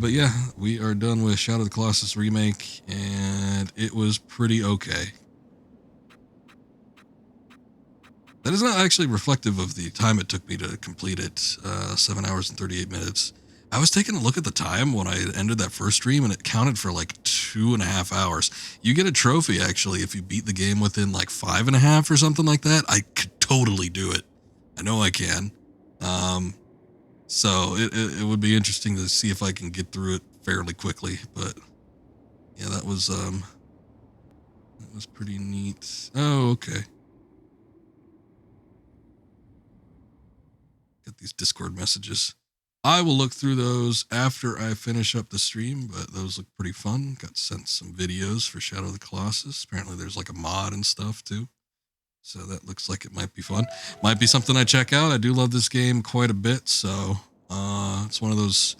But yeah, we are done with Shadow of the Colossus Remake, and it was pretty okay. That is not actually reflective of the time it took me to complete it, 7 hours and 38 minutes. I was taking a look at the time when I ended that first stream, and it counted for like 2.5 hours. You get a trophy, actually, if you beat the game within like 5.5 or something like that. I could totally do it. I know I can. So it would be interesting to see if I can get through it fairly quickly. But yeah, that was pretty neat. Oh, okay. Get these Discord messages. I will look through those after I finish up the stream, but those look pretty fun. Got sent some videos for Shadow of the Colossus. Apparently there's like a mod and stuff too. So that looks like it might be fun. Might be something I check out. I do love this game quite a bit, so it's one of those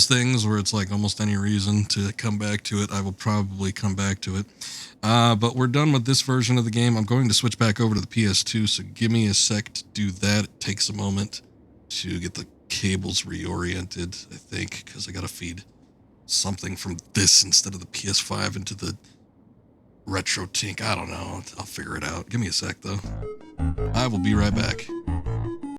things where it's like almost any reason to come back to it, I will probably come back to it. But we're done with this version of the game. I'm going to switch back over to the PS2, so give me a sec to do that. It takes a moment to get the cables reoriented, I think, because I gotta feed something from this instead of the PS5 into the retro tink. I don't know. I'll figure it out. Give me a sec, though. I will be right back.